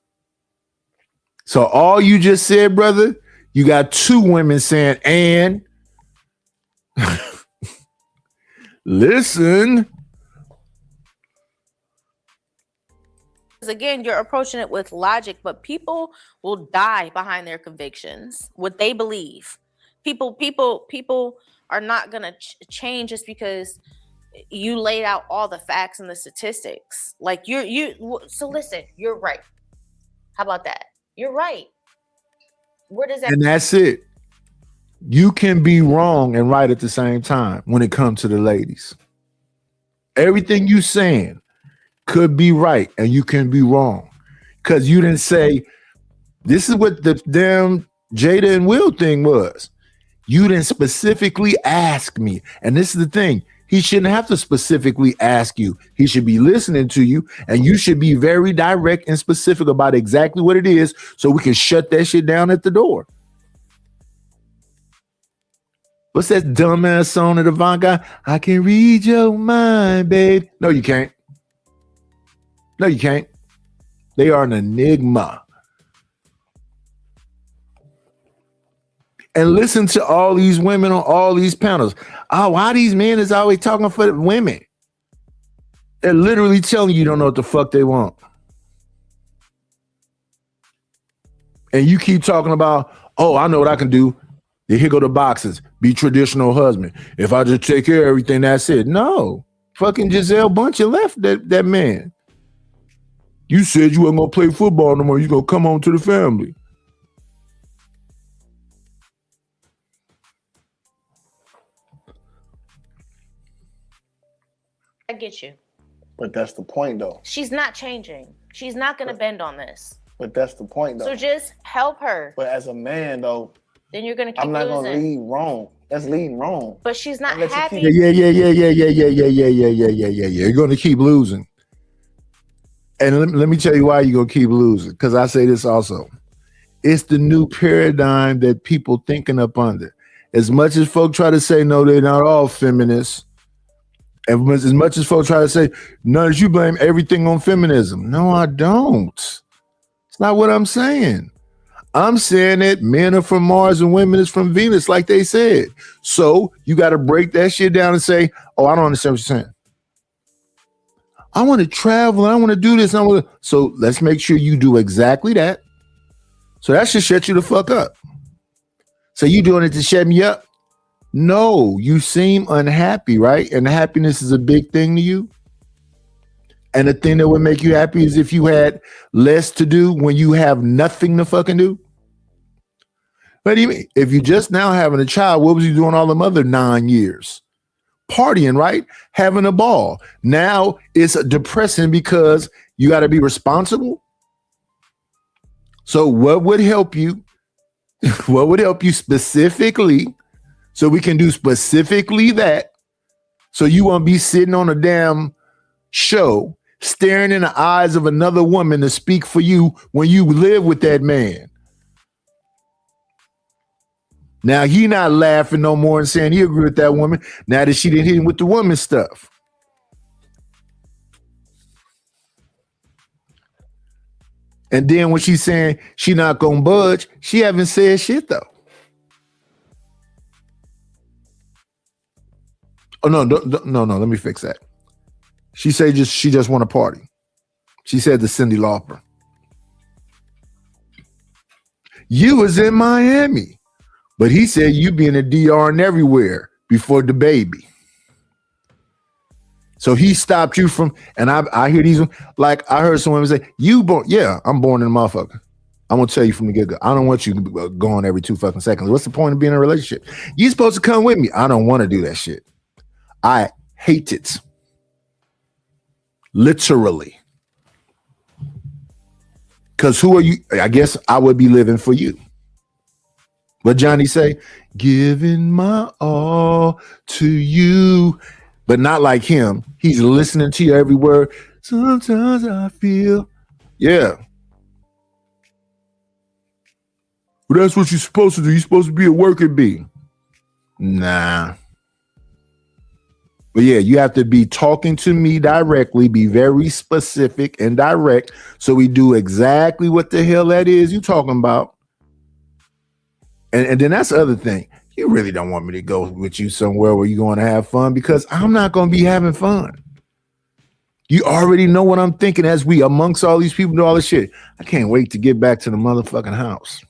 So all you just said, brother, you got two women saying, and listen. Again, you're approaching it with logic, but people will die behind their convictions, what they believe. People are not gonna change just because you laid out all the facts and the statistics. Like so listen, you're right. How about that? You're right. Where does that? And that's it. You can be wrong and right at the same time when it comes to the ladies. Everything you saying could be right and you can be wrong because you didn't say this is what the damn Jada and Will thing was. You didn't specifically ask me. And this is the thing. He shouldn't have to specifically ask you. He should be listening to you, and you should be very direct and specific about exactly what it is so we can shut that shit down at the door. What's that dumbass song of the Avant guy? I can read your mind, babe. No, you can't. No, you can't. They are an enigma. And listen to all these women on all these panels. Oh, why these men is always talking for the women? They're literally telling you don't know what the fuck they want. And you keep talking about, oh, I know what I can do. Here go the boxes. Be traditional husband. If I just take care of everything, that's it. No. Fucking Giselle Bundchen left that man. You said you weren't going to play football no more. You're going to come home to the family. I get you. But that's the point, though. She's not changing. She's not going to bend on this. But that's the point, though. So just help her. But as a man, though, then you're going to keep I'm not losing. going to lead wrong. That's leading wrong. But she's not happy. Yeah. You're going to keep losing. And let me tell you why you're going to keep losing. Because I say this also. It's the new paradigm that people thinking up under. As much as folk try to say, no, they're not all feminists. As much as folks try to say, no, you blame everything on feminism. No, I don't. It's not what I'm saying. I'm saying that men are from Mars and women is from Venus, like they said. So you got to break that shit down and say, oh, I don't understand what you're saying. I want to travel and I want to do this. So let's make sure you do exactly that. So that should shut you the fuck up. So you doing it to shut me up? No, you seem unhappy, right? And happiness is a big thing to you. And the thing that would make you happy is if you had less to do when you have nothing to fucking do. What do you mean? If you just now having a child, what was you doing all them other 9 years? Partying, right? Having a ball. Now it's depressing because you got to be responsible. So what would help you? What would help you specifically? So we can do specifically that. So you won't be sitting on a damn show staring in the eyes of another woman to speak for you when you live with that man. Now he not laughing no more and saying he agree with that woman now that she didn't hit him with the woman stuff. And then when she's saying she not gonna budge, she haven't said shit though. Oh no, no, let me fix that. She just want to party. She said to Cyndi Lauper. You was in Miami, but he said you be in the DR and everywhere before the baby. So he stopped you from, and I hear these, like I heard some women say, you born, yeah, I'm born in a motherfucker. I'm gonna tell you from the get-go. I don't want you going every 2 fucking seconds. What's the point of being in a relationship? You supposed to come with me. I don't want to do that shit. I hate it. Literally. Because who are you? I guess I would be living for you. What Johnny say? Giving my all to you, but not like him. He's listening to you every word. Sometimes I feel, yeah. Well, that's what you're supposed to do. You're supposed to be a worker bee. Nah. But yeah, you have to be talking to me directly, be very specific and direct, so we do exactly what the hell that is you talking about. And then that's the other thing. You really don't want me to go with you somewhere where you're going to have fun, because I'm not going to be having fun. You already know what I'm thinking as we amongst all these people do all this shit. I can't wait to get back to the motherfucking house.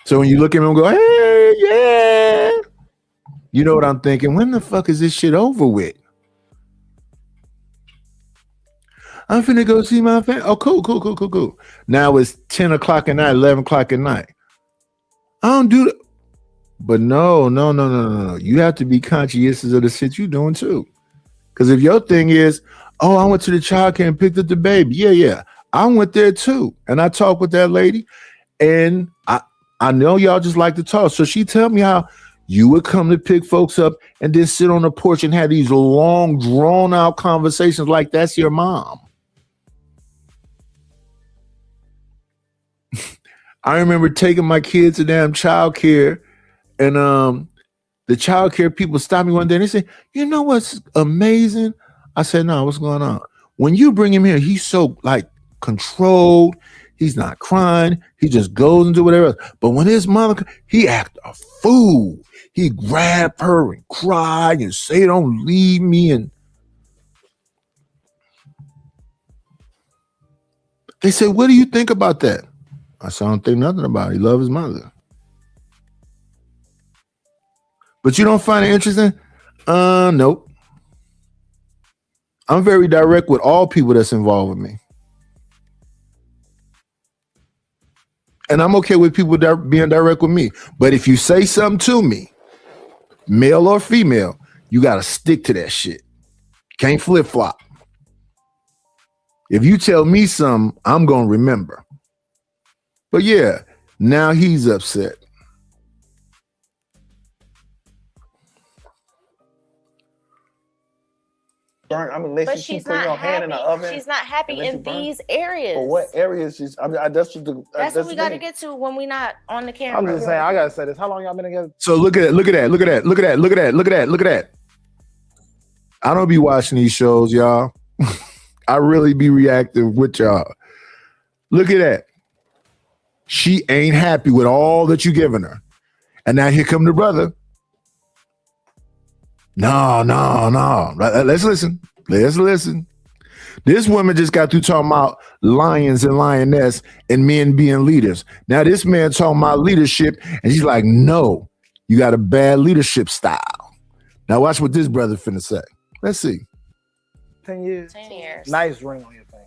So when you look at me and go, hey, yeah, you know what I'm thinking? When the fuck is this shit over with? I'm finna go see my family. Oh, cool. Now it's 10 o'clock at night, 11 o'clock at night. I don't do that. But no. You have to be conscientious of the shit you're doing too. Because if your thing is, oh, I went to the child care and picked up the baby. Yeah. I went there too. And I talked with that lady. And I know y'all just like to talk. So she tell me how you would come to pick folks up and then sit on the porch and have these long, drawn out conversations like that's your mom. I remember taking my kids to damn child care, and the child care people stopped me one day and they said, you know what's amazing? I said, no, what's going on? When you bring him here, he's so like controlled. He's not crying. He just goes and do whatever else. But when his mother, he act a fool. He grab her and cry and say, don't leave me. And they said, what do you think about that? I said, I don't think nothing about it. He loves his mother. But you don't find it interesting? Nope. I'm very direct with all people that's involved with me. And I'm okay with people being direct with me. But if you say something to me, male or female, you got to stick to that shit. Can't flip-flop. If you tell me something, I'm going to remember. But yeah, now he's upset. I mean, unless But you she's keep putting not your hand in the oven. happy. She's not happy unless you in burn- these areas. But what areas? That's That's what we got to get to when we not on the camera. I'm just saying, I gotta say this. How long y'all been together? So look at that. I don't be watching these shows, y'all. I really be reacting with y'all. Look at that. She ain't happy with all that you giving her. And now here come the brother. No. Let's listen. This woman just got through talking about lions and lioness and men being leaders. Now this man talking about leadership, and she's like, no, you got a bad leadership style. Now watch what this brother finna say. Let's see. 10 years. 10 years. Nice ring on your finger.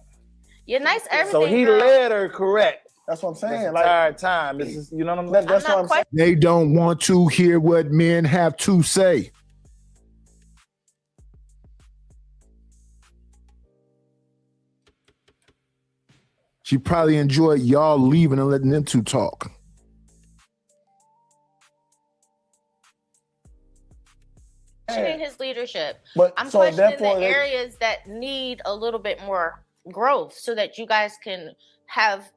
You're nice everything. So he girl. led her correct. That's what I'm saying. This Like entire time. This is, you know what I'm saying? that's what I'm saying. They don't want to hear what men have to say. She probably enjoyed y'all leaving and letting them two talk. Questioning his leadership. But I'm so questioning therefore the they- areas that need a little bit more growth so that you guys can have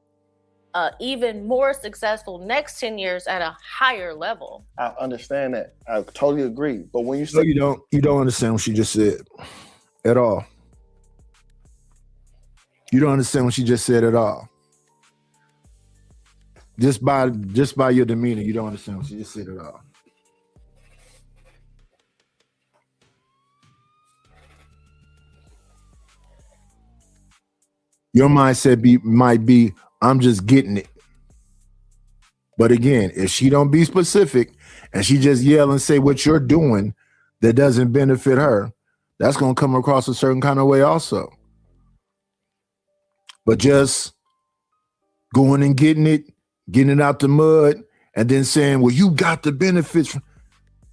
even more successful next 10 years at a higher level. I understand that. I totally agree. But when you No, say you don't understand what she just said at all. You don't understand what she just said at all. Just by your demeanor, you don't understand what she just said at all. Your mindset might be, I'm just getting it. But again, if she don't be specific and she just yell and say what you're doing that doesn't benefit her, that's going to come across a certain kind of way also. But just going and getting it out the mud, and then saying, well, you got the benefits.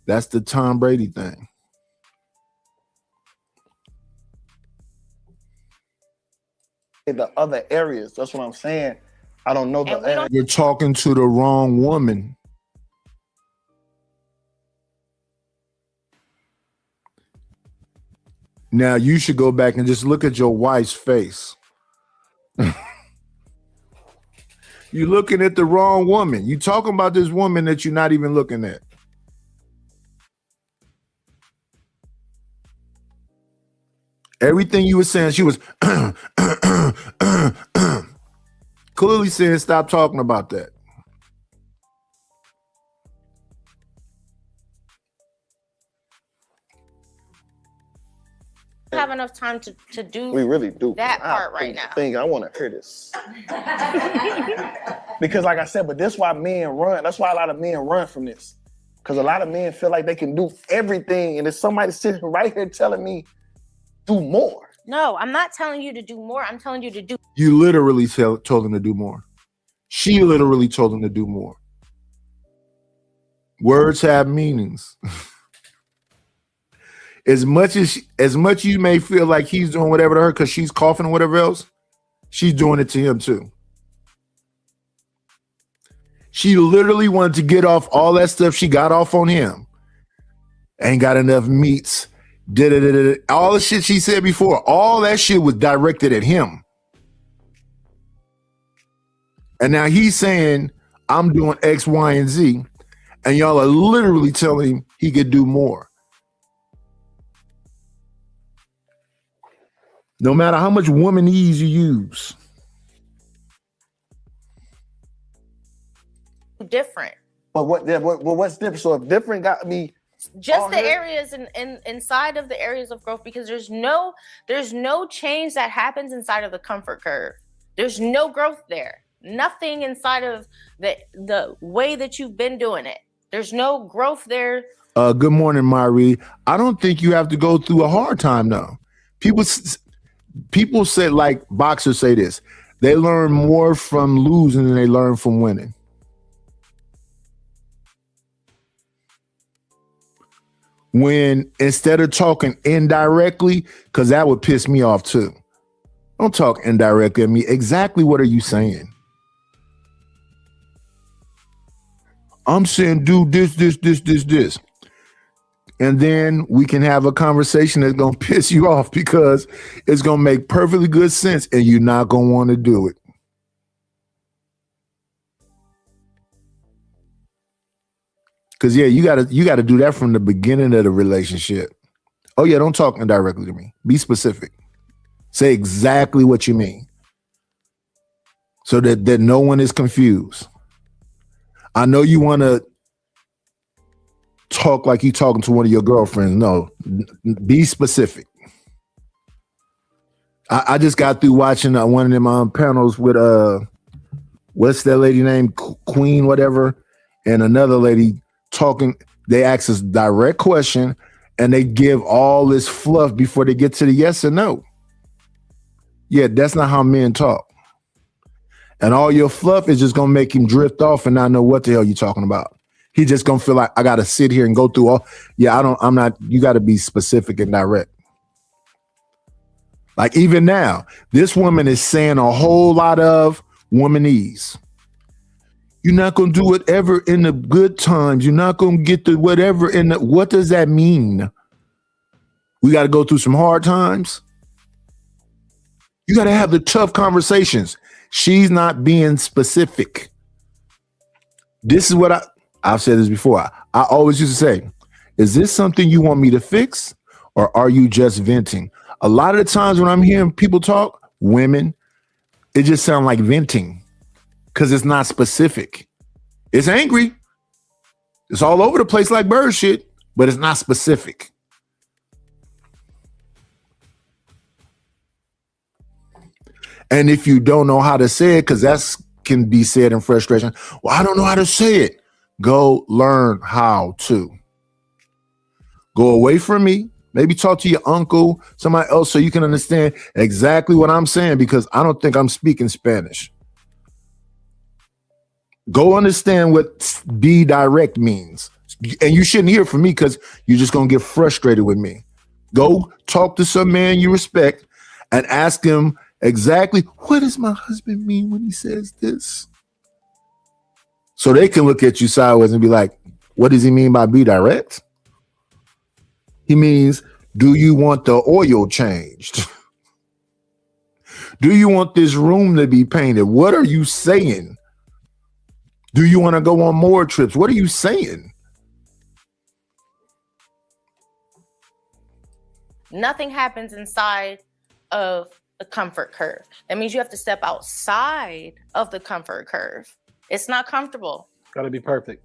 That's the Tom Brady thing. the other areas, that's what I'm saying. I don't know And we don't- You're talking to the wrong woman. Now you should go back and just look at your wife's face. You're looking at the wrong woman. You're talking about this woman that you're not even looking at. Everything you were saying, she was clearly saying, stop talking about that. have enough time to do We really do. that part right now. I want to hear this. Because like I said, but that's why men run. That's why a lot of men run from this. Because a lot of men feel like they can do everything. And if somebody sitting right here telling me, do more. No, I'm not telling you to do more. I'm telling you to do. You literally told him to do more. She literally told him to do more. Words have meanings. As much you may feel like he's doing whatever to her because she's coughing or whatever else, she's doing it to him too. She literally wanted to get off all that stuff she got off on him. Ain't got enough meats. All the shit she said before, all that shit was directed at him. And now he's saying, I'm doing X, Y, and Z. And y'all are literally telling him he could do more. No matter how much womanese you use. Different. But what's different? So if different got me just the areas inside of the areas of growth, because there's no change that happens inside of the comfort curve. There's no growth there. Nothing inside of the way that you've been doing it. There's no growth there. Good morning, Mari. I don't think you have to go through a hard time though. People say, like boxers say this, they learn more from losing than they learn from winning. When instead of talking indirectly, because that would piss me off too. Don't talk indirectly at me. Exactly what are you saying? I'm saying do this. And then we can have a conversation that's going to piss you off because it's going to make perfectly good sense and you're not going to want to do it. Because, yeah, you gotta do that from the beginning of the relationship. Oh, yeah, don't talk indirectly to me. Be specific. Say exactly what you mean so that no one is confused. I know you want to talk like you're talking to one of your girlfriends. No, be specific. I just got through watching one of them panels with what's that lady named Queen whatever, and another lady talking. They ask us direct question and they give all this fluff before they get to the yes or no. Yeah, that's not how men talk. And all your fluff is just gonna make him drift off and not know what the hell you're talking about. He just gonna feel like I gotta sit here and go through all. Yeah, I'm not. You gotta be specific and direct. Like even now, this woman is saying a whole lot of womanese. You're not gonna do whatever in the good times. You're not gonna get the whatever in the. What does that mean? We got to go through some hard times. You got to have the tough conversations. She's not being specific. This is what I've said this before. I always used to say, is this something you want me to fix or are you just venting? A lot of the times when I'm hearing people talk, women, it just sounds like venting because it's not specific. It's angry. It's all over the place like bird shit, but it's not specific. And if you don't know how to say it, because that can be said in frustration, well, I don't know how to say it. Go learn how to. Go away from me. Maybe talk to your uncle, somebody else, so you can understand exactly what I'm saying, because I don't think I'm speaking Spanish. Go understand what be direct means. And you shouldn't hear from me because you're just going to get frustrated with me. Go talk to some man you respect and ask him exactly what does my husband mean when he says this? So they can look at you sideways and be like, what does he mean by be direct? He means, do you want the oil changed? Do you want this room to be painted? What are you saying? Do you want to go on more trips? What are you saying? Nothing happens inside of the comfort curve. That means you have to step outside of the comfort curve. It's not comfortable. Gotta be perfect.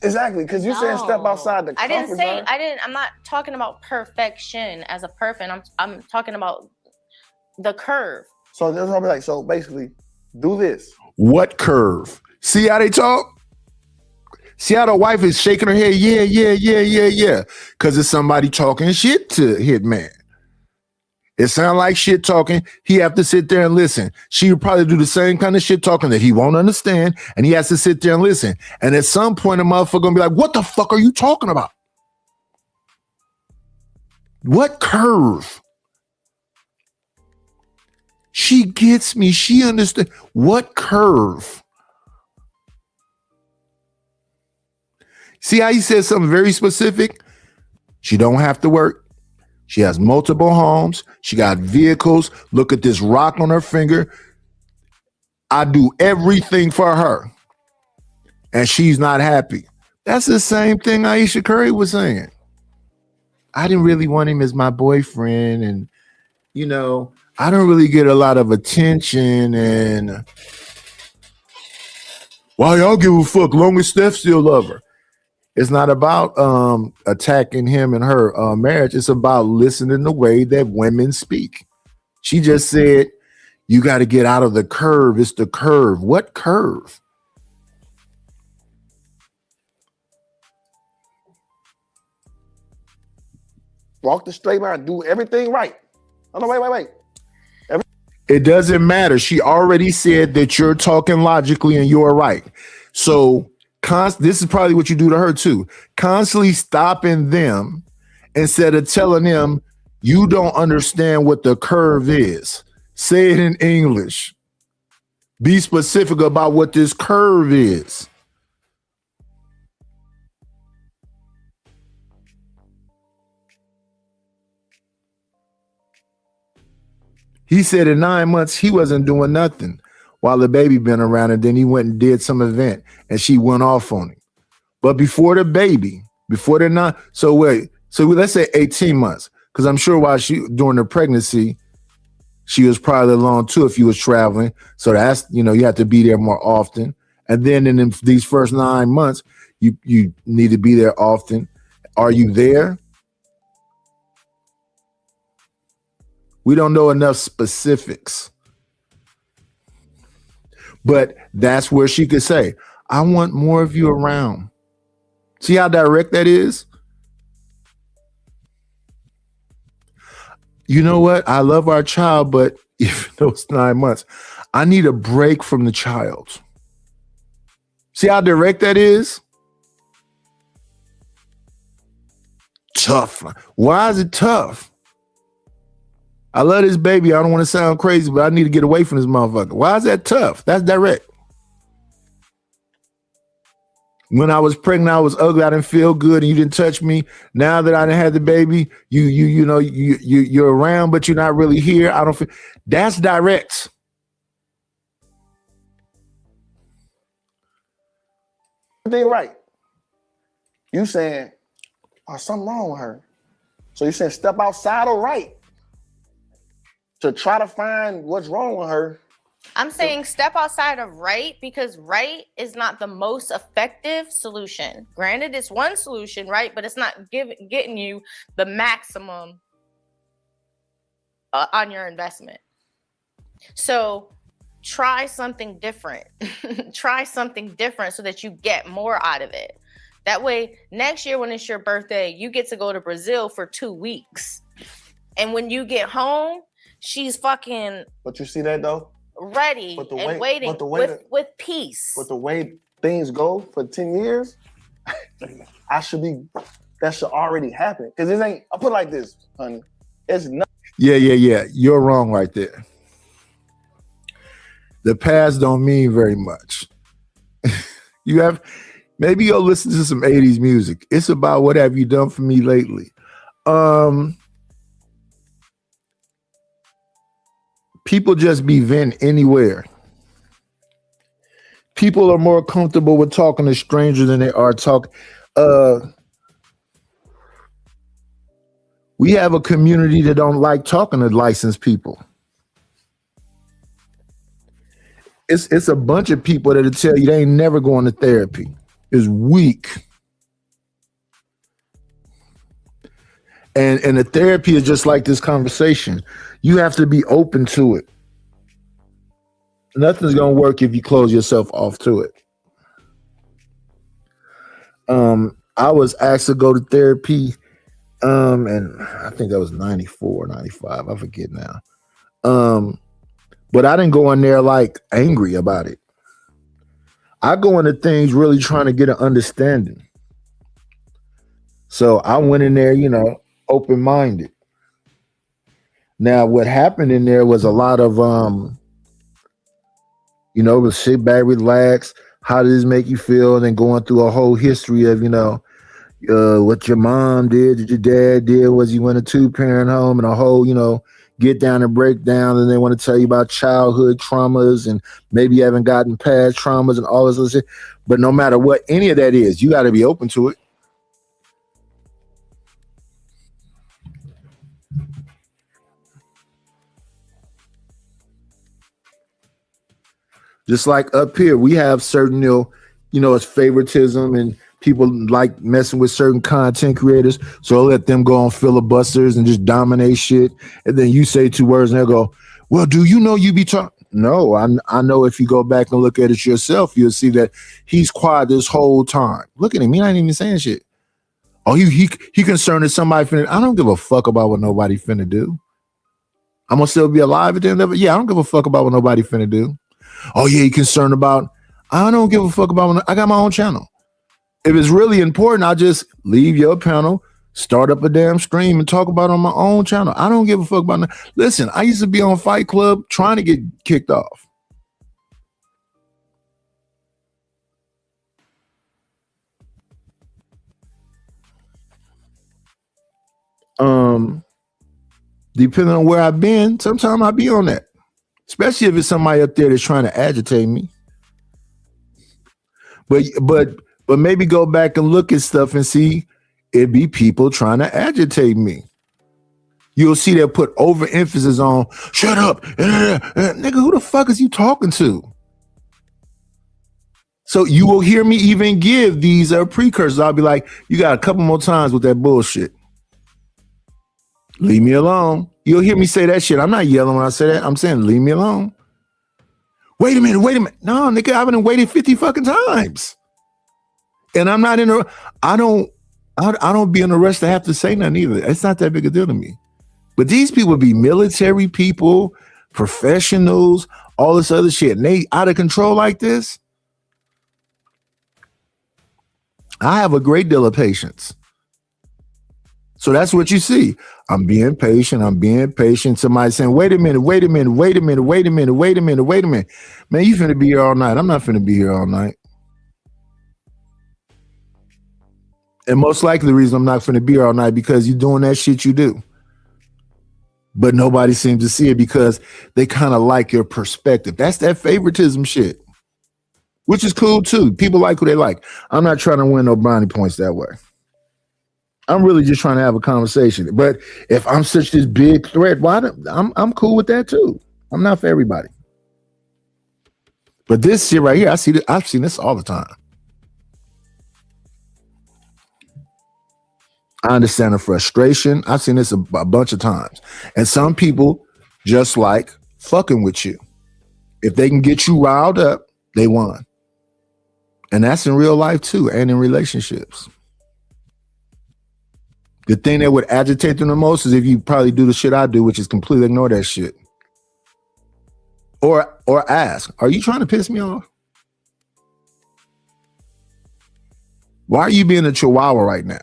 Exactly, because you said step outside the comfort I didn't say zone. I'm not talking about perfection as a perfect. I'm talking about the curve. So that's what I'll be like. So basically, do this. What curve? See how they talk? See how the wife is shaking her head? Yeah. Because it's somebody talking shit to Hitman. It sounds like shit talking. He have to sit there and listen. She would probably do the same kind of shit talking that he won't understand, and he has to sit there and listen. And at some point, a motherfucker gonna be like, what the fuck are you talking about? What curve? She gets me. She understands. What curve? See how he says something very specific? She don't have to work. She has multiple homes. She got vehicles. Look at this rock on her finger. I do everything for her. And she's not happy. That's the same thing Aisha Curry was saying. I didn't really want him as my boyfriend. And, you know, I don't really get a lot of attention. And why y'all give a fuck long as Steph still love her? It's not about attacking him and her marriage. It's about listening the way that women speak. She just said, you got to get out of the curve. It's the curve. What curve? Walk the straight line. Do everything right. Oh, no, wait. It doesn't matter. She already said that you're talking logically and you're right. So this is probably what you do to her too. Constantly stopping them instead of telling them you don't understand what the curve is. Say it in English. Be specific about what this curve is. He said in 9 months he wasn't doing nothing while the baby been around, and then he went and did some event and she went off on him. But before the baby, before the 9, so let's say 18 months, because I'm sure while during the pregnancy, she was probably alone too if you was traveling. So that's, you have to be there more often. And then in these first 9 months, you need to be there often. Are you there? We don't know enough specifics. But that's where she could say, I want more of you around. See how direct that is? You know what? I love our child, but even though it's 9 months, I need a break from the child. See how direct that is? Tough. Why is it tough? I love this baby. I don't want to sound crazy, but I need to get away from this motherfucker. Why is that tough? That's direct. When I was pregnant, I was ugly. I didn't feel good, and you didn't touch me. Now that I didn't have the baby, you're around, but you're not really here. I don't feel. That's direct. Everything right. You saying, oh, something wrong with her. So you saying step outside of right to try to find what's wrong with her. I'm saying step outside of right because right is not the most effective solution. Granted, it's one solution, right? But it's not getting you the maximum on your investment. So try something different. Try something different so that you get more out of it. That way, next year when it's your birthday, you get to go to Brazil for 2 weeks. And when you get home, she's fucking... But you see that though? Ready and waiting with peace. But the way things go for 10 years, that should already happen. Because it ain't, I'll put it like this, honey. It's not. Yeah. You're wrong right there. the past don't mean very much. You have maybe you'll listen to some 80s music. It's about what have you done for me lately. People just be venting anywhere. People are more comfortable with talking to strangers than they are talking. We have a community that don't like talking to licensed people. It's a bunch of people that'll tell you they ain't never going to therapy. It's weak. And the therapy is just like this conversation. You have to be open to it. Nothing's gonna work if you close yourself off to it. I was asked to go to therapy, and I think that was 94, 95. I forget now. But I didn't go in there like angry about it. I go into things really trying to get an understanding. So I went in there, open-minded. Now, what happened in there was a lot of, sit back, relax. How does this make you feel? And then going through a whole history of, what your mom did, what your dad did, was you went a 2-parent home, and a whole, get down and break down. And they want to tell you about childhood traumas and maybe you haven't gotten past traumas and all this other shit. But no matter what any of that is, you got to be open to it. Just like up here, we have certain, it's favoritism and people like messing with certain content creators. So I'll let them go on filibusters and just dominate shit. And then you say 2 words and they'll go, well, do you know you be talking? No, I know if you go back and look at it yourself, you'll see that he's quiet this whole time. Look at him. He ain't even saying shit. Oh, he concerned that somebody finna. I don't give a fuck about what nobody finna do. I'm gonna still be alive at the end of it. Yeah, I don't give a fuck about what nobody finna do. Oh yeah, he concerned about. I don't give a fuck about. I got my own channel. If it's really important, I'll just leave your panel, start up a damn stream, and talk about it on my own channel. I don't give a fuck about. Listen, I used to be on Fight Club trying to get kicked off. Depending on where I've been, sometimes I'll be on that. Especially if it's somebody up there that's trying to agitate me. But maybe go back and look at stuff and see it be people trying to agitate me. You'll see they'll put overemphasis on shut up. Nigga, who the fuck is you talking to? So you will hear me even give these precursors. I'll be like, you got a couple more times with that bullshit. Leave me alone. You'll hear me say that shit. I'm not yelling when I say that. I'm saying, leave me alone. Wait a minute. No, nigga, I've been waiting 50 fucking times. And I'm not I don't be in a rush to have to say nothing either. It's not that big a deal to me. But these people be military people, professionals, all this other shit. And they out of control like this. I have a great deal of patience. So that's what you see. I'm being patient. Somebody saying, wait a minute. Man, you finna be here all night. I'm not finna be here all night. And most likely the reason I'm not finna be here all night because you're doing that shit you do. But nobody seems to see it because they kind of like your perspective. That's that favoritism shit, which is cool too. People like who they like. I'm not trying to win no brownie points that way. I'm really just trying to have a conversation. But if I'm such this big threat, I'm cool with that too. I'm not for everybody. But this shit right here, I've seen this all the time. I understand the frustration. I've seen this a bunch of times. And some people just like fucking with you. If they can get you riled up, they won. And that's in real life too, and in relationships. The thing that would agitate them the most is if you probably do the shit I do, which is completely ignore that shit. Or ask, are you trying to piss me off? Why are you being a chihuahua right now?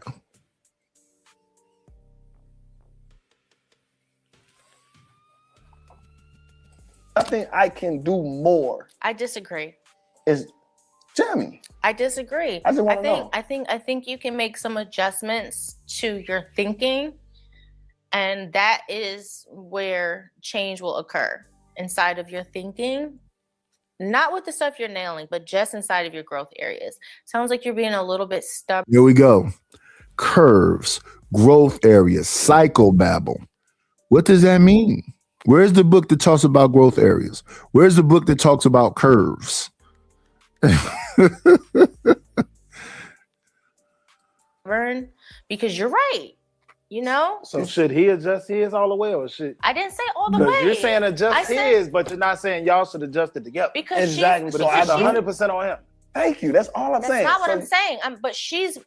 I think I can do more. I disagree. Is tell me. I disagree. I just want to know. I think you can make some adjustments to your thinking, and that is where change will occur inside of your thinking. Not with the stuff you're nailing, but just inside of your growth areas. Sounds like you're being a little bit stubborn. Here we go. Curves, growth areas, psychobabble. What does that mean? Where's the book that talks about growth areas? Where's the book that talks about curves? Because you're right. You know? So should he adjust his all the way, or should I didn't say all the Because way. you're saying adjust I said- his, but you're not saying y'all should adjust it together. Because Exactly. But So it's I 100% on him. Thank you. That's all I'm That's saying. not what So- I'm saying. But she's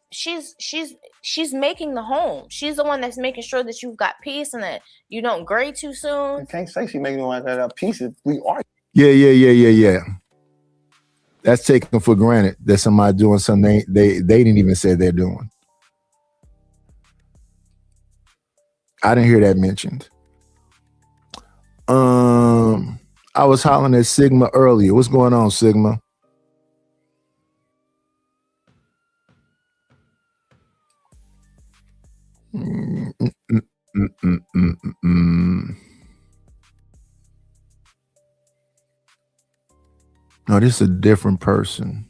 making the home. She's the one that's making sure that you've got peace and that you don't grade too soon. I can't say she making like that pieces. We are. Yeah. That's taken for granted that somebody doing something they didn't even say they're doing. I didn't hear that mentioned. I was hollering at Sigma earlier. What's going on, Sigma? No, this is a different person.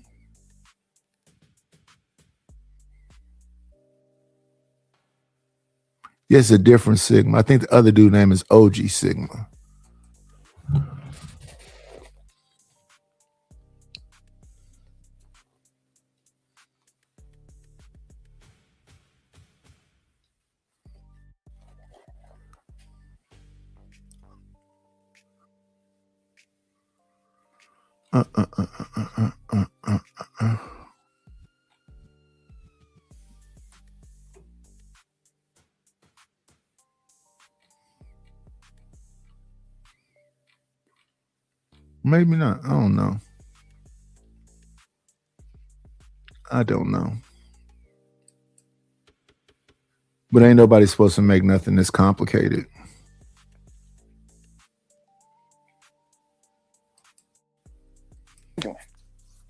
Yes, a different Sigma. I think the other dude name is OG Sigma. Maybe not. I don't know. But ain't nobody supposed to make nothing this complicated.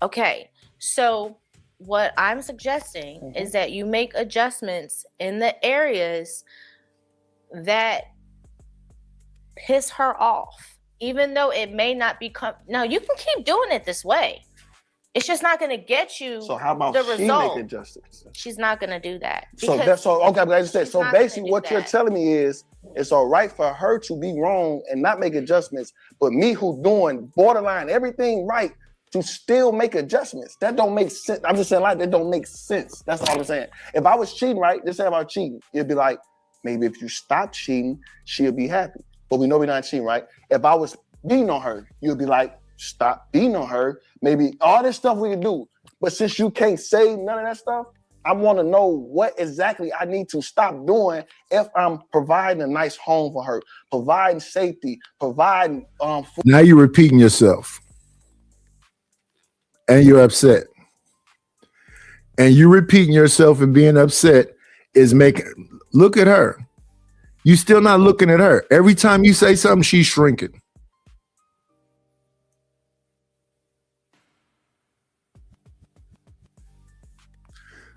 Okay, so what I'm suggesting is that you make adjustments in the areas that piss her off, even though it may not become. Now you can keep doing it this way. It's just not going to get you. So how about the she result. make adjustments? She's not going to do that. So that's so okay. But I just said she's so. not gonna Basically, do what you're that. telling me is it's all right for her to be wrong and not make adjustments, but me who doing borderline everything right to still make adjustments. That don't make sense. I'm just saying like that don't make sense. That's all I'm saying. If I was cheating, right? Just say about cheating, it'd be like maybe if you stop cheating, she'll be happy. But we know we're not cheating, right? If I was beating on her, you'd be like stop beating on her. Maybe all this stuff we can do. But since you can't say none of that stuff, I want to know what exactly I need to stop doing if I'm providing a nice home for her, providing safety, providing food. Now you're repeating yourself. And you're upset. And you repeating yourself and being upset is making, look at her. You still not looking at her. Every time you say something, she's shrinking.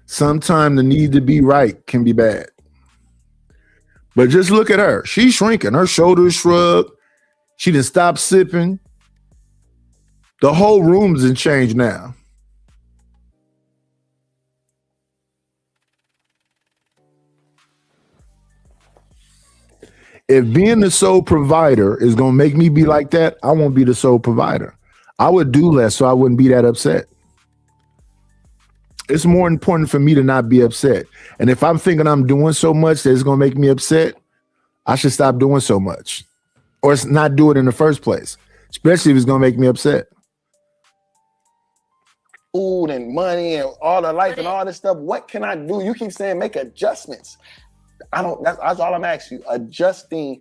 Sometimes the need to be right can be bad. But just look at her. She's shrinking. Her shoulders shrugged. She done stopped sipping. The whole room's in change now. If being the sole provider is going to make me be like that, I won't be the sole provider. I would do less so I wouldn't be that upset. It's more important for me to not be upset. And if I'm thinking I'm doing so much that it's going to make me upset, I should stop doing so much. Or it's not do it in the first place, especially if it's going to make me upset. Food and money and all the life and all this stuff. What can I do? You keep saying make adjustments. I don't. That's all I'm asking you. Adjusting.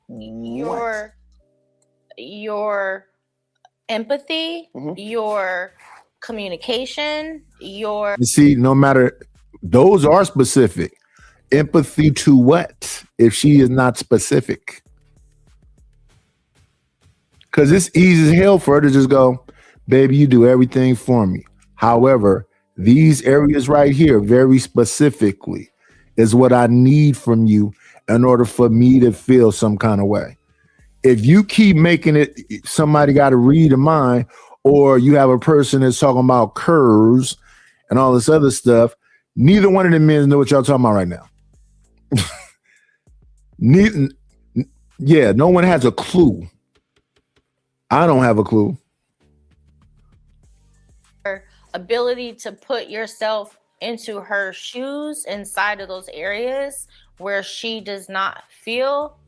Your empathy, your communication, your. You see, no matter, those are specific. Empathy to what if she is not specific? Because it's easy as hell for her to just go, baby, you do everything for me. However, these areas right here, very specifically, is what I need from you in order for me to feel some kind of way. If you keep making it, somebody got to read a mind, or you have a person that's talking about curves and all this other stuff, neither one of them men know what y'all talking about right now. No one has a clue. I don't have a clue. Ability to put yourself into her shoes inside of those areas where she does not feel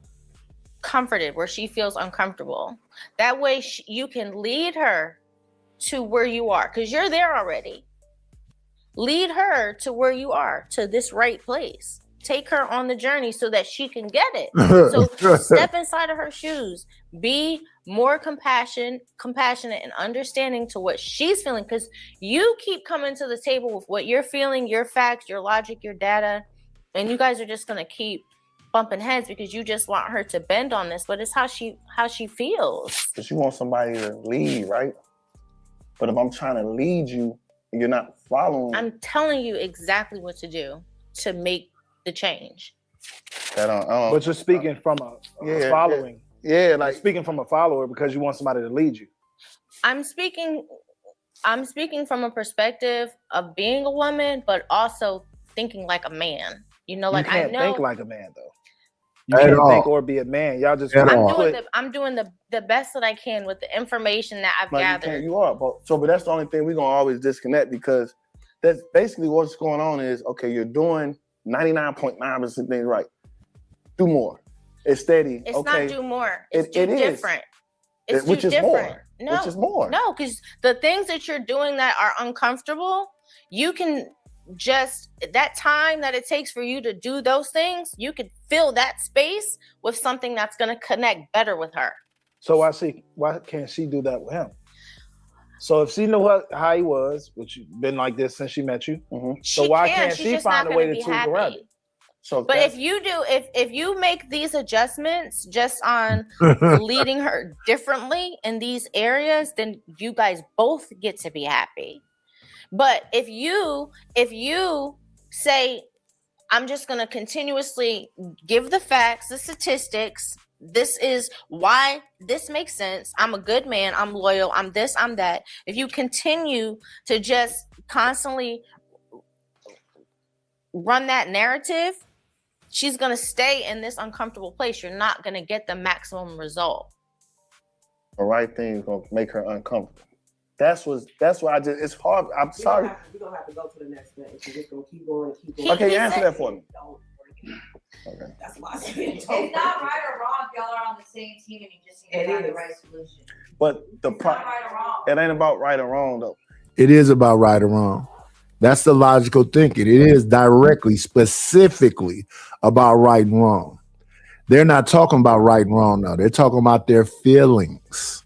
comforted, where she feels uncomfortable. That way you can lead her to where you are, because you're there already. Lead her to where you are, to this right place. Take her on the journey so that she can get it. So step inside of her shoes. Be more compassionate and understanding to what she's feeling, because you keep coming to the table with what you're feeling, your facts, your logic, your data, and you guys are just going to keep bumping heads because you just want her to bend on this, but it's how she feels. Because you want somebody to lead, right? But if I'm trying to lead you and you're not following, I'm telling you exactly what to do to make the change. But you're speaking from a following. Yeah, like speaking from a follower because you want somebody to lead you. I'm speaking from a perspective of being a woman, but also thinking like a man. You know, like you can't I know think like a man though. You can't think or be a man. Y'all just I'm doing the best that I can with the information that I've gathered. You are, but that's the only thing we're gonna always disconnect, because that's basically what's going on is, okay, you're doing 99.9% things right. Do more. It's steady. It's okay. not do more. It's do different. It's which do is different. more. No, which is more. No, because the things that you're doing that are uncomfortable, you can just, that time that it takes for you to do those things, you could fill that space with something that's going to connect better with her. So why can't she do that with him? So if she knew how he was, which you've been like this since she met you, so why can't she find a way to tweak around it? So, but if you do, if you make these adjustments just on leading her differently in these areas, then you guys both get to be happy. But if you say, I'm just going to continuously give the facts, the statistics, this is why this makes sense, I'm a good man, I'm loyal, I'm this, I'm that. If you continue to just constantly run that narrative, she's going to stay in this uncomfortable place. You're not going to get the maximum result. The right thing is going to make her uncomfortable. That's why it's hard. I'm sorry. We're going to have to go to the next thing. We're just going to keep going. Okay, answer that for me. Okay. That's why I said it's not right or wrong if y'all are on the same team and you just need to find the right solution. But it ain't about right or wrong, though. It is about right or wrong. That's the logical thinking. It is directly, specifically about right and wrong. They're not talking about right and wrong now. They're talking about their feelings.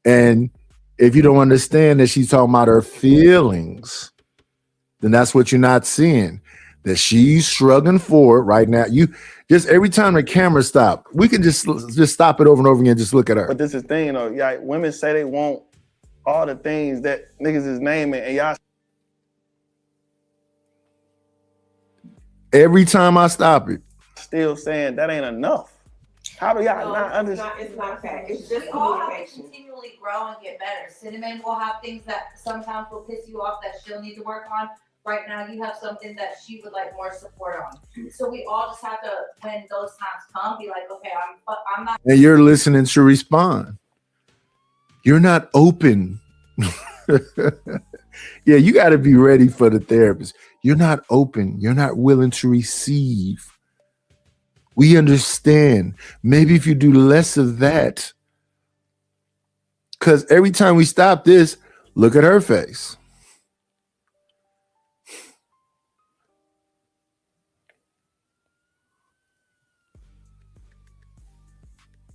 And if you don't understand that she's talking about her feelings, then that's what you're not seeing. That she's shrugging forward right now. You just every time the camera stop, we can just stop it over and over again. Just look at her. But this is the thing, women say they want all the things that niggas is naming, and y'all. Every time I stop it, still saying that ain't enough. How do y'all not understand? It's not a fact. It's just we all have to continually grow and get better. Cinnamon will have things that sometimes will piss you off that she'll need to work on. Right now, you have something that she would like more support on. So we all just have to, when those times come, be like, okay, I'm not. And you're listening to respond. You're not open. Yeah, you got to be ready for the therapist. You're not open. You're not willing to receive. We understand. Maybe if you do less of that. Because every time we stop this, look at her face.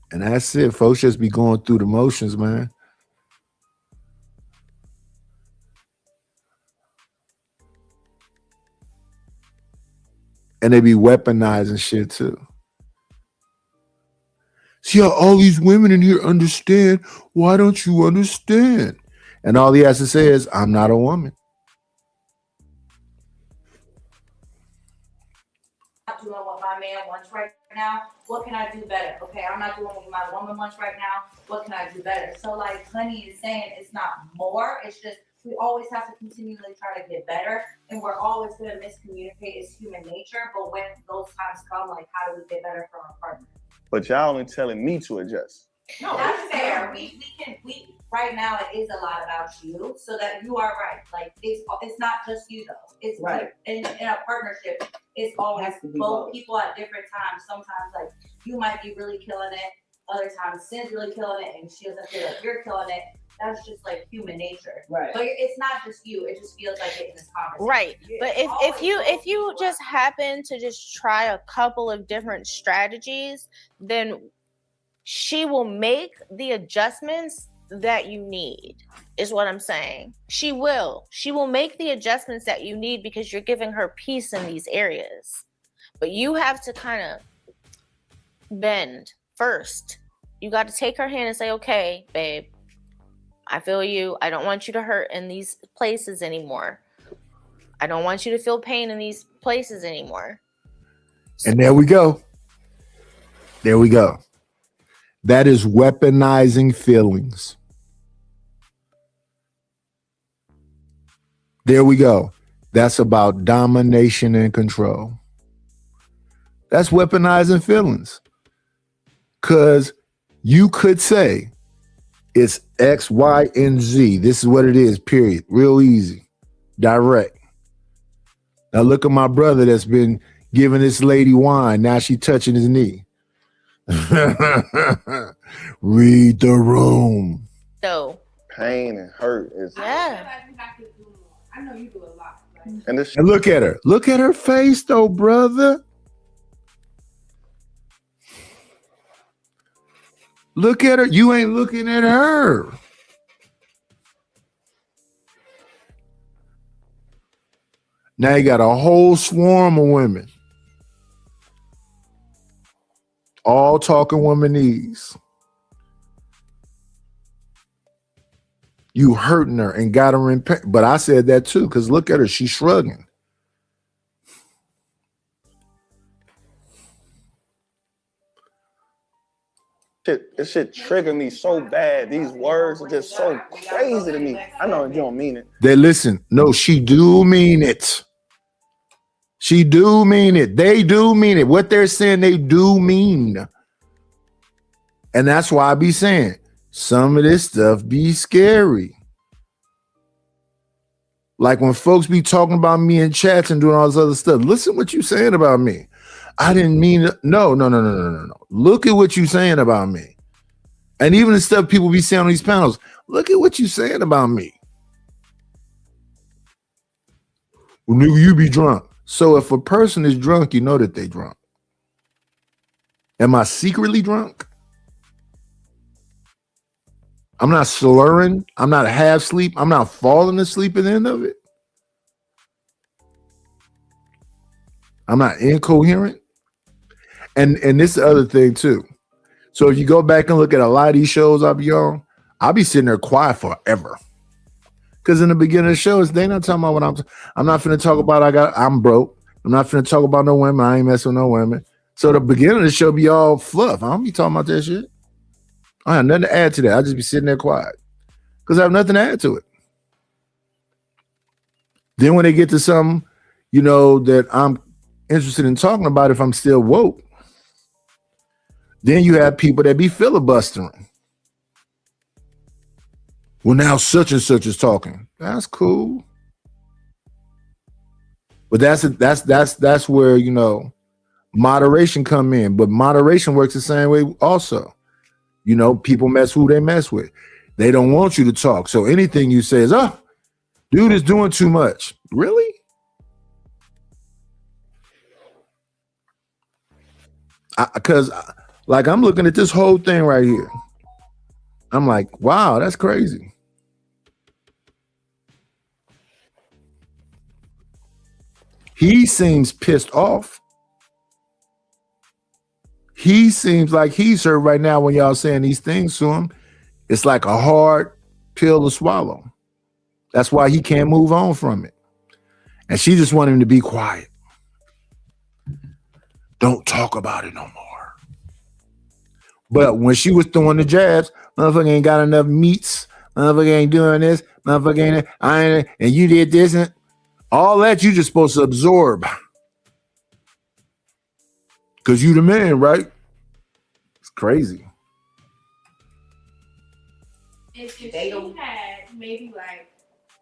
And that's it. Folks just be going through the motions, man. And they be weaponizing shit too. See how all these women in here understand? Why don't you understand? And all he has to say is, I'm not a woman. Not doing what my man wants right now. What can I do better? Okay, I'm not doing what my woman wants right now. What can I do better? So like Honey is saying, it's not more. It's just we always have to continually try to get better, and we're always going to miscommunicate. It's human nature. But when those times come, like how do we get better from our partner? But y'all only telling me to adjust. No, that's fair. We right now it is a lot about you, so that you are right. Like it's not just you though. It's Right. in a partnership. It's always Has to be both both. people at different times. Sometimes like you might be really killing it. Other times Sin's really killing it, and she doesn't feel like you're killing it. That's just like human nature. Right. But it's not just you. It just feels like it in this conversation. Right. But if you just happen to just try a couple of different strategies, then she will make the adjustments that you need, is what I'm saying. She will make the adjustments that you need because you're giving her peace in these areas. But you have to kind of bend first. You got to take her hand and say, okay, babe, I feel you. I don't want you to hurt in these places anymore. I don't want you to feel pain in these places anymore. And there we go. There we go. That is weaponizing feelings. There we go. That's about domination and control. That's weaponizing feelings. Because you could say it's X, Y, and Z. This is what it is, period. Real easy. Direct. Now look at my brother that's been giving this lady wine. Now she touching his knee. Read the room. So Pain and hurt is. yeah. I know you do a lot. And this. And look at her. Look at her face, though, brother. Look at her. You ain't looking at her. Now you got a whole swarm of women. All talking womanese. You hurting her and got her in pain. But I said that too, because look at her. She's shrugging. This shit trigger me so bad. These words are just so crazy to me. I know you don't mean it. They listen. No, she do mean it. She do mean it. They do mean it. What they're saying, they do mean. And that's why I be saying some of this stuff be scary. Like when folks be talking about me in chats and doing all this other stuff. Listen what you saying about me. I didn't mean it. No. Look at what you saying about me. And even the stuff people be saying on these panels. Look at what you saying about me. Well, nigga, you be drunk. So if a person is drunk, you know that they drunk. Am I secretly drunk? I'm not slurring. I'm not half asleep. I'm not falling asleep at the end of it. I'm not incoherent. And this is the other thing too. So if you go back and look at a lot of these shows I be on, I'll be sitting there quiet forever. Because in the beginning of the shows, they not talking about what I'm not finna talk about I'm broke. I'm not finna talk about no women. I ain't messing with no women. So the beginning of the show be all fluff. I don't be talking about that shit. I have nothing to add to that. I just be sitting there quiet. Because I have nothing to add to it. Then when they get to something, that I'm interested in talking about, if I'm still woke, then you have people that be filibustering. Well, now such and such is talking. That's cool. But that's where, moderation come in. But moderation works the same way also. People mess who they mess with. They don't want you to talk. So anything you say is, oh, dude is doing too much. Really? Because I'm looking at this whole thing right here. I'm like, wow, that's crazy. He seems pissed off. he seems like he's hurt right now when y'all saying these things to him. It's like a hard pill to swallow. That's why he can't move on from it. And she just want him to be quiet. Don't talk about it no more. But when she was throwing the jabs, motherfucker ain't got enough meats. Motherfucker ain't doing this. Motherfucker ain't, and you did this and all that. You just supposed to absorb. Because you the man, right? It's crazy. If she had maybe like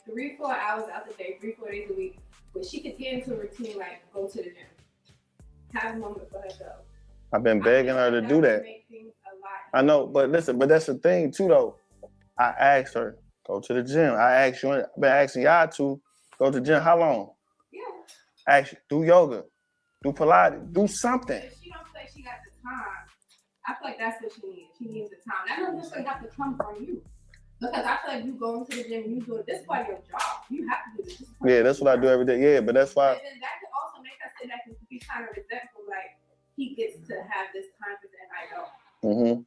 3-4 hours out the day, 3-4 days a week, but she could get into a routine like go to the gym, have a moment for herself. I've been begging her to do that. I know, but listen, but that's the thing too though. I asked her, go to the gym. I asked you, I've been asking y'all to go to the gym. How long? Yeah. Actually, do yoga, do Pilates, do something. If she don't say she got the time, I feel like that's what she needs. She needs the time. That doesn't necessarily have to come from you. Because I feel like you going to the gym and you doing this part of your job. You have to do this. Yeah, that's what I do every day. Yeah, but that's why. And then that could also make her sit back and be kind of resentful, like he gets to have this time for that I don't.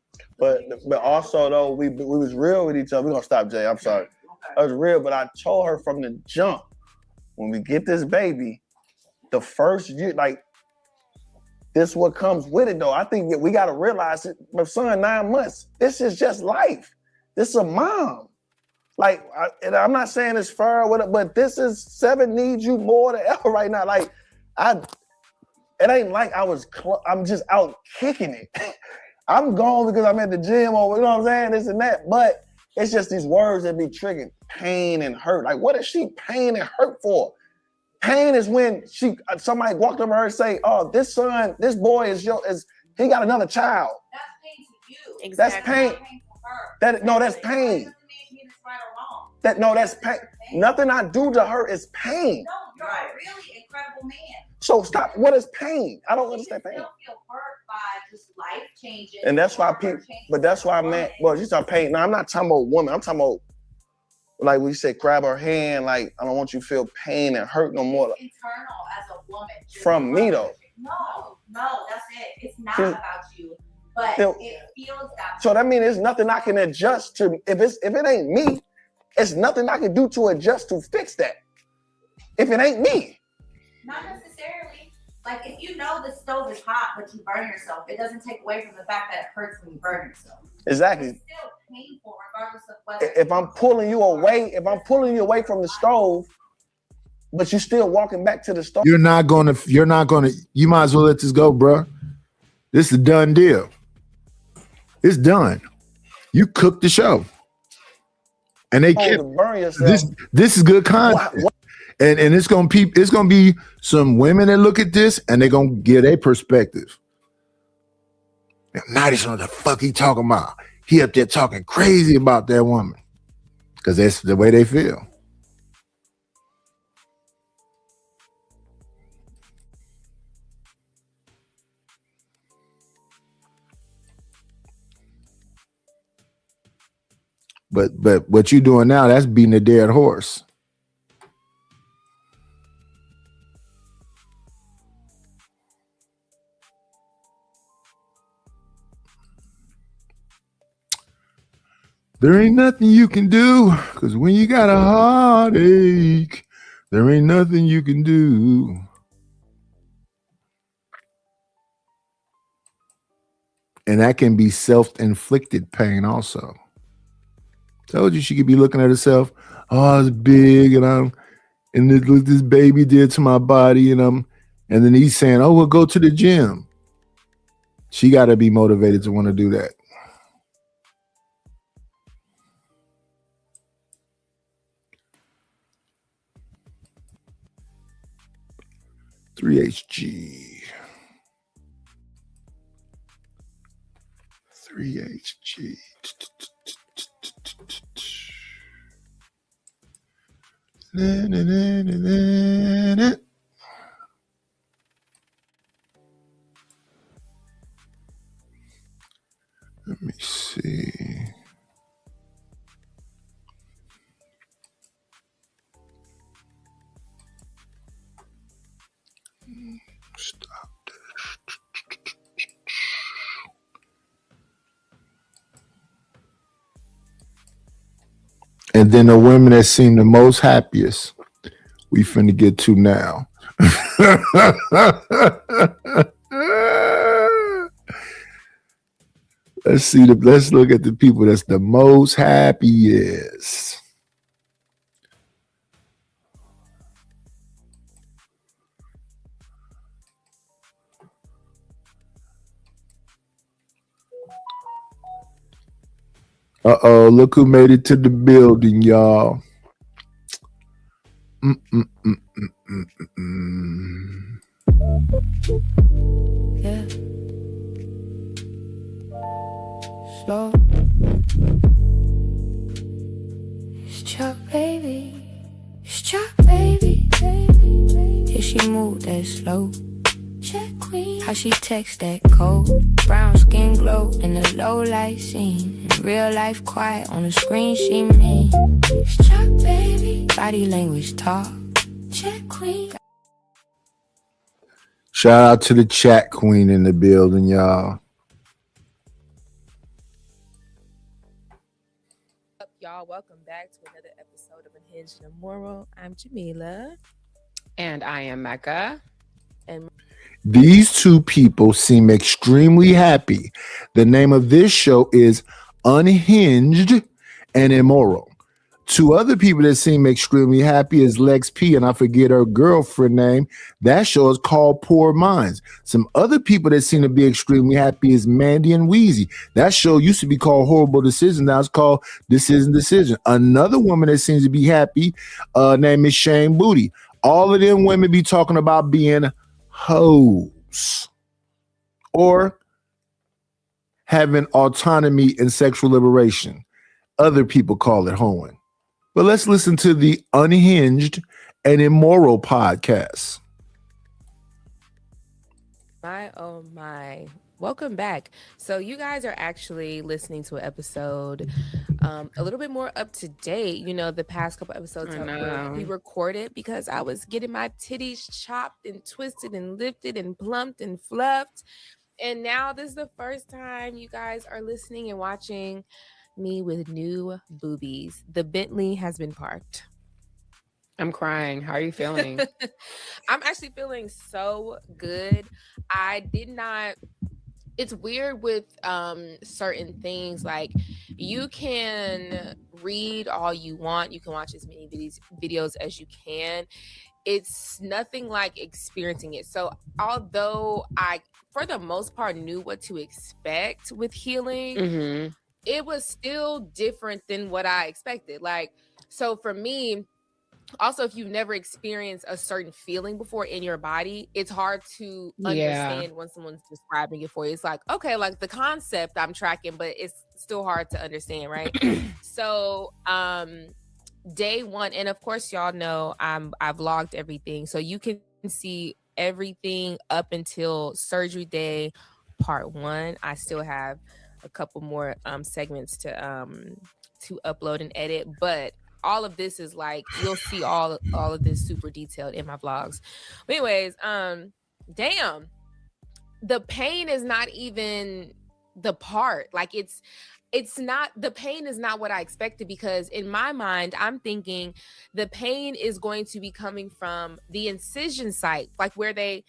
But also though, we was real with each other. We're gonna stop, Jay. I'm sorry. I was real, but I told her from the jump, when we get this baby, the first year, like this what comes with it though. I think that we gotta realize it. My son, 9 months. This is just life. This is a mom. Like, and I'm not saying it's fair, but this is 7 needs you more than ever right now. Like, it ain't like I'm just out kicking it. I'm gone because I'm at the gym or you know what I'm saying, this and that. But it's just these words that be triggering pain and hurt. Like, what is she pain and hurt for? Pain is when somebody walked up to her and say, "Oh, this boy is he got another child." That's pain to you. Exactly. That's pain. That's pain. That's pain. Nothing I do to her is pain. No, you're a really incredible man. So stop. What is pain? I don't understand pain. You don't feel hurt by just life changes. And that's why people. But that's why you start pain. Now I'm not talking about women. I'm talking about like we said, grab her hand. Like I don't want you to feel pain and hurt no more. It's internal as a woman. From me though. No, that's it. It's not about you. But it feels that. So that means there's nothing I can adjust to. If it ain't me, it's nothing I can do to adjust to fix that. If it ain't me. Not necessarily. Like if you know the stove is hot, but you burn yourself, it doesn't take away from the fact that it hurts when you burn yourself. Exactly. It's still painful regardless of whether. If I'm pulling you away from the stove, but you're still walking back to the stove. You might as well let this go, bro. This is a done deal. It's done. You cooked the show. And they kept this is good content. And it's gonna be some women that look at this and they're gonna get a perspective. Now they know what the fuck he talking about. He up there talking crazy about that woman. Because that's the way they feel. But what you doing now, that's beating a dead horse. There ain't nothing you can do, because when you got a heartache, there ain't nothing you can do. And that can be self-inflicted pain also. Told you she could be looking at herself, oh, it's big, and look this baby did to my body, and then he's saying, oh, we'll go to the gym. She got to be motivated to want to do that. $3HG. Let me see. Stop this. And then the women that seem the most happiest, we finna get to now. Let's look at the people that's the most happiest. Uh-oh, look who made it to the building, y'all. Yeah. Slow. It's Chuck, baby. It's Chuck, baby. Yeah, she move that slow. Check queen. How she text that code. Brown skin glow in the low light scene. In real life quiet on the screen she mean. It's Chuck, baby. Body language talk. Check queen. Shout out to the chat queen in the building, y'all. Up, y'all, welcome back to another episode of Unhinged and Immoral. I'm Jamila. And I am Mecca. And These two people seem extremely happy. The name of this show is Unhinged and Immoral. Two other people that seem extremely happy is Lex P, and I forget her girlfriend name. That show is called Poor Minds. Some other people that seem to be extremely happy is Mandy and Wheezy. That show used to be called Horrible Decision. Now it's called Decision. Another woman that seems to be happy, name is Shane Booty. All of them women be talking about being hoes or having autonomy and sexual liberation. Other people call it hoeing. But let's listen to the Unhinged and Immoral podcast. my, oh my. Welcome back. So you guys are actually listening to an episode a little bit more up to date. You know, the past couple episodes were pre-recorded because I was getting my titties chopped and twisted and lifted and plumped and fluffed. And now this is the first time you guys are listening and watching me with new boobies. The Bentley has been parked. I'm crying. How are you feeling? I'm actually feeling so good. I did not. It's weird with certain things. Like, you can read all you want. You can watch as many videos as you can. It's nothing like experiencing it. So although I, for the most part, knew what to expect with healing, it was still different than what I expected. Like, so for me, also, if you've never experienced a certain feeling before in your body, it's hard to understand when someone's describing it for you. It's like, okay, like the concept I'm tracking, but it's still hard to understand, right? So day one, and of course, y'all know I've logged everything. So you can see everything up until surgery day, part 1. I still have a couple more segments to upload and edit, but all of this is like, you'll see all of this super detailed in my vlogs. But anyways, damn, the pain is not even the part. Like, it's not, the pain is not what I expected, because in my mind, I'm thinking the pain is going to be coming from the incision site, like where they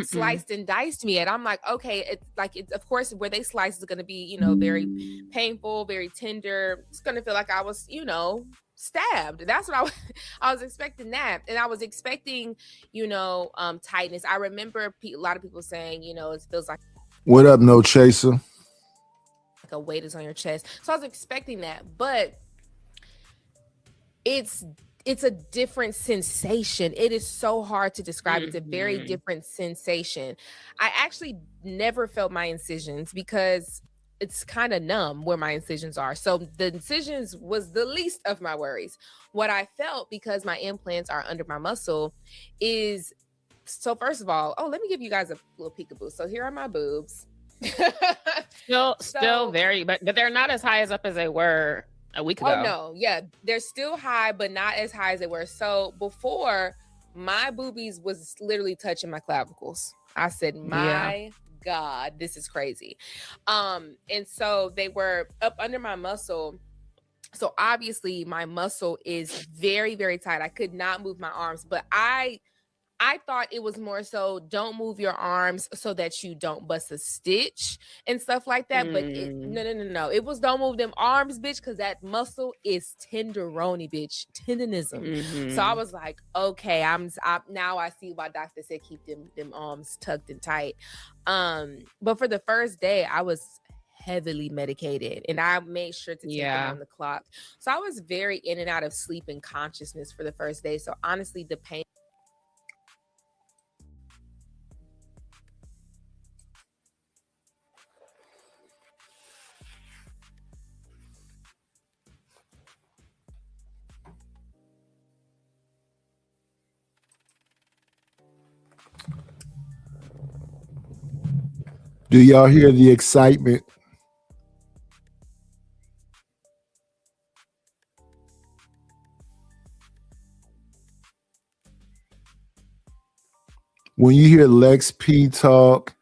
sliced and diced me at. I'm like, okay, it's like, it's, of course, where they slice is going to be, you know, very painful, very tender. It's going to feel like I was, you know, stabbed. That's what I was expecting that. And I was expecting, you know, tightness. I remember a lot of people saying, you know, it feels like What up, No Chaser? like a weight is on your chest. So I was expecting that, but it's a different sensation. It is so hard to describe. It's a very different sensation. I actually never felt my incisions because it's kind of numb where my incisions are. So the incisions was the least of my worries. What I felt, because my implants are under my muscle, is, so first of all, let me give you guys a little peekaboo. So here are my boobs. Still very, but they're not as high up as they were a week ago. Oh no, yeah, they're still high, but not as high as they were. So before, my boobies was literally touching my clavicles. I said, my God, this is crazy. And so they were up under my muscle, So obviously my muscle is very, very tight. I could not move my arms, but I thought it was more so don't move your arms so that you don't bust a stitch and stuff like that. But no. It was don't move them arms, bitch, because that muscle is tenderoni, bitch. Tendonism. So I was like, okay, now I see why doctor said keep them arms tucked and tight. But for the first day, I was heavily medicated and I made sure to take them on the clock. So I was very in and out of sleep and consciousness for the first day. So honestly, the pain. Do y'all hear the excitement? When you hear Lex P talk,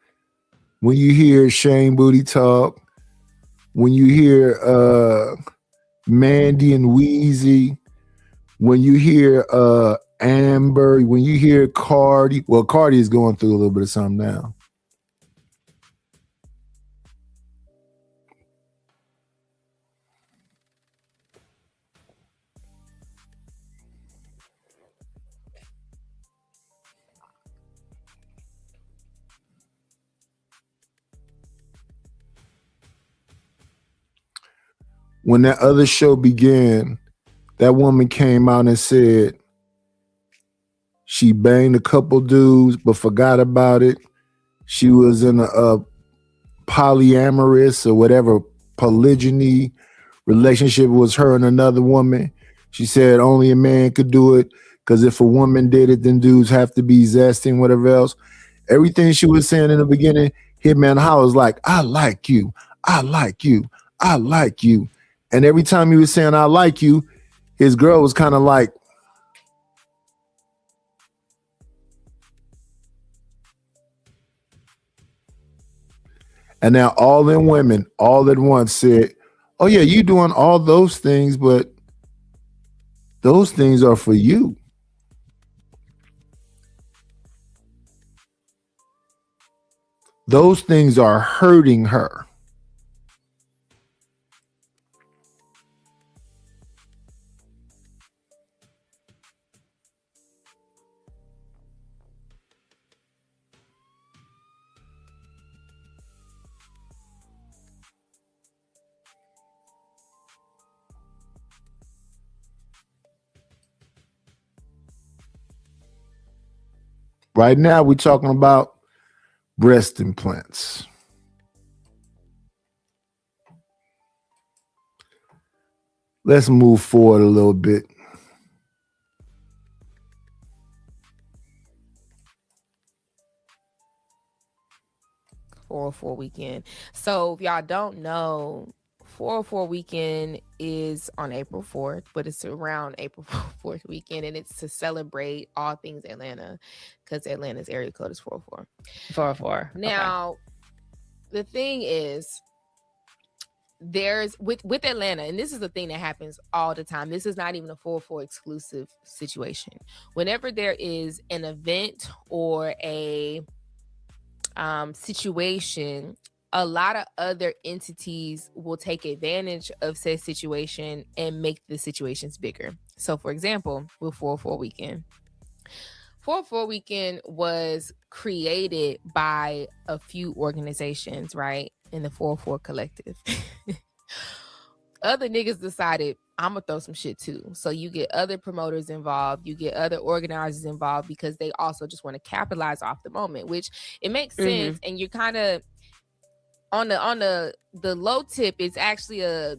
when you hear Shane Booty talk, when you hear Mandy and Wheezy, when you hear Amber, when you hear Cardi, well, Cardi is going through a little bit of something now. When that other show began, that woman came out and said she banged a couple dudes but forgot about it. She was in a polyamorous or whatever polygyny relationship, was her and another woman. She said only a man could do it because if a woman did it, then dudes have to be zesting, whatever else. Everything she was saying in the beginning, Hitman Holla was like, I like you, I like you, I like you. And every time he was saying, I like you, his girl was kind of like, and now all them women all at once said, oh yeah, you doing all those things, but those things are for you. Those things are hurting her. Right now, we're talking about breast implants. Let's move forward a little bit. .404 weekend. So if y'all don't know, .404 weekend is on April 4th, but it's around April 4th weekend, and it's to celebrate all things Atlanta because Atlanta's area code is 404. 404. Now, the thing is, there's with Atlanta, and this is the thing that happens all the time. This is not even a 404 exclusive situation. Whenever there is an event or a situation, a lot of other entities will take advantage of said situation and make the situations bigger. So for example, with 404 weekend. 404 weekend was created by a few organizations, right? In the 404 collective. Other niggas decided, I'm gonna throw some shit too. So you get other promoters involved, you get other organizers involved because they also just want to capitalize off the moment, which it makes sense. And you're kind of on the low tip. It's actually a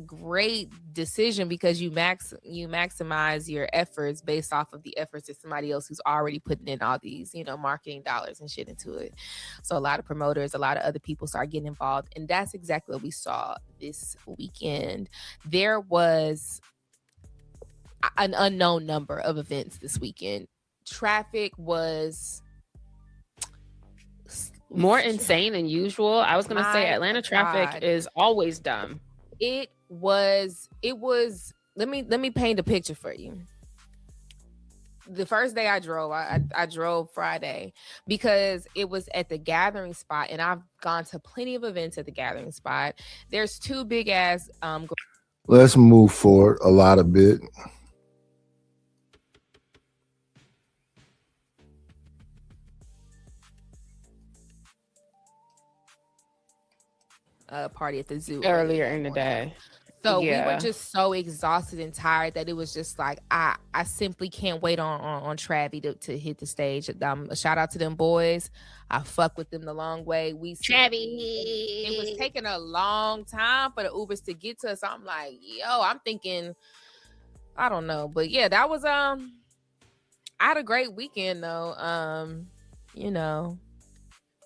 great decision because you maximize your efforts based off of the efforts of somebody else who's already putting in all these, marketing dollars and shit into it. So a lot of promoters, a lot of other people start getting involved, and that's exactly what we saw this weekend. There was an unknown number of events this weekend. Traffic was more insane than usual. I was gonna say Atlanta traffic is always dumb. It was let me paint a picture for you. The first day I drove, I drove Friday because it was at the gathering spot, and I've gone to plenty of events at the gathering spot. There's two big ass Let's move forward a lot of bit. party at the zoo earlier in the day. So we were just so exhausted and tired that it was just like I simply can't wait on Travie to hit the stage. A shout out to them boys. I fuck with them the long way. Travie. It was taking a long time for the Ubers to get to us. So I'm like, yo, I'm thinking, I don't know, but yeah, that was I had a great weekend though. You know,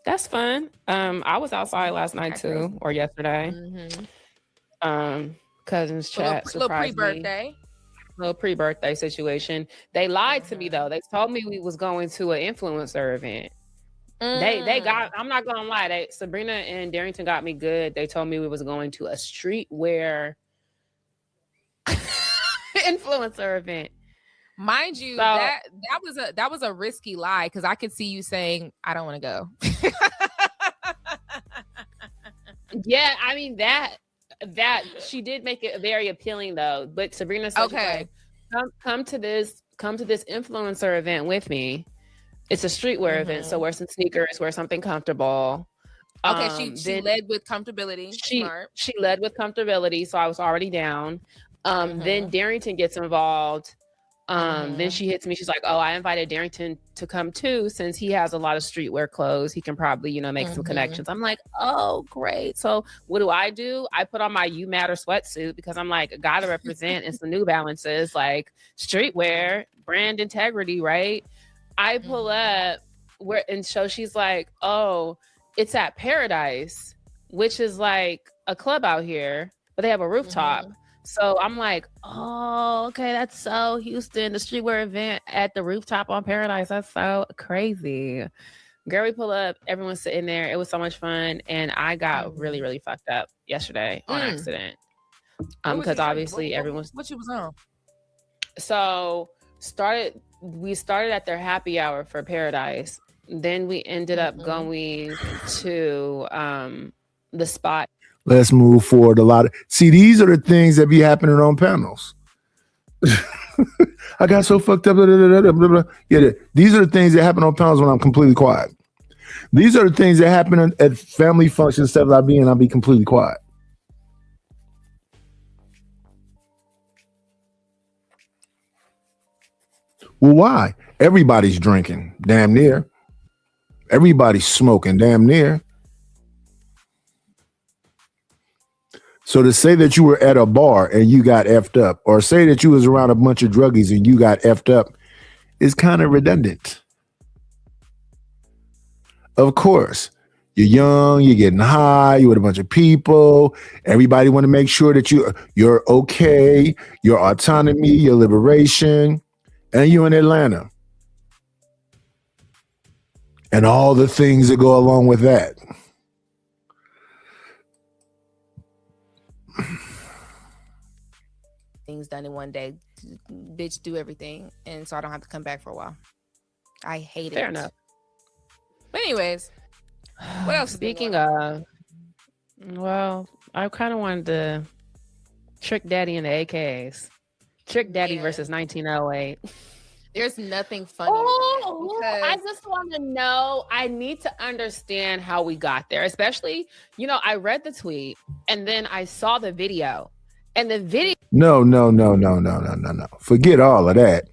that's fun. I was outside last night too, or yesterday. Cousin's chat surprised me. Little pre-birthday situation. They lied to me though. They told me we was going to an influencer event. They got. I'm not gonna lie. Sabrina and Darrington got me good. They told me we was going to a streetwear influencer event. Mind you, So- that was a risky lie because I could see you saying I don't want to go. Yeah, I mean that she did make it very appealing though. But Sabrina said, Okay. come to this influencer event with me. It's a streetwear event, so wear some sneakers, wear something comfortable. Okay, she led with comfortability. Smart. She led with comfortability, so I was already down. Then Darrington gets involved. Then she hits me. She's like, "Oh, I invited Darrington to come too, since he has a lot of streetwear clothes. He can probably, make some connections." I'm like, "Oh, great!" So what do? I put on my You Matter sweatsuit because I'm like, gotta represent in some New Balances, like streetwear, brand integrity, right? I pull up and so she's like, "Oh, it's at Paradise, which is like a club out here, but they have a rooftop." So I'm like, "Oh, okay, that's so Houston, the streetwear event at the rooftop on Paradise. That's so crazy." Girl, we pull up, everyone's sitting there. It was so much fun. And I got really, really fucked up yesterday on accident. Because obviously everyone's what you was on. So we started at their happy hour for Paradise. Then we ended up going to the spot. Let's move forward a lot. See, these are the things that be happening on panels. I got so fucked up. Blah, blah, blah, blah, blah. Yeah, these are the things that happen on panels when I'm completely quiet. These are the things that happen at family functions. Stuff I'll be completely quiet. Well, why? Everybody's drinking, damn near. Everybody's smoking, damn near. So to say that you were at a bar and you got effed up, or say that you was around a bunch of druggies and you got effed up, is kind of redundant. Of course, you're young, you're getting high, you're with a bunch of people. Everybody want to make sure that you're okay, your autonomy, your liberation, and you're in Atlanta. And all the things that go along with that. Things done in one day. Bitch, do everything. And so I don't have to come back for a while. I hate it. Fair enough. But anyways, what else? Speaking of, well, I kind of wanted to Trick Daddy and the AKs. Trick Daddy versus 1908. There's nothing funny. I just want to know. I need to understand how we got there, especially, I read the tweet and then I saw the video. And the video. No. Forget all of that.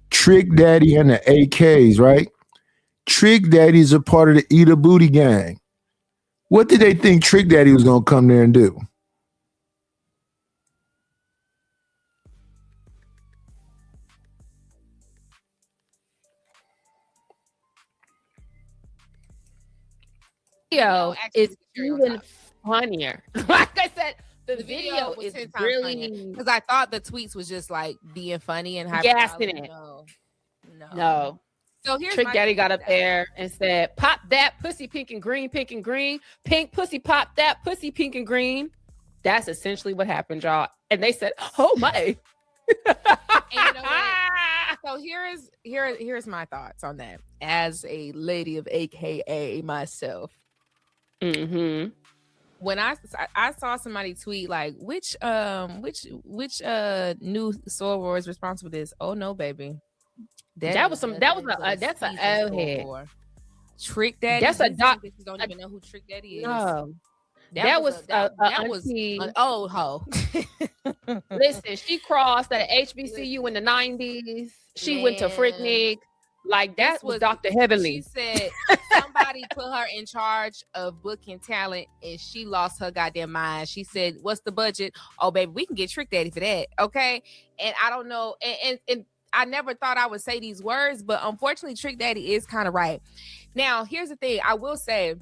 Trick Daddy and the AKs, right? Trick Daddy's a part of the Eat a Booty gang. What did they think Trick Daddy was going to come there and do? Video is even funnier. Like I said, the video is really because I thought the tweets was just like being funny and having gassing it. No. So here's Trick Daddy got up there and said, "Pop that pussy pink and green, pink and green, pink pussy, pop that pussy pink and green." That's essentially what happened, y'all. And they said, "Oh my." And you know what? So here's my thoughts on that as a lady of AKA myself. Mm-hmm. When I saw somebody tweet like which new soror is responsible for this? Oh no, baby. That's an old head. Trick Daddy. That's a doc. Bitches don't even know who Trick Daddy is. No. That was auntie. an old hoe. Listen, she crossed at HBCU in the 90s. She went to Freaknik. Like that was Dr. Heavenly. She said somebody put her in charge of booking talent and she lost her goddamn mind. She said, "What's the budget? Oh, baby, we can get Trick Daddy for that." Okay. And I don't know. And I never thought I would say these words, but unfortunately, Trick Daddy is kind of right. Now, here's the thing. I will say,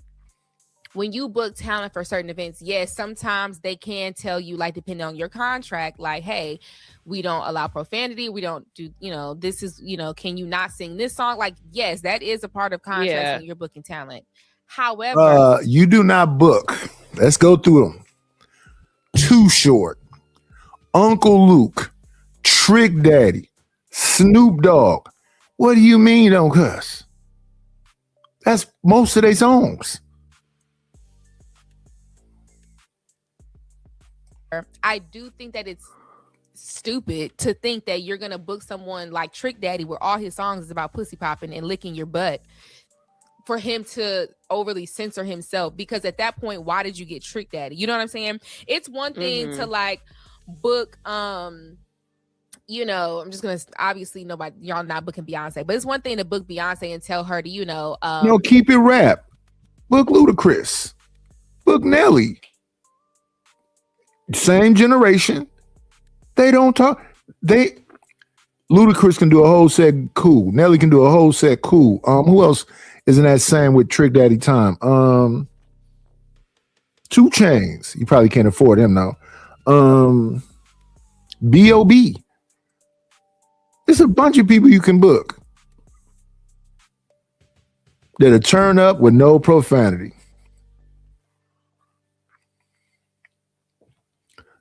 when you book talent for certain events, yes, sometimes they can tell you, like, depending on your contract, like, hey, we don't allow profanity. We don't do, this is, can you not sing this song? Like, yes, that is a part of contracts when you're booking talent. However, you do not book. Let's go through them. Too Short, Uncle Luke, Trick Daddy, Snoop Dogg. What do you mean don't cuss? That's most of their songs. I do think that it's stupid to think that you're gonna book someone like Trick Daddy, where all his songs is about pussy popping and licking your butt, for him to overly censor himself. Because at that point, why did you get Trick Daddy? You know what I'm saying? It's one thing to like book I'm just gonna, obviously y'all not booking Beyonce, but it's one thing to book Beyonce and tell her to keep it rap. Book Ludacris. Book Nelly. Same generation. They don't talk. Ludacris can do a whole set, cool. Nelly can do a whole set, cool. Who else is in that same with Trick Daddy time? 2 Chainz. You probably can't afford him now. B.O.B. There's a bunch of people you can book that'll turn up with no profanity.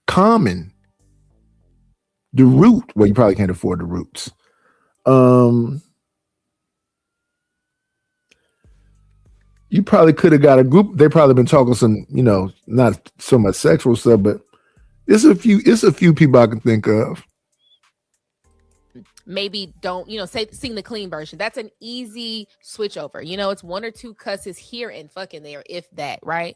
Common. The Root. Well, you probably can't afford the Roots. You probably could have got a group. They probably been talking some, not so much sexual stuff, but it's a few people I can think of. Maybe don't, sing the clean version. That's an easy switch over. It's 1 or 2 cusses here and fucking there, if that, right?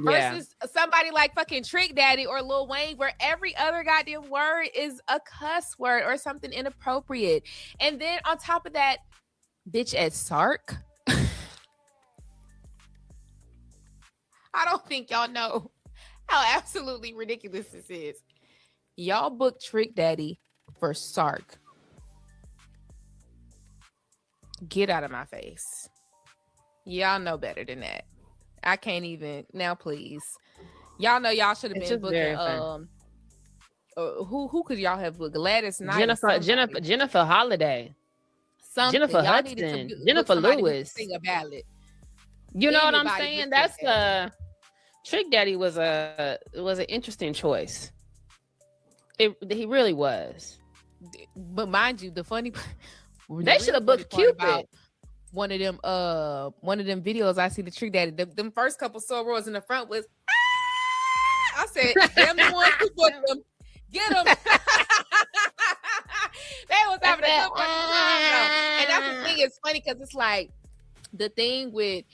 Yeah. Versus somebody like fucking Trick Daddy or Lil Wayne, where every other goddamn word is a cuss word or something inappropriate. And then on top of that, bitch at Sark. I don't think y'all know how absolutely ridiculous this is. Y'all booked Trick Daddy for Sark. Get out of my face. Y'all know better than that. I can't even now, please. Y'all know y'all should have been booking who could y'all have booked? Gladys Knight, Jennifer Holiday, Jennifer Hudson, Jennifer Lewis. Sing a ballad. You know what I'm saying? That's Trick Daddy was an interesting choice. He really was. But mind you, the funny they should have booked Cupid. One of them videos I see the Trick Daddy. Them first couple sorors in the front was I said, "Damn the ones who booked them, get them." They was having a good time, and that's the thing. It's funny because it's like the thing with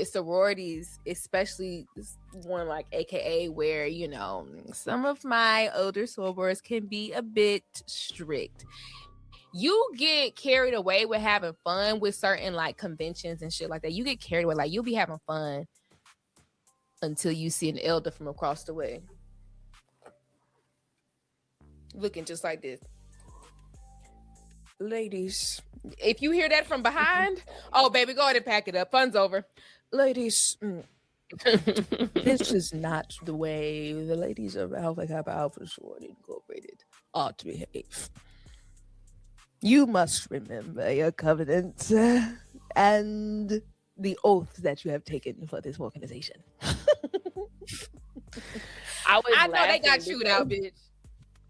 sororities, especially this one like AKA, where some of my older sorors can be a bit strict. You get carried away with having fun with certain like conventions and shit like that. You get carried away, like you'll be having fun until you see an elder from across the way looking just like this. Ladies, if you hear that from behind, oh baby, go ahead and pack it up. Fun's over. Ladies, this is not the way the ladies of Alpha Kappa Alpha Sorority Incorporated ought to behave. You must remember your covenant and the oath that you have taken for this organization. I was I know they got laughing chewed out, bitch.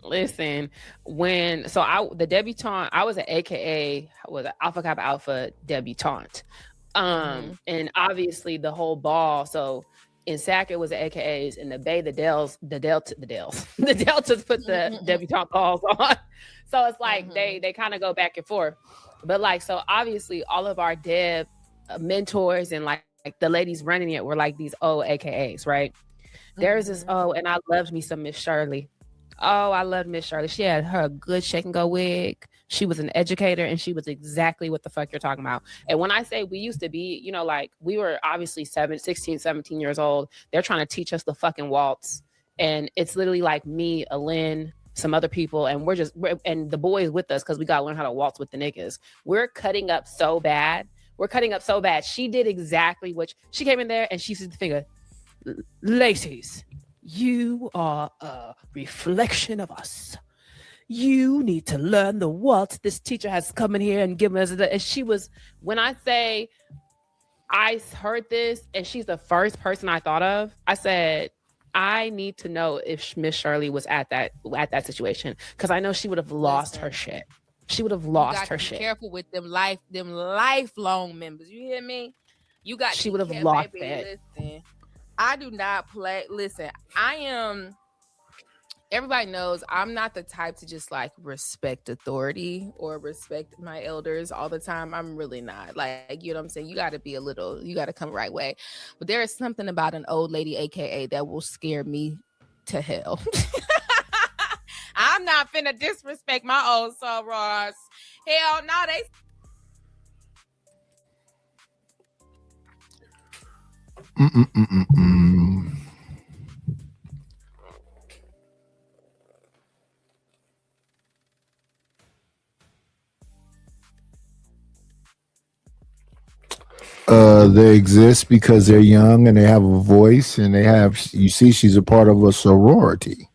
Listen, the debutante, I was an AKA, was an Alpha Kappa Alpha debutante. And obviously the whole ball. So in SAC it was the AKAs, in the Bay the Deltas put the debutante balls on. So it's like they kind of go back and forth. But like, so obviously all of our dev mentors and like the ladies running it were like these old AKAs, right? There's this and I loved me some Miss Shirley. Oh, I loved Miss Shirley. She had her good shake and go wig. She was an educator and she was exactly what the fuck you're talking about. And when I say we used to be, you know, like we were obviously 16, 17 years old. They're trying to teach us the fucking waltz. And it's literally like me, Alin, some other people, and and the boys with us because we got to learn how to waltz with the niggas. We're cutting up so bad. She did exactly what she came in there and she said the finger, ladies, you are a reflection of us. You need to learn the waltz. This teacher has come in here and given us and she was, when I say I heard this and she's the first person I thought of, I said, I need to know if Miss Shirley was at that situation, because I know she would have lost her shit. She would have lost her shit. Be careful with them lifelong members. You hear me? You got. She would have lost it. Listen, I do not play. Listen, I am. Everybody knows I'm not the type to just like respect authority or respect my elders all the time. I'm really not. Like, you know what I'm saying? You got to come the right way. But there is something about an old lady, AKA, that will scare me to hell. I'm not finna disrespect my old sorors. Hell no, they. They exist because they're young and they have a voice and they have, you see, she's a part of a sorority.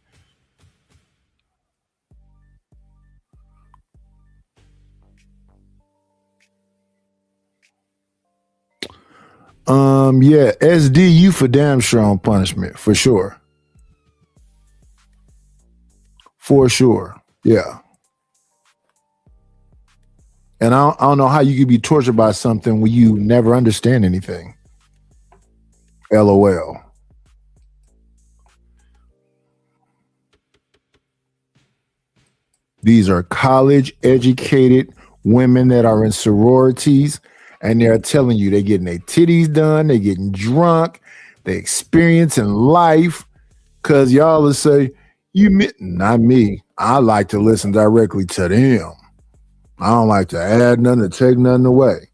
Yeah, SDU for damn sure on punishment, for sure. For sure. Yeah. And I don't know how you could be tortured by something when you never understand anything. LOL. These are college educated women that are in sororities, and they're telling you they're getting their titties done, they're getting drunk, they experiencing life, because y'all will say, not me. I like to listen directly to them. I don't like to add nothing or take nothing away.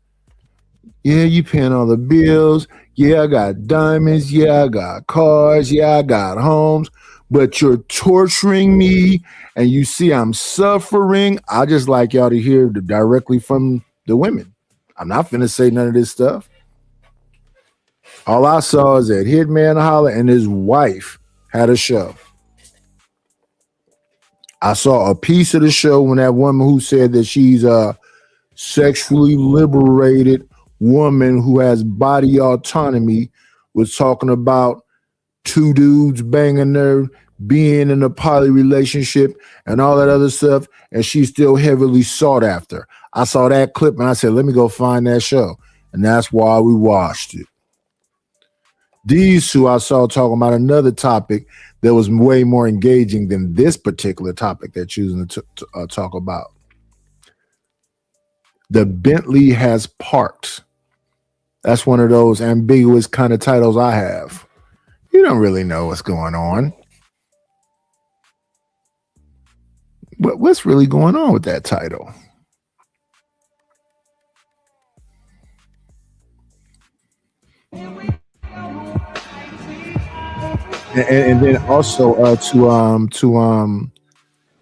Yeah, you paying all the bills. Yeah, I got diamonds. Yeah, I got cars. Yeah, I got homes. But you're torturing me and you see I'm suffering. I just like y'all to hear directly from the women. I'm not finna say none of this stuff. All I saw is that Hitman Holla and his wife had a show. I saw a piece of the show when that woman who said that she's a sexually liberated woman who has body autonomy was talking about two dudes banging her, being in a poly relationship and all that other stuff, and she's still heavily sought after. I saw that clip and I said, let me go find that show. And that's why we watched it. These two I saw talking about another topic that was way more engaging than this particular topic they're choosing to talk about. The Bentley has parked. That's one of those ambiguous kind of titles I have. You don't really know what's going on. But what's really going on with that title? And then also to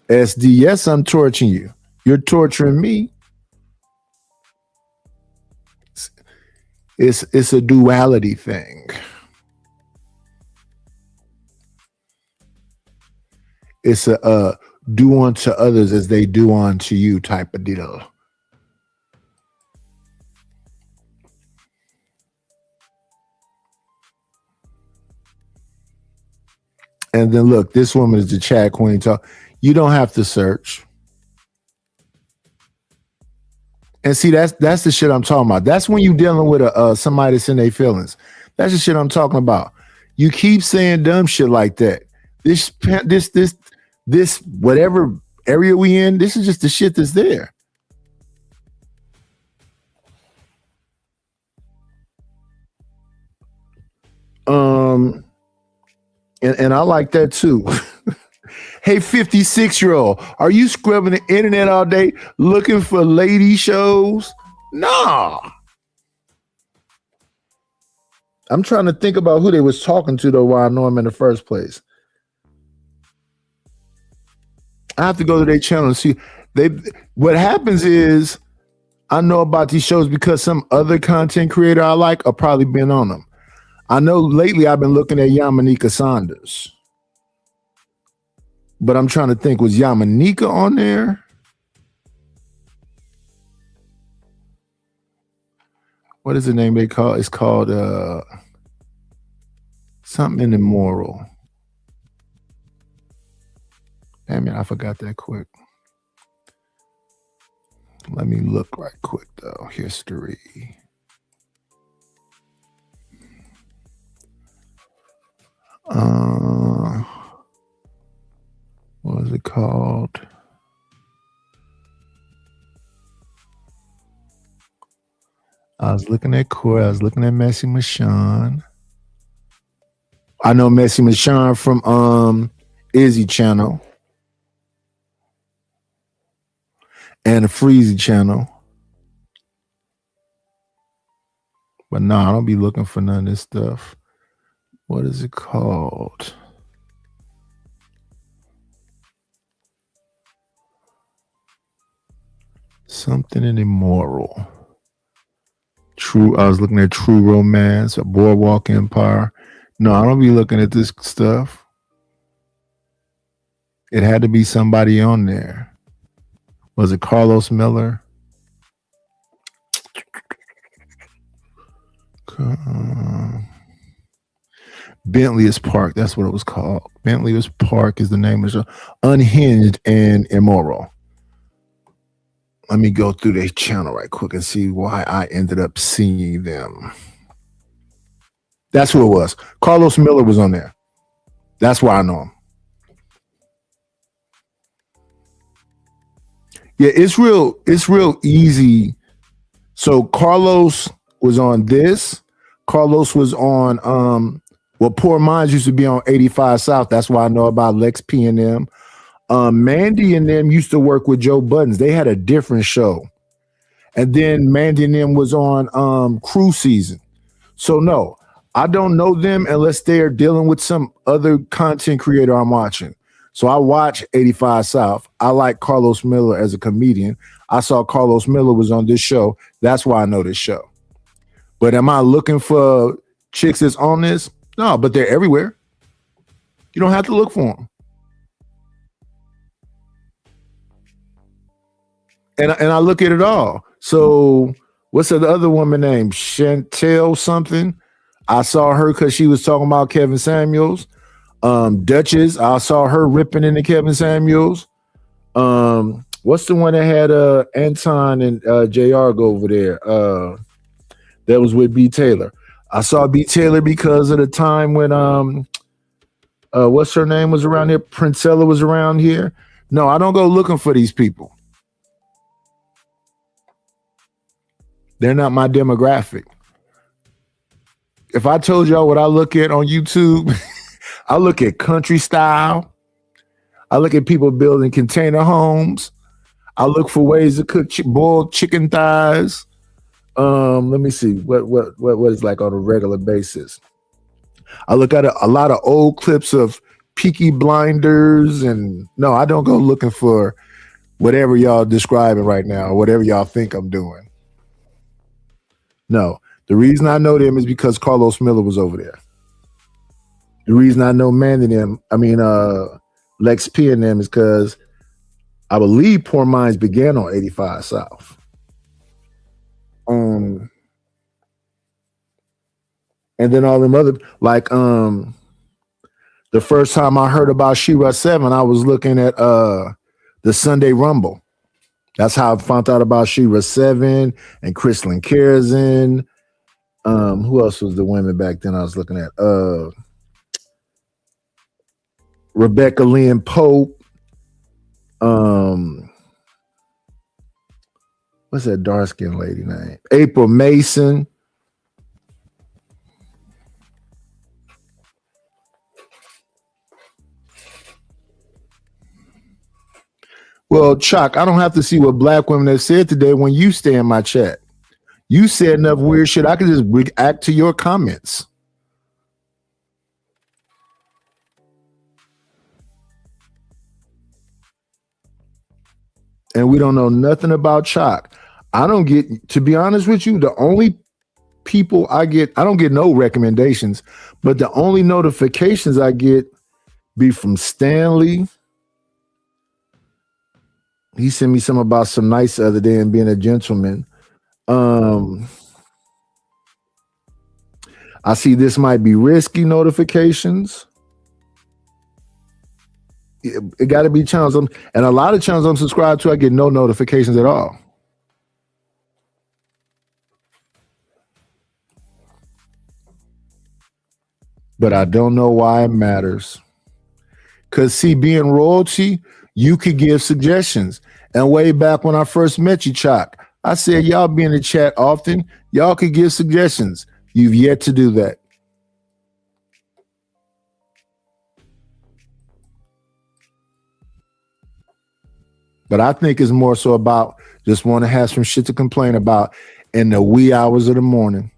SD, yes, I'm torturing you. You're torturing me. It's a duality thing. It's a do unto others as they do unto you type of deal. And then look, this woman is the chat queen. Talk. You don't have to search. And see, that's the shit I'm talking about. That's when you dealing with somebody that's in their feelings. That's the shit I'm talking about. You keep saying dumb shit like that. This whatever area we in, this is just the shit that's there. And I like that too. Hey, 56-year-old, are you scrubbing the internet all day looking for lady shows? Nah. I'm trying to think about who they was talking to though while I know him in the first place. I have to go to their channel and see. What happens is I know about these shows because some other content creator I like have probably been on them. I know lately I've been looking at Yamanika Saunders. But I'm trying to think, was Yamanika on there? What is the name they call? It's called something immoral. Damn it, I forgot that quick. Let me look right quick though. History. What was it called? I was looking at Corey. I was looking at Messy Michonne. I know Messy Michonne from Izzy channel and the Freezy channel. But no, I don't be looking for none of this stuff. What is it called? Something in immoral. True. I was looking at True Romance, a Boardwalk Empire. No, I don't be looking at this stuff. It had to be somebody on there. Was it Carlos Miller? Bentley's Park. That's what it was called. Bentley's Park is the name of the show. Unhinged and Immoral. Let me go through their channel right quick and see why I ended up seeing them. That's who it was. Carlos Miller was on there. That's why I know him. Yeah, it's real easy. So Carlos was on this. Carlos was on Poor Minds used to be on 85 South. That's why I know about Lex P and them. Mandy and them used to work with Joe Buttons. They had a different show. And then Mandy and them was on Crew Season. So no, I don't know them unless they're dealing with some other content creator I'm watching. So I watch 85 South. I like Carlos Miller as a comedian. I saw Carlos Miller was on this show. That's why I know this show. But am I looking for chicks that's on this? No, but they're everywhere. You don't have to look for them. And I look at it all. So what's the other woman named? Chantel something. I saw her because she was talking about Kevin Samuels. Duchess, I saw her ripping into Kevin Samuels. What's the one that had Anton and JR go over there? That was with B. Taylor. I saw B. Taylor because of the time when what's her name was around here? Princella was around here. No, I don't go looking for these people. They're not my demographic. If I told y'all what I look at on YouTube, I look at country style. I look at people building container homes. I look for ways to cook boiled chicken thighs. Let me see what is like on a regular basis. I look at a lot of old clips of Peaky Blinders, and no, I don't go looking for whatever y'all describing right now or whatever y'all think I'm doing. No, the reason I know them is because Carlos Miller was over there. The reason I know Lex P and them is because I believe Poor Minds began on 85 South. And then all them other like The first time I heard about She-Ra 7, I was looking at the Sunday Rumble. That's how I found out about She-Ra 7 and Kristlyn Kerzin. Who else was the women back then I was looking at? Rebecca Lynn Pope. What's that dark-skinned lady name? April Mason. Well, Chuck, I don't have to see what black women have said today when you stay in my chat. You said enough weird shit. I could just react to your comments. And we don't know nothing about Chuck. I don't get, to be honest with you, the only people I don't get no recommendations, but the only notifications I get be from Stanley. He sent me some about some nights the other day and being a gentleman. I see this might be risky notifications. It got to be channels. And a lot of channels I'm subscribed to, I get no notifications at all. But I don't know why it matters. Because see, being royalty, you could give suggestions. And way back when I first met you, Chuck, I said, y'all be in the chat often. Y'all could give suggestions. You've yet to do that. But I think it's more so about just want to have some shit to complain about in the wee hours of the morning.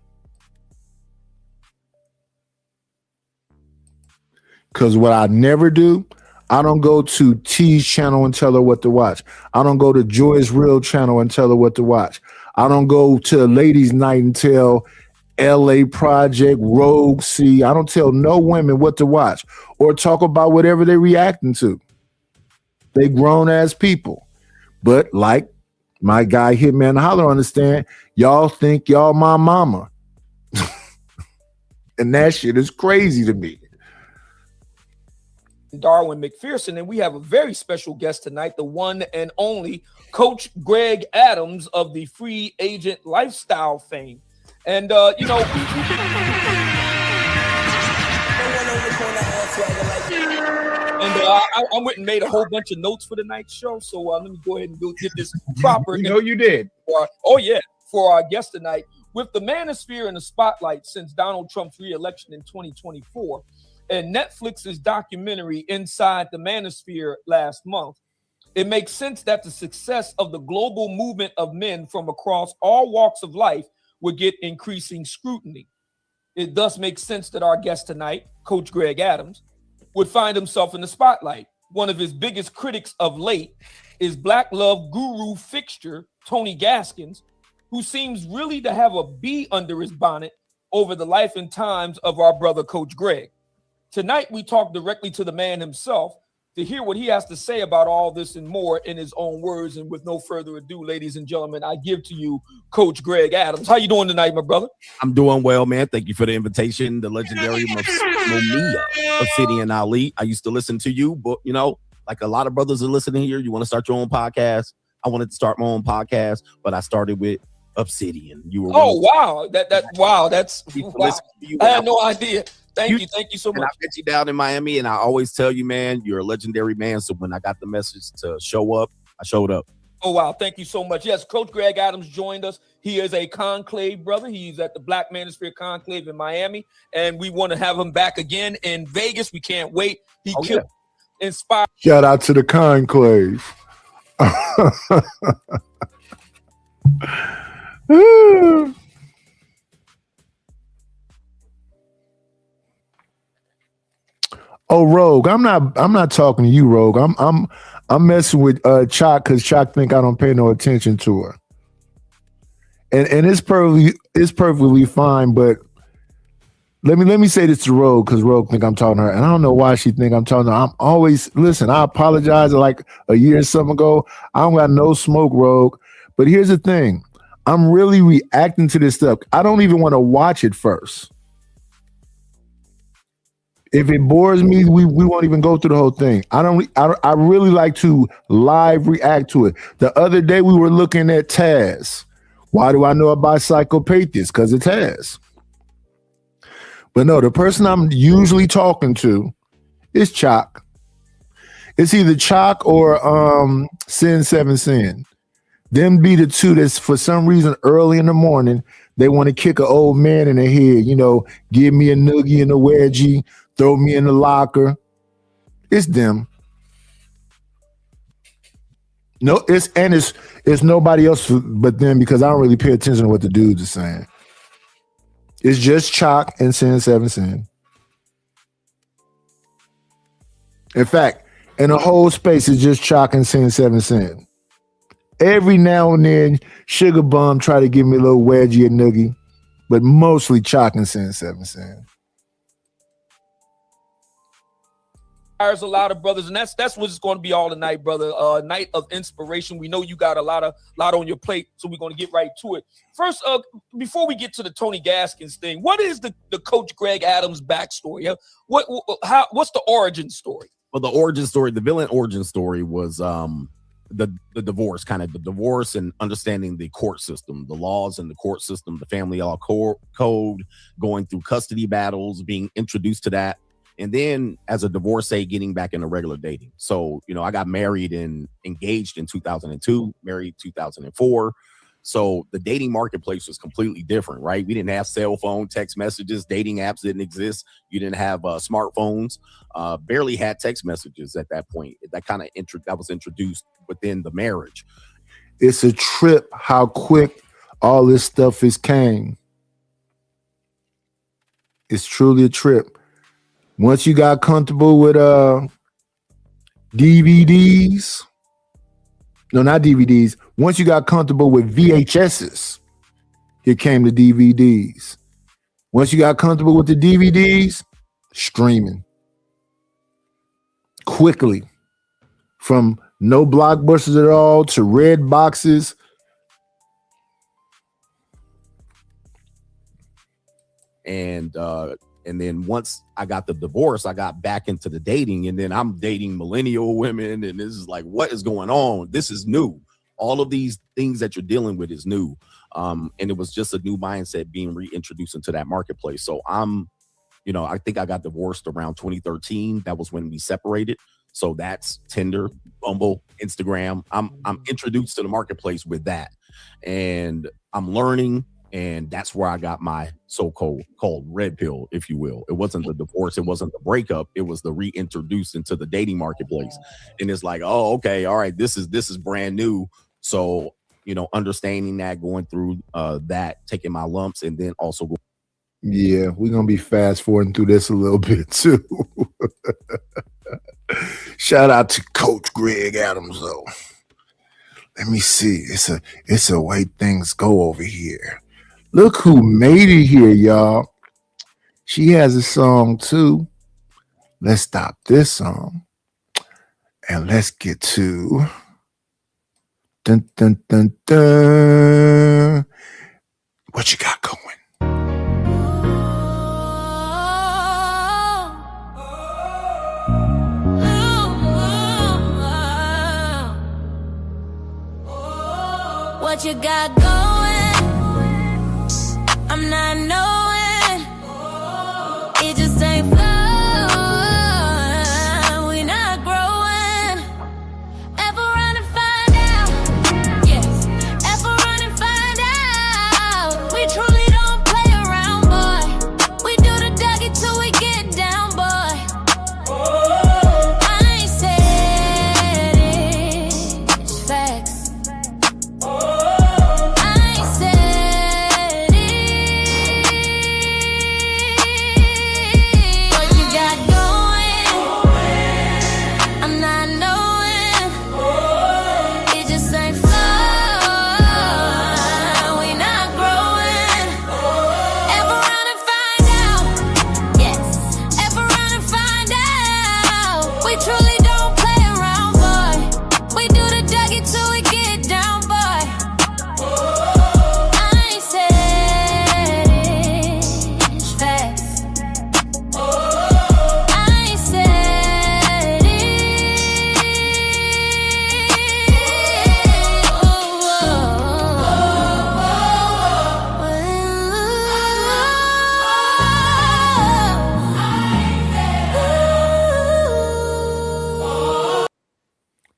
Because what I never do, I don't go to T's channel and tell her what to watch. I don't go to Joy's Real channel and tell her what to watch. I don't go to Ladies Night and tell LA Project, Rogue C. I don't tell no women what to watch or talk about whatever they're reacting to. They grown ass people. But like my guy Hitman Holler understand, y'all think y'all my mama. And that shit is crazy to me. Darwin McPherson, and we have a very special guest tonight, the one and only Coach Greg Adams of the Free Agent Lifestyle fame. And you know, I went and made a whole bunch of notes for tonight's show, so let me go ahead and go get this proper. You know you did. For our guest tonight, with the manosphere in the spotlight since Donald Trump's re-election in 2024. And Netflix's documentary Inside the Manosphere last month, it makes sense that the success of the global movement of men from across all walks of life would get increasing scrutiny. It thus makes sense that our guest tonight, Coach Greg Adams, would find himself in the spotlight. One of his biggest critics of late is Black Love guru fixture Tony Gaskins, who seems really to have a bee under his bonnet over the life and times of our brother, Coach Greg. Tonight, we talk directly to the man himself to hear what he has to say about all this and more in his own words. And with no further ado, ladies and gentlemen, I give to you Coach Greg Adams. How you doing tonight, my brother? I'm doing well, man. Thank you for the invitation. The legendary Mumia Obsidian Ali. I used to listen to you, but you know, like a lot of brothers are listening here. You want to start your own podcast? I wanted to start my own podcast, but I started with Obsidian. You were wow. That's wow. I had no idea. Thank you so much. And I met you down in Miami, and I always tell you, man, you're a legendary man. So when I got the message to show up, I showed up. Oh, wow. Thank you so much. Yes, Coach Greg Adams joined us. He is a Conclave brother. He's at the Black Manosphere Conclave in Miami, and we want to have him back again in Vegas. We can't wait. He inspired. Shout out to the Conclave. Oh, Rogue, I'm not talking to you, Rogue. I'm messing with Chalk because Chalk think I don't pay no attention to her. And it's perfectly fine, but let me say this to Rogue because Rogue think I'm talking to her. And I don't know why she think I'm talking to her. I'm always listen, I apologize like a year or something ago. I don't got no smoke, Rogue. But here's the thing. I'm really reacting to this stuff. I don't even want to watch it first. If it bores me, we won't even go through the whole thing. I really like to live react to it. The other day we were looking at Taz. Why do I know about Psychopathus? Because it's Taz. But no, the person I'm usually talking to is Chalk. It's either Chalk or Sin 7 Sin. Them be the two that's for some reason early in the morning, they want to kick an old man in the head, you know, give me a noogie and a wedgie, throw me in the locker. It's them. No, it's nobody else but them because I don't really pay attention to what the dudes are saying. It's just Chalk and Sin 7 Sin. In fact, in the whole space, it's just Chalk and Sin 7 Sin. Every now and then, Sugar Bum try to give me a little wedgie or noogie, but mostly Chalk and Sin 7 Sin. There's a lot of brothers, and that's what it's going to be all tonight, brother. Night of inspiration. We know you got a lot on your plate, so we're going to get right to it. First, before we get to the Tony Gaskins thing, what is the Coach Greg Adams backstory? What's the origin story? Well, the origin story, the villain origin story was the divorce, kind of the divorce and understanding the court system, the laws in the court system, the family law code, going through custody battles, being introduced to that. And then as a divorcee, getting back into regular dating. So, you know, I got married and engaged in 2002, married 2004. So the dating marketplace was completely different, right? We didn't have cell phone, text messages, dating apps didn't exist. You didn't have smartphones, barely had text messages at that point. That kind of that was introduced within the marriage. It's a trip how quick all this stuff came. It's truly a trip. Once you got comfortable with DVDs, no, not DVDs. Once you got comfortable with VHSs, here came the DVDs. Once you got comfortable with the DVDs, streaming. Quickly. From no blockbusters at all to red boxes. And then once I got the divorce, I got back into the dating, and then I'm dating millennial women, and this is like, what is going on? This is new. All of these things that you're dealing with is new. And it was just a new mindset being reintroduced into that marketplace. So I think I got divorced around 2013. That was when we separated. So that's Tinder, Bumble, Instagram. I'm introduced to the marketplace with that, and I'm learning. And that's where I got my so-called red pill, if you will. It wasn't the divorce. It wasn't the breakup. It was the reintroduced into the dating marketplace. And it's like, oh, okay, all right, this is brand new. So, you know, understanding that, going through that, taking my lumps, and then also yeah, we're going to be fast forwarding through this a little bit too. Shout out to Coach Greg Adams, though. Let me see. It's a way things go over here. Look who made it here, y'all. She has a song too. Let's stop this song and let's get to dun dun dun dun. What you got going? What you got going? I'm not knowing. It just ain't flowing. We not growing. Ever run and find out? Yes. Ever run and find out? We truly don't play around, boy. We do the Dougie till we get down, boy. I ain't said it. It's facts. I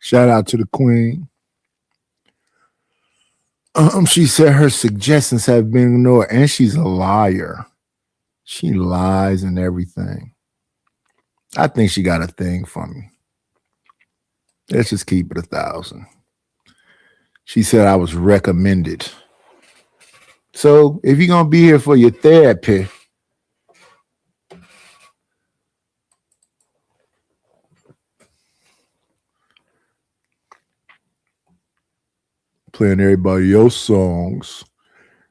Shout out to the queen. She said her suggestions have been ignored, and she's a liar. She lies and everything. I think she got a thing for me. Let's just keep it 1,000. She said I was recommended. So if you're gonna be here for your therapy, playing everybody else's songs.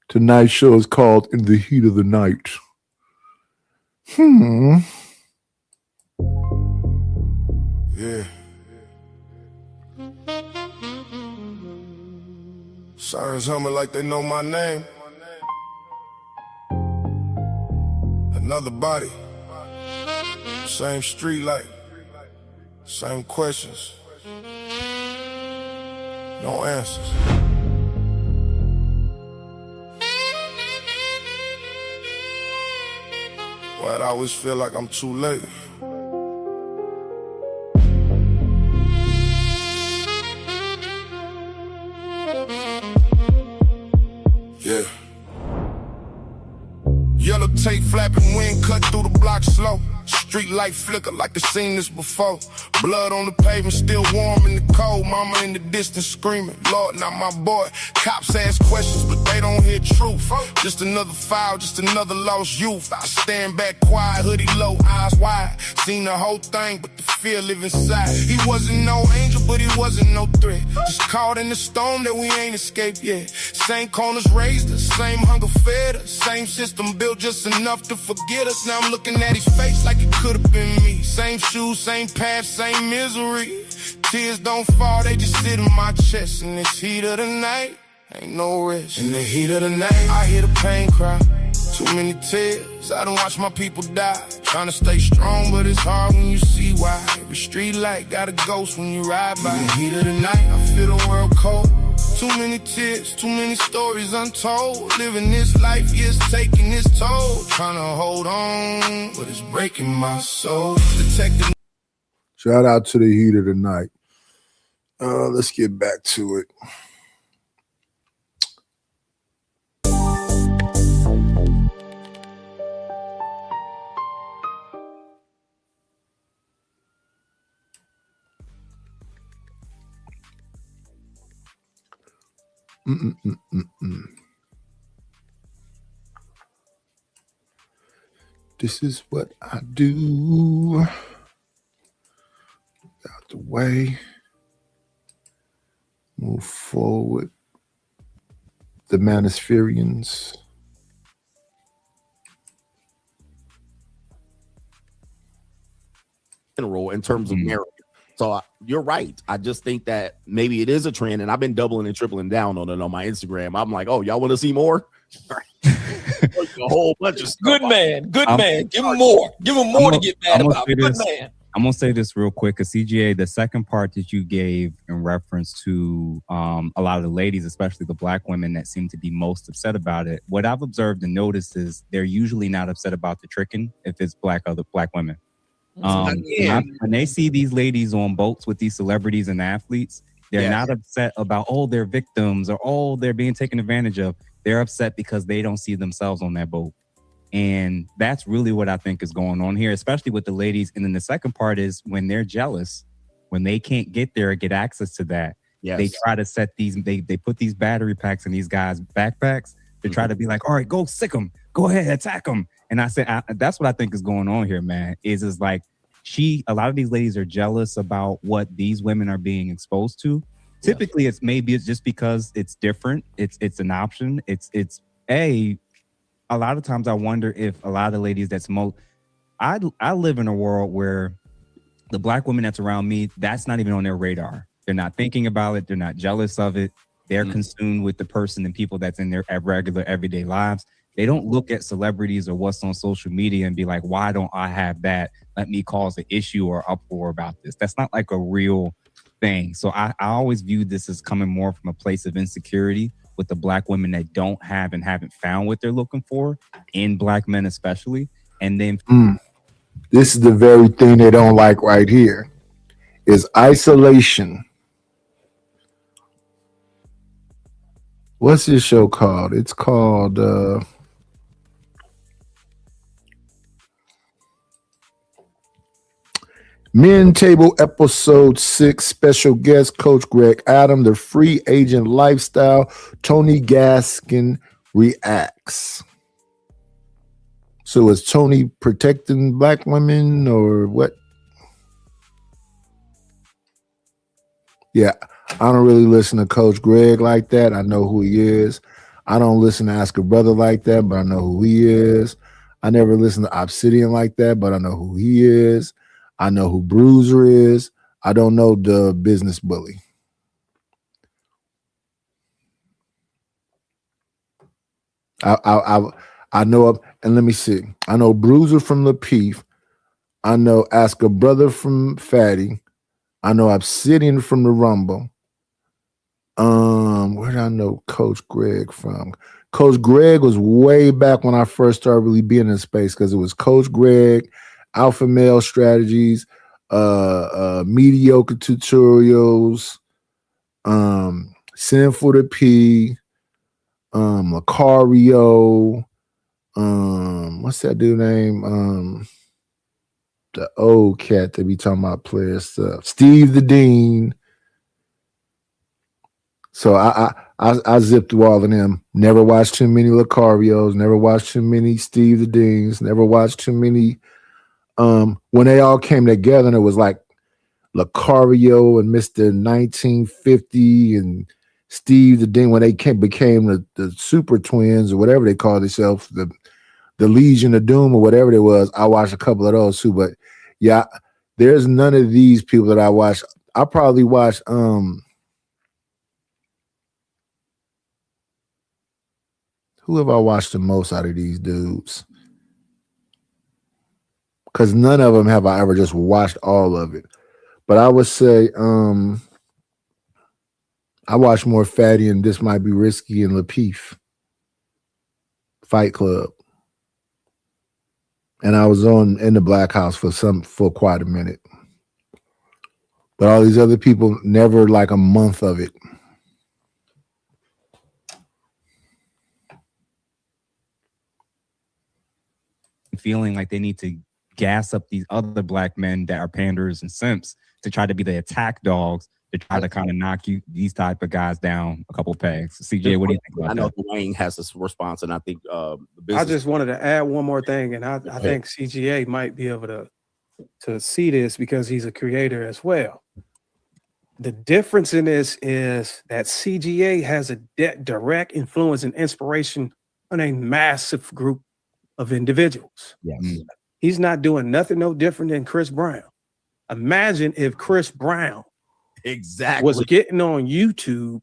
Tonight's show is called In the Heat of the Night. Yeah. Sirens humming like they know my name. Another body. Same street light. Same questions. No answers. Why'd I always feel like I'm too late? Yeah. Yellow tape flapping, wind cut through the block slow. Street light flicker like I seen this before. Blood on the pavement, still warm in the cold. Mama in the distance screaming, Lord, not my boy. Cops ask questions, but they don't hear truth. Just another file, just another lost youth. I stand back quiet, hoodie low, eyes wide. Seen the whole thing, but the fear live inside. He wasn't no angel, but he wasn't no threat. Just caught in the storm that we ain't escaped yet. Same corners raised us, same hunger fed us. Same system built just enough to forget us. Now I'm looking at his face like it could have been me. Same shoes, same path, same misery. Tears don't fall, they just sit in my chest. In this heat of the night, ain't no rest. In the heat of the night, I hear the pain cry. Too many tears, I done watched my people die. Trying to stay strong, but it's hard when you see why. Every street light got a ghost when you ride by. In the heat of the night, I feel the world cold. Too many tears, too many stories untold. Living this life, yes, taking its toll. Trying to hold on, but it's breaking my soul. Detective. shout out to the heat of the night. Let's get back to it. This is what I do. Out the way. Move forward. The Manispherians. In terms of marriage. So you're right. I just think that maybe it is a trend, and I've been doubling and tripling down on it on my Instagram. I'm like, oh, y'all want to see more? A whole bunch of stuff. Good man. Give him more. Give him more to get mad about. Good man. I'm gonna say this real quick, because CGA, the second part that you gave in reference to a lot of the ladies, especially the black women that seem to be most upset about it. What I've observed and noticed is they're usually not upset about the tricking if it's other black women. When they see these ladies on boats with these celebrities and athletes, they're not upset about, oh, they're victims or, oh, they're being taken advantage of. They're upset because they don't see themselves on that boat. And that's really what I think is going on here, especially with the ladies. And then the second part is when they're jealous, when they can't get there or get access to that, they try to set these, they put these battery packs in these guys' backpacks to try to be like, all right, go sick them, go ahead, attack them. And I said, that's what I think is going on here, man, is like a lot of these ladies are jealous about what these women are being exposed to. Typically, it's just because it's different. It's an option. A lot of times I wonder if a lot of the ladies I live in a world where the black women that's around me, that's not even on their radar. They're not thinking about it. They're not jealous of it. They're consumed with the person and people that's in their regular everyday lives. They don't look at celebrities or what's on social media and be like, why don't I have that? Let me cause an issue or uproar about this. That's not like a real thing. So I always view this as coming more from a place of insecurity with the black women that don't have and haven't found what they're looking for in black men especially. And then this is the very thing they don't like right here is isolation. What's this show called? It's called Men Table Episode 6. Special guest Coach Greg Adam, the free agent lifestyle. Tony Gaskin reacts. So is Tony protecting black women or what? Yeah, I don't really listen to Coach Greg like that. I know who he is. I don't listen to Ask a Brother like that, but I know who he is. I never listen to Obsidian like that, but I know who he is. I know who Bruiser is. I don't know the Business Bully. I know, and let me see. I know Bruiser from Lapeef. I know Ask a Brother from Fatty. I know Obsidian from the Rumble. Where did I know Coach Greg from? Coach Greg was way back when I first started really being in space, because it was Coach Greg, Alpha Male Strategies, Mediocre Tutorials, Sinful to P, Lucario, what's that dude name? The old cat that be talking about player stuff. Steve the Dean. So I zipped through all of them. Never watched too many Lucarios. Never watched too many Steve the Deans. Never watched too many. When they all came together, and it was like Lucario and Mr. 1950 and Steve the Dean, when they became the Super Twins or whatever they called themselves, the Legion of Doom or whatever it was. I watched a couple of those too, but yeah, there's none of these people that I watch. I probably watched who have I watched the most out of these dudes? Because none of them have I ever just watched all of it. But I would say I watched more Fatty and This Might Be Risky and Lapeef. Fight Club. And I was in the Black House for quite a minute. But all these other people, never like a month of it. Feeling like they need to gas up these other black men that are panders and simps to try to be the attack dogs to try to kind of knock these type of guys down a couple pegs. CJ, what do you think about I know that? Dwayne has this response, and I think the I business. just wanted to add one more thing, and I think CGA might be able to see this because he's a creator as well. The difference in this is that CGA has a direct influence and inspiration on a massive group of individuals. Yes. He's not doing nothing no different than Chris Brown. Imagine if Chris Brown was getting on YouTube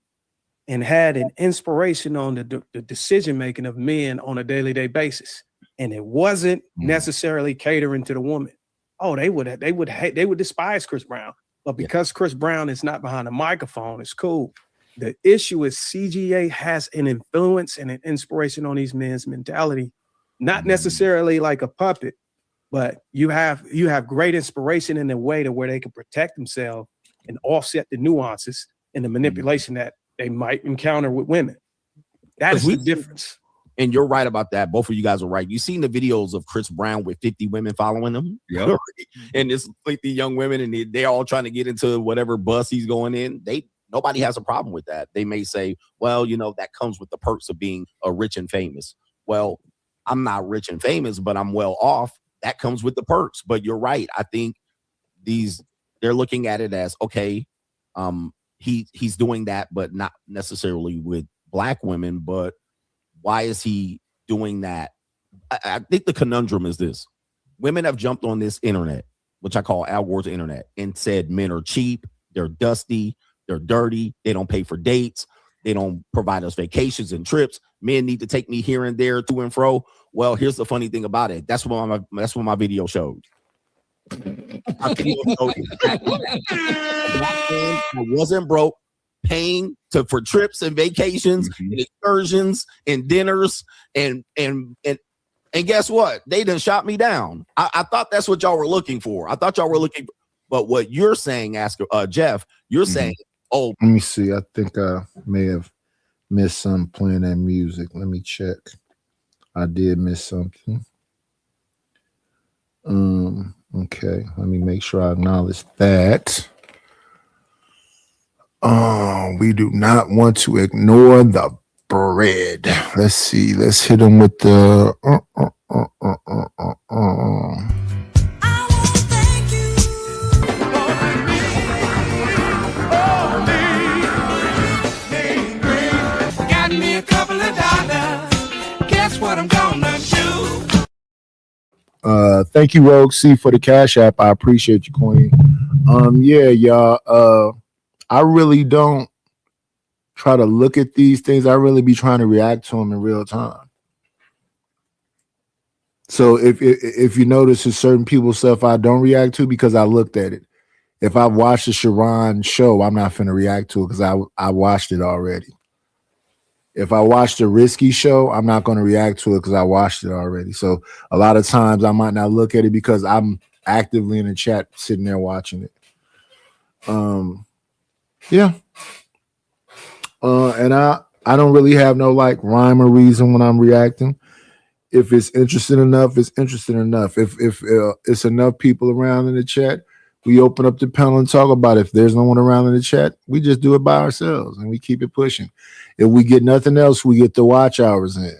and had an inspiration on the decision making of men on a daily basis, and it wasn't necessarily catering to the woman. Oh, they would despise Chris Brown, but because Chris Brown is not behind a microphone, it's cool. The issue is CGA has an influence and an inspiration on these men's mentality, not necessarily like a puppet, but you have great inspiration in a way to where they can protect themselves and offset the nuances and the manipulation that they might encounter with women. That's the difference. And you're right about that. Both of you guys are right. You've seen the videos of Chris Brown with 50 women following him. Yep. And it's like the young women, and they're all trying to get into whatever bus he's going in. Nobody has a problem with that. They may say, well, that comes with the perks of being rich and famous. Well, I'm not rich and famous, but I'm well off. That comes with the perks. But you're right. I think they're looking at it as, okay, he's doing that, but not necessarily with black women. But why is he doing that? I think the conundrum is this. Women have jumped on this internet, which I call Al Gore's internet, and said men are cheap, they're dusty, they're dirty, they don't pay for dates, they don't provide us vacations and trips. Men need to take me here and there, to and fro. Well, here's the funny thing about it. That's what my video showed. My video showed I wasn't broke, paying for trips and vacations and excursions and dinners and guess what? They done shot me down. I thought that's what y'all were looking for. I thought y'all were looking for, but what you're saying, Jeff, you're saying, oh, let me see. I think I may have missed some playing that music. Let me check. I did miss something. Okay, let me make sure I acknowledge that. We do not want to ignore the bread. Let's see. Let's hit them with the. Got me a couple of dollars. Guess what I'm gonna do? Thank you, Rogue C, for the Cash App. I appreciate you, Queen. Yeah, y'all. I really don't try to look at these things. I really be trying to react to them in real time. So if you notice, there's certain people's stuff I don't react to because I looked at it. If I watched the Sharon show, I'm not finna react to it because I watched it already. If I watched the Risky show, I'm not going to react to it because I watched it already. So a lot of times I might not look at it because I'm actively in the chat sitting there watching it. Yeah. And I don't really have no like rhyme or reason when I'm reacting. If it's interesting enough, it's interesting enough. If it's enough people around in the chat, we open up the panel and talk about it. If there's no one around in the chat, we just do it by ourselves and we keep it pushing. If we get nothing else, we get the watch hours in.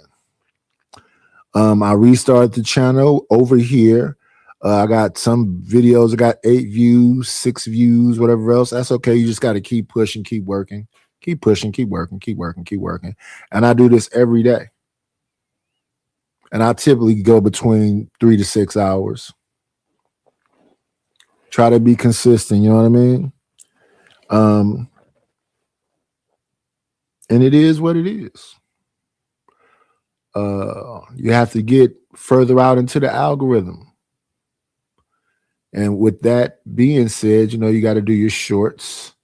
I restarted the channel over here. I got some videos. I got 8 views, 6 views, whatever else. That's okay. You just got to keep pushing, keep working, keep pushing, keep working, keep working, keep working. And I do this every day. And I typically go between 3 to 6 hours. Try to be consistent. You know what I mean? And it is what it is. You have to get further out into the algorithm. And with that being said, you know, you got to do your shorts.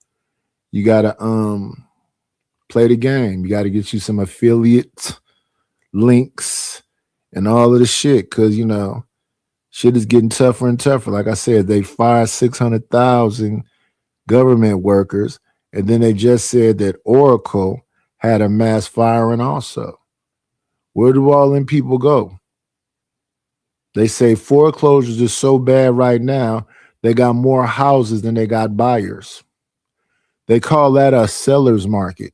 You got to play the game. You got to get you some affiliate links and all of the shit because, you know, shit is getting tougher and tougher. Like I said, they fired 600,000 government workers, and then they just said that Oracle had a mass firing also. Where do all them people go? They say foreclosures is so bad right now, they got more houses than they got buyers. They call that a seller's market.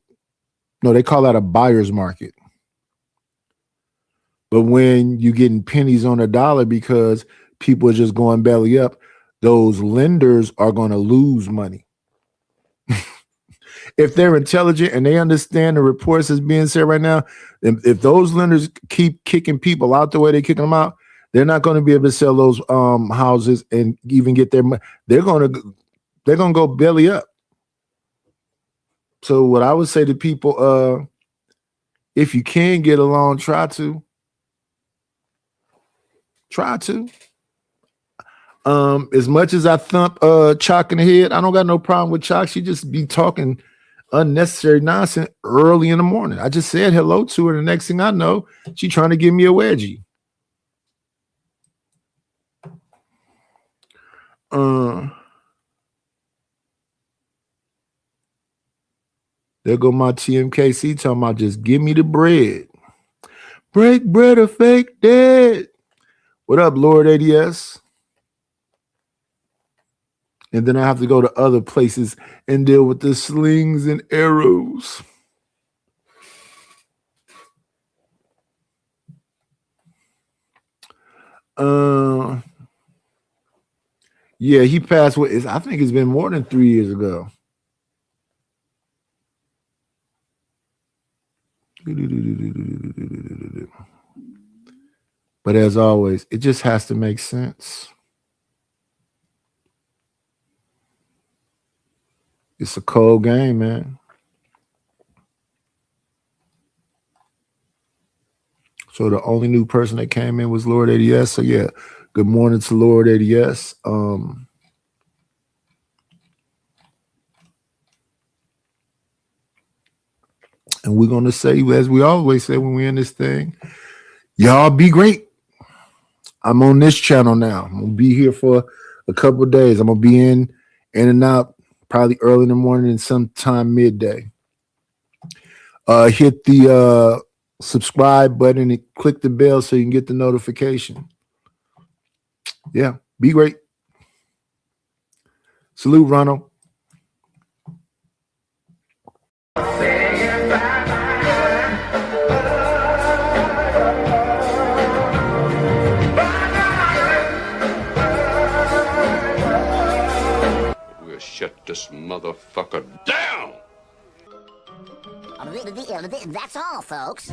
No, they call that a buyer's market. But when you're getting pennies on a dollar because people are just going belly up, those lenders are going to lose money. If they're intelligent and they understand the reports that's being said right now, if those lenders keep kicking people out the way they're kicking them out, they're not going to be able to sell those houses and even get their money. They're going to go belly up. So what I would say to people, if you can get a loan, try to. As much as I thump Chalk in the head, I don't got no problem with Chalk. She just be talking unnecessary nonsense early in the morning. I just said hello to her. The next thing I know, she trying to give me a wedgie. There go my TMKC talking about just give me the bread. Break bread or fake dead. What up, Lord ADS? And then I have to go to other places and deal with the slings and arrows. Yeah, he passed away. I think it's been more than 3 years ago. But as always, it just has to make sense. It's a cold game, man. So the only new person that came in was Lord ADS. So yeah, good morning to Lord ADS. And we're going to say, as we always say when we're in this thing, y'all be great. I'm on this channel now. I'm going to be here for a couple of days. I'm going to be in and out probably early in the morning and sometime midday. hit the subscribe button and click the bell so you can get the notification. Yeah, be great. Salute, Ronald. We'll shut this motherfucker down. That's all, folks.